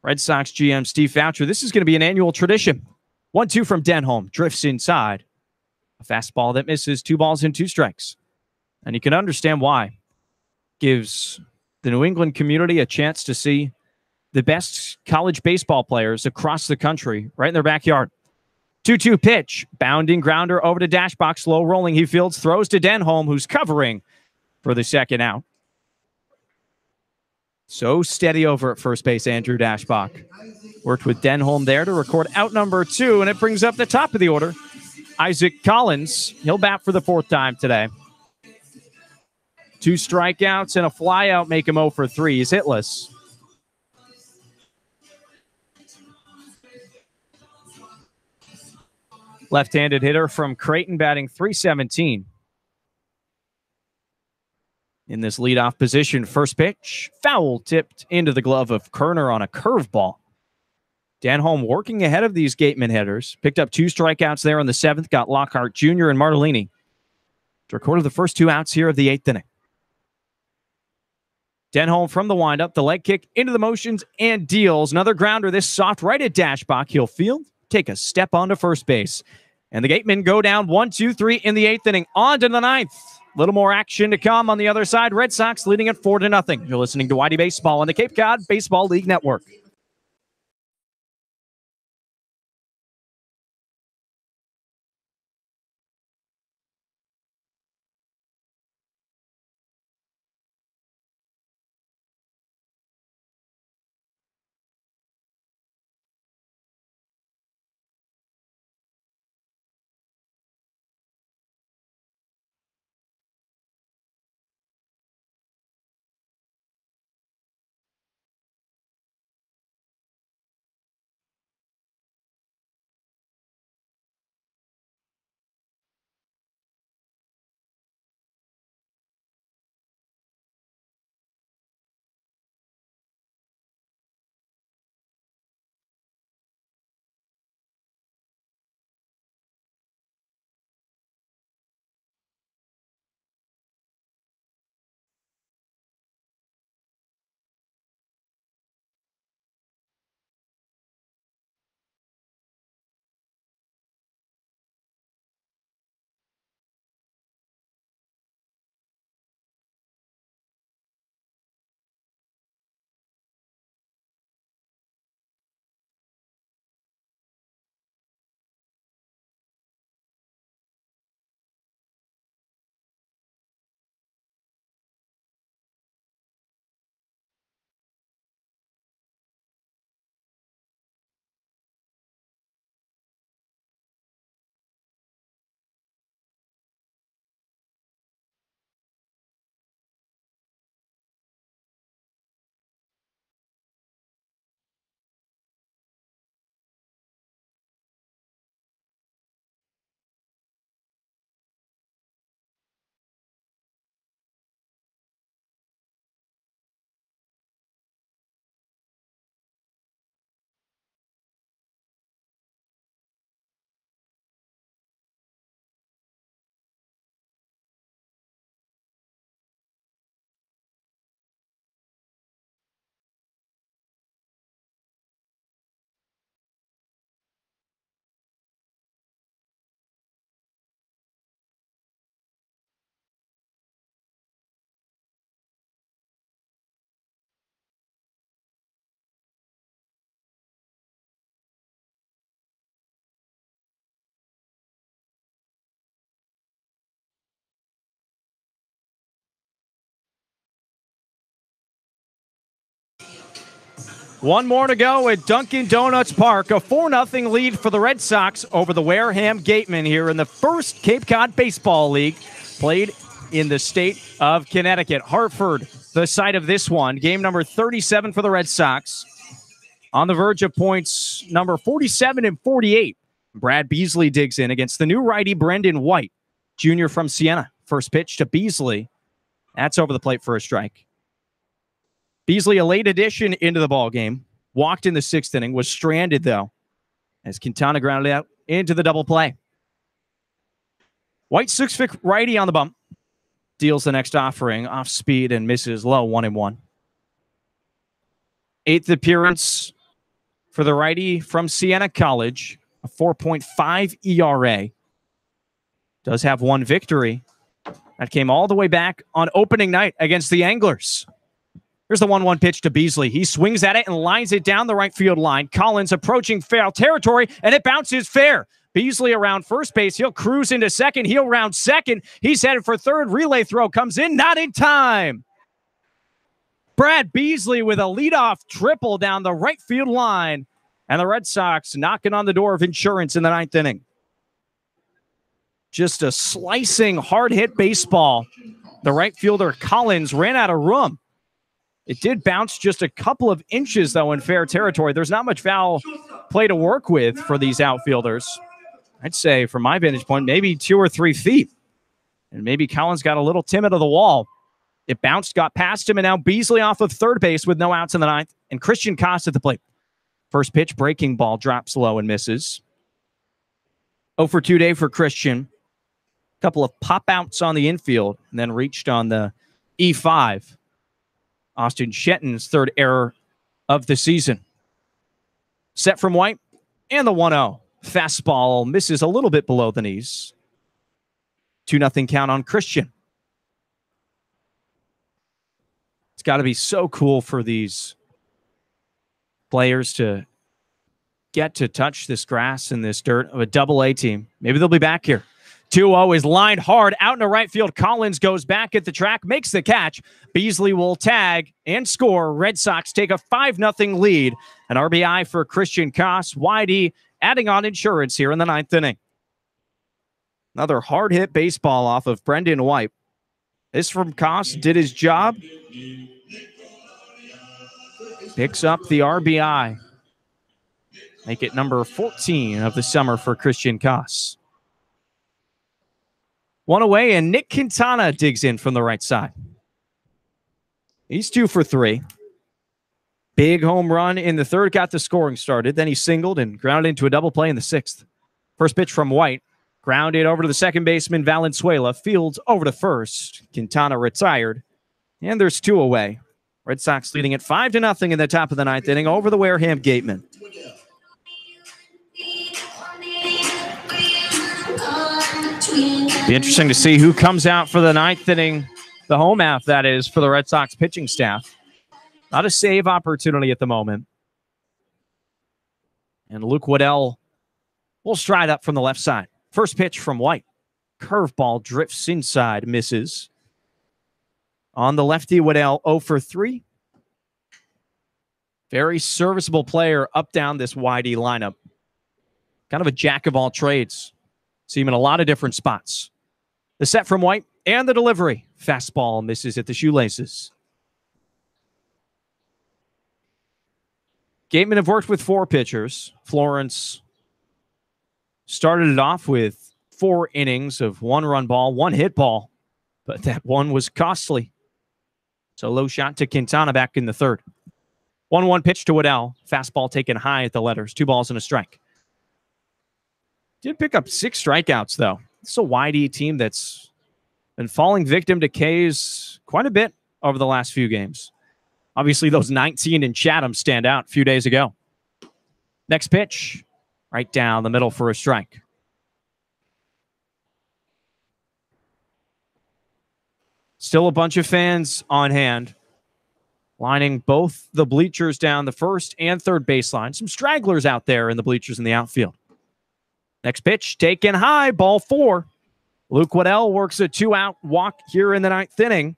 Red Sox GM Steve Foucher, this is going to be an annual tradition. 1-2 from Denholm. Drifts inside. A fastball that misses. 2 balls and 2 strikes. And you can understand why. Gives the New England community a chance to see the best college baseball players across the country right in their backyard. 2-2 pitch. Bounding grounder over to Dashbach. Slow rolling. He fields. Throws to Denholm, who's covering for the second out. So steady over at first base, Andrew Dashbach. Worked with Denholm there to record out number 2, and it brings up the top of the order. Isaac Collins. He'll bat for the 4th time today. 2 strikeouts and a flyout make him 0 for 3. He's hitless. Left-handed hitter from Creighton batting .317. in this leadoff position. First pitch, foul tipped into the glove of Kerner on a curveball. Denholm working ahead of these Gatemen hitters. Picked up 2 strikeouts there in the 7th. Got Lockhart Jr. and Martellini to record the first 2 outs here of the 8th inning. Denholm from the windup, the leg kick into the motions and deals. Another grounder, this soft right at Dashbach. He'll field, take a step onto first base. And the Gatemen go down 1-2-3 in the 8th inning. On to the 9th. Little more action to come on the other side. Red Sox leading it 4-0. You're listening to Whitey Baseball on the Cape Cod Baseball League Network. One more to go at Dunkin' Donuts Park. A 4-0 lead for the Red Sox over the Wareham Gatemen here in the first Cape Cod Baseball League, played in the state of Connecticut. Hartford, the site of this one. Game number 37 for the Red Sox. On the verge of points number 47 and 48. Brad Beasley digs in against the new righty Brendan White, junior from Siena. First pitch to Beasley. That's over the plate for a strike. Beasley, a late addition into the ball game, walked in the 6th inning, was stranded, though, as Quintana grounded out into the double play. White 6-foot righty on the bump. Deals the next offering, off speed, and misses low, 1-1. 8th appearance for the righty from Siena College, a 4.5 ERA. Does have one victory. That came all the way back on opening night against the Anglers. Here's the 1-1 pitch to Beasley. He swings at it and lines it down the right field line. Collins approaching foul territory, and it bounces fair. Beasley around first base. He'll cruise into second. He'll round second. He's headed for third. Relay throw comes in. Not in time. Brad Beasley with a leadoff triple down the right field line. And the Red Sox knocking on the door of insurance in the 9th inning. Just a slicing, hard-hit baseball. The right fielder, Collins, ran out of room. It did bounce just a couple of inches, though, in fair territory. There's not much foul play to work with for these outfielders. I'd say, from my vantage point, maybe 2 or 3 feet. And maybe Collins got a little timid of the wall. It bounced, got past him, and now Beasley off of third base with no outs in the ninth, and Christian Koss at the plate. First pitch, breaking ball, drops low and misses. 0 for 2 day for Christian. Couple of pop outs on the infield, and then reached on the E5. Austin Shenton's third error of the season. Set from White, and the 1-0. Fastball misses a little bit below the knees. 2-0 count on Christian. It's got to be so cool for these players to get to touch this grass and this dirt of a Double-A team. Maybe they'll be back here. 2-0 is lined hard out into right field. Collins goes back at the track, makes the catch. Beasley will tag and score. Red Sox take a 5-0 lead. An RBI for Christian Koss. Whitey adding on insurance here in the ninth inning. Another hard-hit baseball off of Brendan White. This from Koss, did his job. Picks up the RBI. Make it number 14 of the summer for Christian Koss. One away, and Nick Quintana digs in from the right side. He's 2 for 3. Big home run in the third, got the scoring started. Then he singled and grounded into a double play in the sixth. First pitch from White. Grounded over to the second baseman, Valenzuela. Fields over to first. Quintana retired. And there's 2 away. Red Sox leading at 5-0 in the top of the ninth inning over the Wareham Gatemen. Be interesting to see who comes out for the ninth inning, the home half, that is, for the Red Sox pitching staff. Not a save opportunity at the moment. And Luke Waddell will stride up from the left side. First pitch from White. Curveball drifts inside, misses. On the lefty, Waddell 0 for 3. Very serviceable player up down this Whitey lineup. Kind of a jack of all trades. See him in a lot of different spots. The set from White and the delivery. Fastball misses at the shoelaces. Gatemen have worked with 4 pitchers. Florence started it off with 4 innings of 1-run ball, 1 hit ball, but that one was costly. So low shot to Quintana back in the third. 1-1 pitch to Waddell. Fastball taken high at the letters. 2 balls and a strike. Did pick up 6 strikeouts, though. It's a Whitey team that's been falling victim to K's quite a bit over the last few games. Obviously, those 19 in Chatham stand out a few days ago. Next pitch, right down the middle for a strike. Still a bunch of fans on hand, lining both the bleachers down the first and third baseline. Some stragglers out there in the bleachers in the outfield. Next pitch, taken high, ball 4. Luke Waddell works a 2-out walk here in the ninth inning.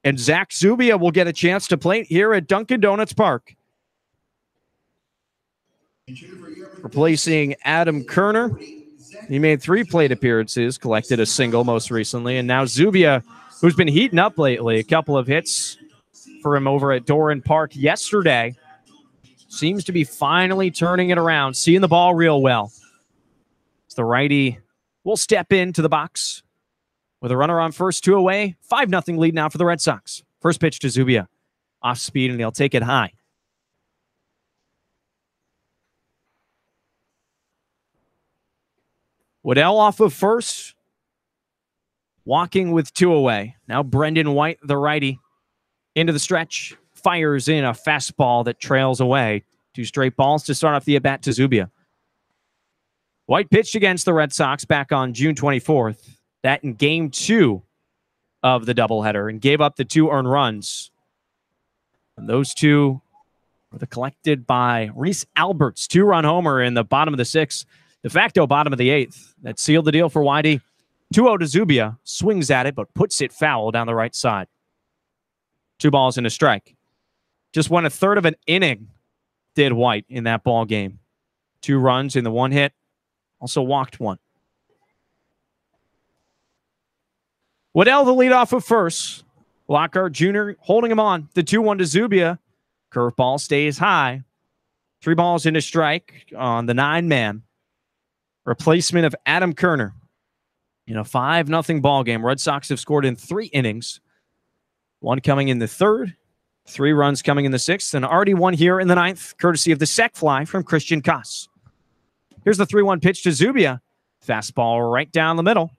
And Zach Zubia will get a chance to plate here at Dunkin' Donuts Park. Replacing Adam Kerner. He made 3 plate appearances, collected a single most recently. And now Zubia, who's been heating up lately, a couple of hits for him over at Doran Park yesterday, seems to be finally turning it around, seeing the ball real well. The righty will step into the box with a runner on first, 2 away. 5-0 lead now for the Red Sox. First pitch to Zubia. Off speed, and he'll take it high. Waddell off of first. Walking with 2 away. Now Brendan White, the righty, into the stretch. Fires in a fastball that trails away. 2 straight balls to start off the at-bat to Zubia. White pitched against the Red Sox back on June 24th. That in game 2 of the doubleheader, and gave up the 2 earned runs. And those 2 were collected by Reese Alberts, 2-run homer in the bottom of the 6th, de facto bottom of the 8th. That sealed the deal for Whitey. 2-0 to Zubia. Swings at it, but puts it foul down the right side. 2 balls and a strike. Just went a third of an inning, did White in that ball game. 2 runs in the 1 hit. Also walked 1. Waddell, the lead off of first. Lockhart Jr. holding him on. The 2-1 to Zubia. Curveball stays high. 3 balls and a strike on the 9-man. Replacement of Adam Kerner. In a 5-0 ball game, Red Sox have scored in 3 innings. One coming in the third, 3 runs coming in the sixth, and already one here in the ninth, courtesy of the sac fly from Christian Koss. Here's the 3-1 pitch to Zubia. Fastball right down the middle.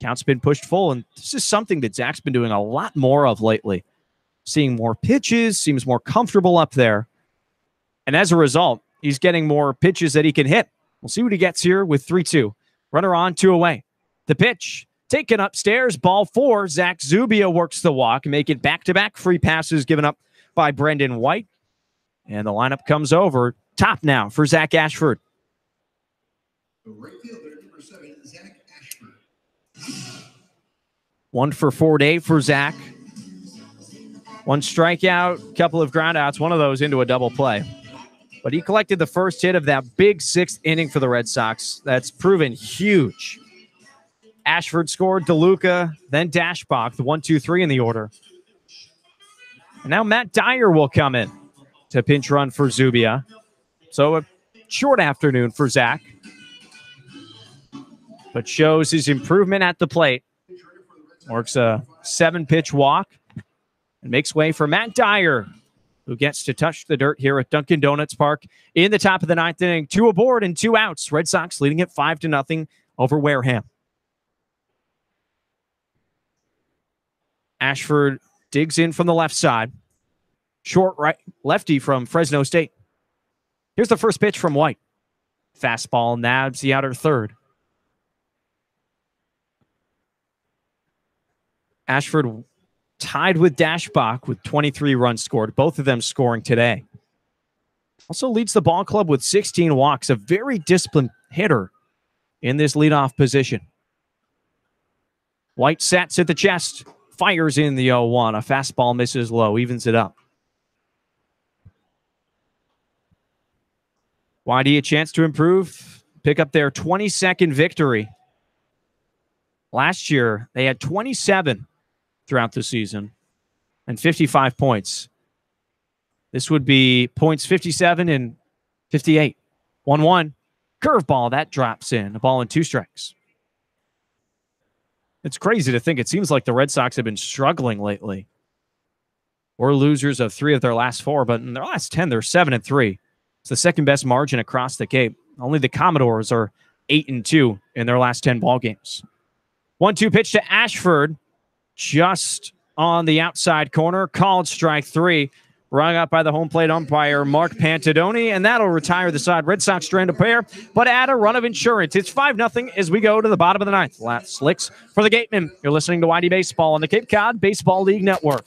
Count's been pushed full, and this is something that Zach's been doing a lot more of lately. Seeing more pitches, seems more comfortable up there. And as a result, he's getting more pitches that he can hit. We'll see what he gets here with 3-2. Runner on, 2 away. The pitch, taken upstairs, ball 4. Zach Zubia works the walk, make it back-to-back free passes given up by Brendan White. And the lineup comes over. Top now for Zach Ashford. The right fielder, number 7, Zach Ashford. 1 for 4 day for Zach. 1 strikeout, couple of groundouts, one of those into a double play. But he collected the first hit of that big 6th inning for the Red Sox. That's proven huge. Ashford scored, DeLuca, then Dashbach, the 1-2-3 in the order. And now Matt Dyer will come in to pinch run for Zubia. So a short afternoon for Zach, but shows his improvement at the plate. Works a 7-pitch walk and makes way for Matt Dyer, who gets to touch the dirt here at Dunkin' Donuts Park in the top of the 9th inning. 2 aboard and 2 outs. Red Sox leading it 5-0 over Wareham. Ashford digs in from the left side. Short right lefty from Fresno State. Here's the first pitch from White. Fastball nabs the outer third. Ashford tied with Dashbach with 23 runs scored, both of them scoring today. Also leads the ball club with 16 walks, a very disciplined hitter in this leadoff position. White sets at the chest, fires in the 0-1. A fastball misses low, evens it up. YD a chance to improve, pick up their 22nd victory. Last year, they had 27 throughout the season and 55 points. This would be points 57 and 58. 1-1. Curveball, that drops in. A ball and 2 strikes. It's crazy to think. It seems like the Red Sox have been struggling lately. We're losers of 3 of their last 4, but in their last 10, they're 7-3. It's the second best margin across the Cape. Only the Commodores are 8-2 in their last 10 ball games. 1-2 pitch to Ashford, just on the outside corner. Called strike 3. Rung up by the home plate umpire, Mark Pantadoni, and that'll retire the side. Red Sox strand a pair, but add a run of insurance. It's 5-0 as we go to the bottom of the 9th. Last slicks for the Gatemen. You're listening to YD Baseball on the Cape Cod Baseball League Network.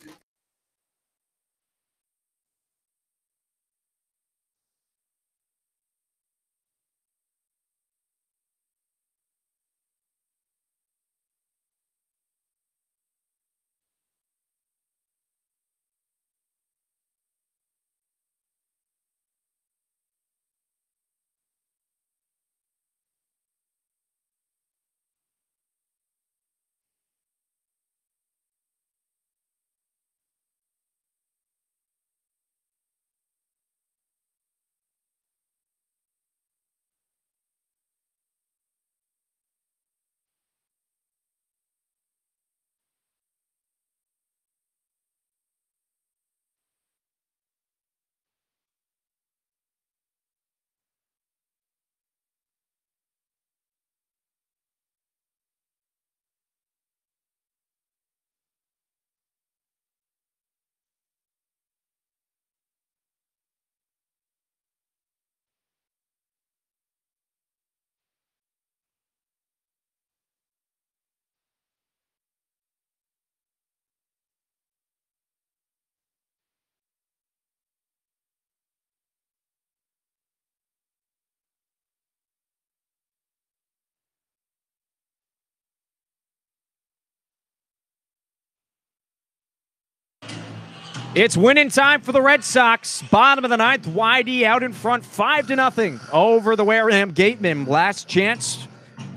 It's winning time for the Red Sox. Bottom of the 9th, YD out in front, 5-0 over the Wareham Gatemen. Last chance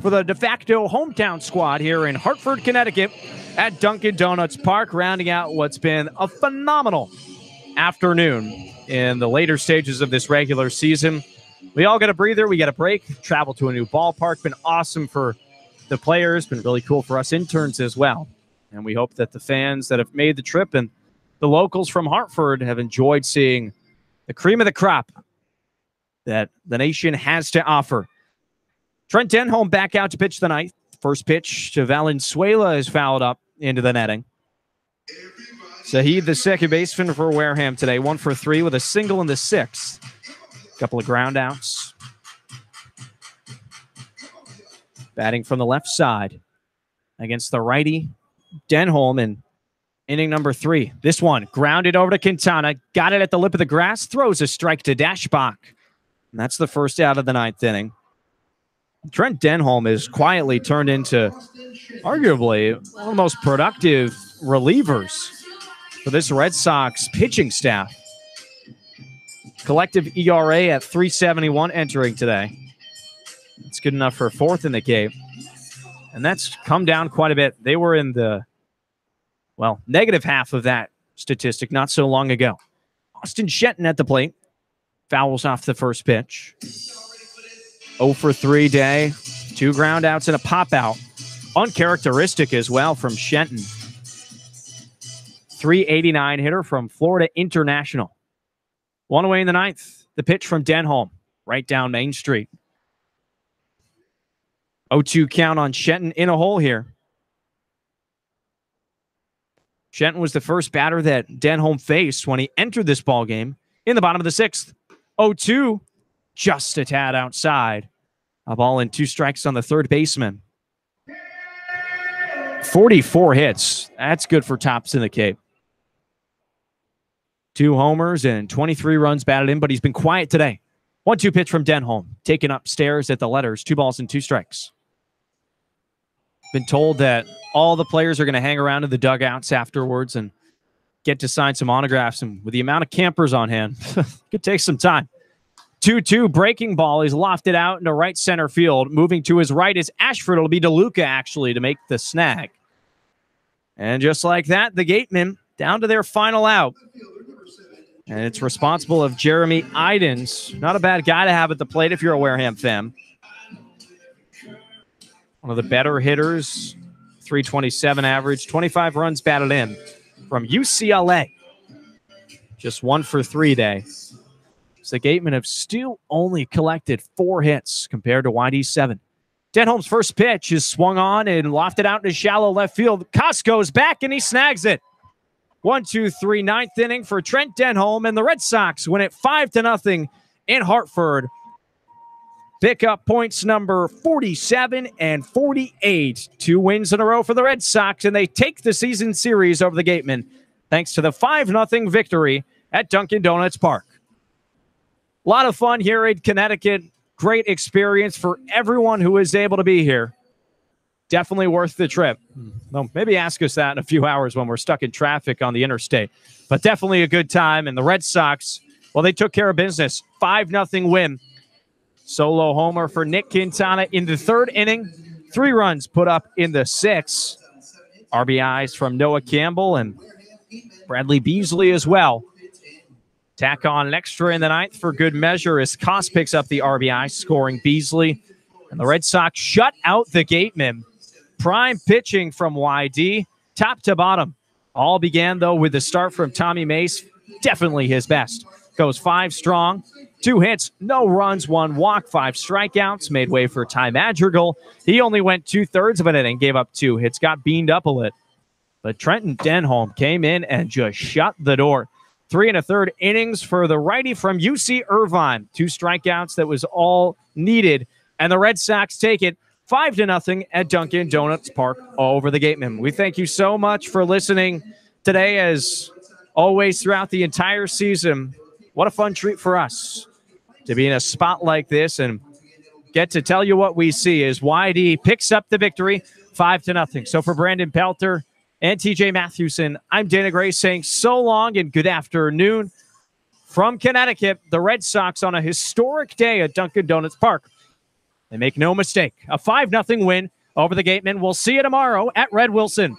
for the de facto hometown squad here in Hartford, Connecticut at Dunkin' Donuts Park, rounding out what's been a phenomenal afternoon in the later stages of this regular season. We all get a breather. We get a break, travel to a new ballpark. Been awesome for the players. Been really cool for us interns as well. And we hope that the fans that have made the trip and the locals from Hartford have enjoyed seeing the cream of the crop that the nation has to offer. Trent Denholm back out to pitch the ninth. First pitch to Valenzuela is fouled up into the netting. Saheed, the second baseman for Wareham today, 1 for 3 with a single in the sixth. Couple of ground outs. Batting from the left side against the righty Denholm in inning number 3. This one grounded over to Quintana, got it at the lip of the grass, throws a strike to Dashbach. And that's the first out of the ninth inning. Trent Denholm is quietly turned into arguably one of the most productive relievers for this Red Sox pitching staff. Collective ERA at 3.71 entering today. It's good enough for fourth in the Cape. And that's come down quite a bit. They were in the, well, negative half of that statistic not so long ago. Austin Shenton at the plate. Fouls off the first pitch. 0 for 3 day. 2 ground outs and a pop out. Uncharacteristic as well from Shenton. 389 hitter from Florida International. 1 away in the ninth. The pitch from Denholm. Right down Main Street. 0-2 count on Shenton in a hole here. Shenton was the first batter that Denholm faced when he entered this ballgame in the bottom of the sixth. 0-2, just a tad outside. A ball and 2 strikes on the third baseman. 44 hits. That's good for tops in the Cape. 2 homers and 23 runs batted in, but he's been quiet today. 1-2 pitch from Denholm. Taken upstairs at the letters. 2 balls and 2 strikes. Been told that all the players are going to hang around in the dugouts afterwards and get to sign some autographs. And with the amount of campers on hand, could take some time. 2-2 breaking ball. He's lofted out into right center field. Moving to his right is Ashford. It'll be DeLuca actually to make the snag. And just like that, the Gatemen down to their final out. And it's responsible of Jeremy Idens. Not a bad guy to have at the plate if you're a Wareham fan. One of the better hitters, 327 average, 25 runs batted in from UCLA. Just 1 for 3 day. So the Gatemen have still only collected 4 hits compared to YD's 7. Denholm's first pitch is swung on and lofted out into shallow left field. Costco's back and he snags it. 1-2-3, ninth inning for Trent Denholm, and the Red Sox win it 5-0 in Hartford. Pick up points number 47 and 48. 2 wins in a row for the Red Sox, and they take the season series over the Gatemen thanks to the 5-0 victory at Dunkin' Donuts Park. A lot of fun here in Connecticut. Great experience for everyone who is able to be here. Definitely worth the trip. Well, maybe ask us that in a few hours when we're stuck in traffic on the interstate. But definitely a good time. And the Red Sox, well, they took care of business. 5-0 win. Solo homer for Nick Quintana in the third inning. 3 runs put up in the 6th. RBIs from Noah Campbell and Bradley Beasley as well. Tack on an extra in the 9th for good measure as Koss picks up the RBI, scoring Beasley. And the Red Sox shut out the Gatemen. Prime pitching from YD, top to bottom. All began, though, with the start from Tommy Mace. Definitely his best. Goes 5 strong. 2 hits, no runs, 1 walk, 5 strikeouts. Made way for Ty Madrigal. He only went 2/3 of an inning, gave up 2 hits, got beamed up a lit. But Trenton Denholm came in and just shut the door. 3 1/3 innings for the righty from UC Irvine. 2 strikeouts, that was all needed. And the Red Sox take it 5-0 at Dunkin' Donuts Park over the Gatemen. We thank you so much for listening today, as always throughout the entire season. What a fun treat for us to be in a spot like this and get to tell you what we see as YD picks up the victory 5-0. So for Brandon Pelter and TJ Mathewson, I'm Dana Gray saying so long and good afternoon. From Connecticut, the Red Sox on a historic day at Dunkin' Donuts Park. They make no mistake, a 5-0 win over the Gatemen. We'll see you tomorrow at Red Wilson.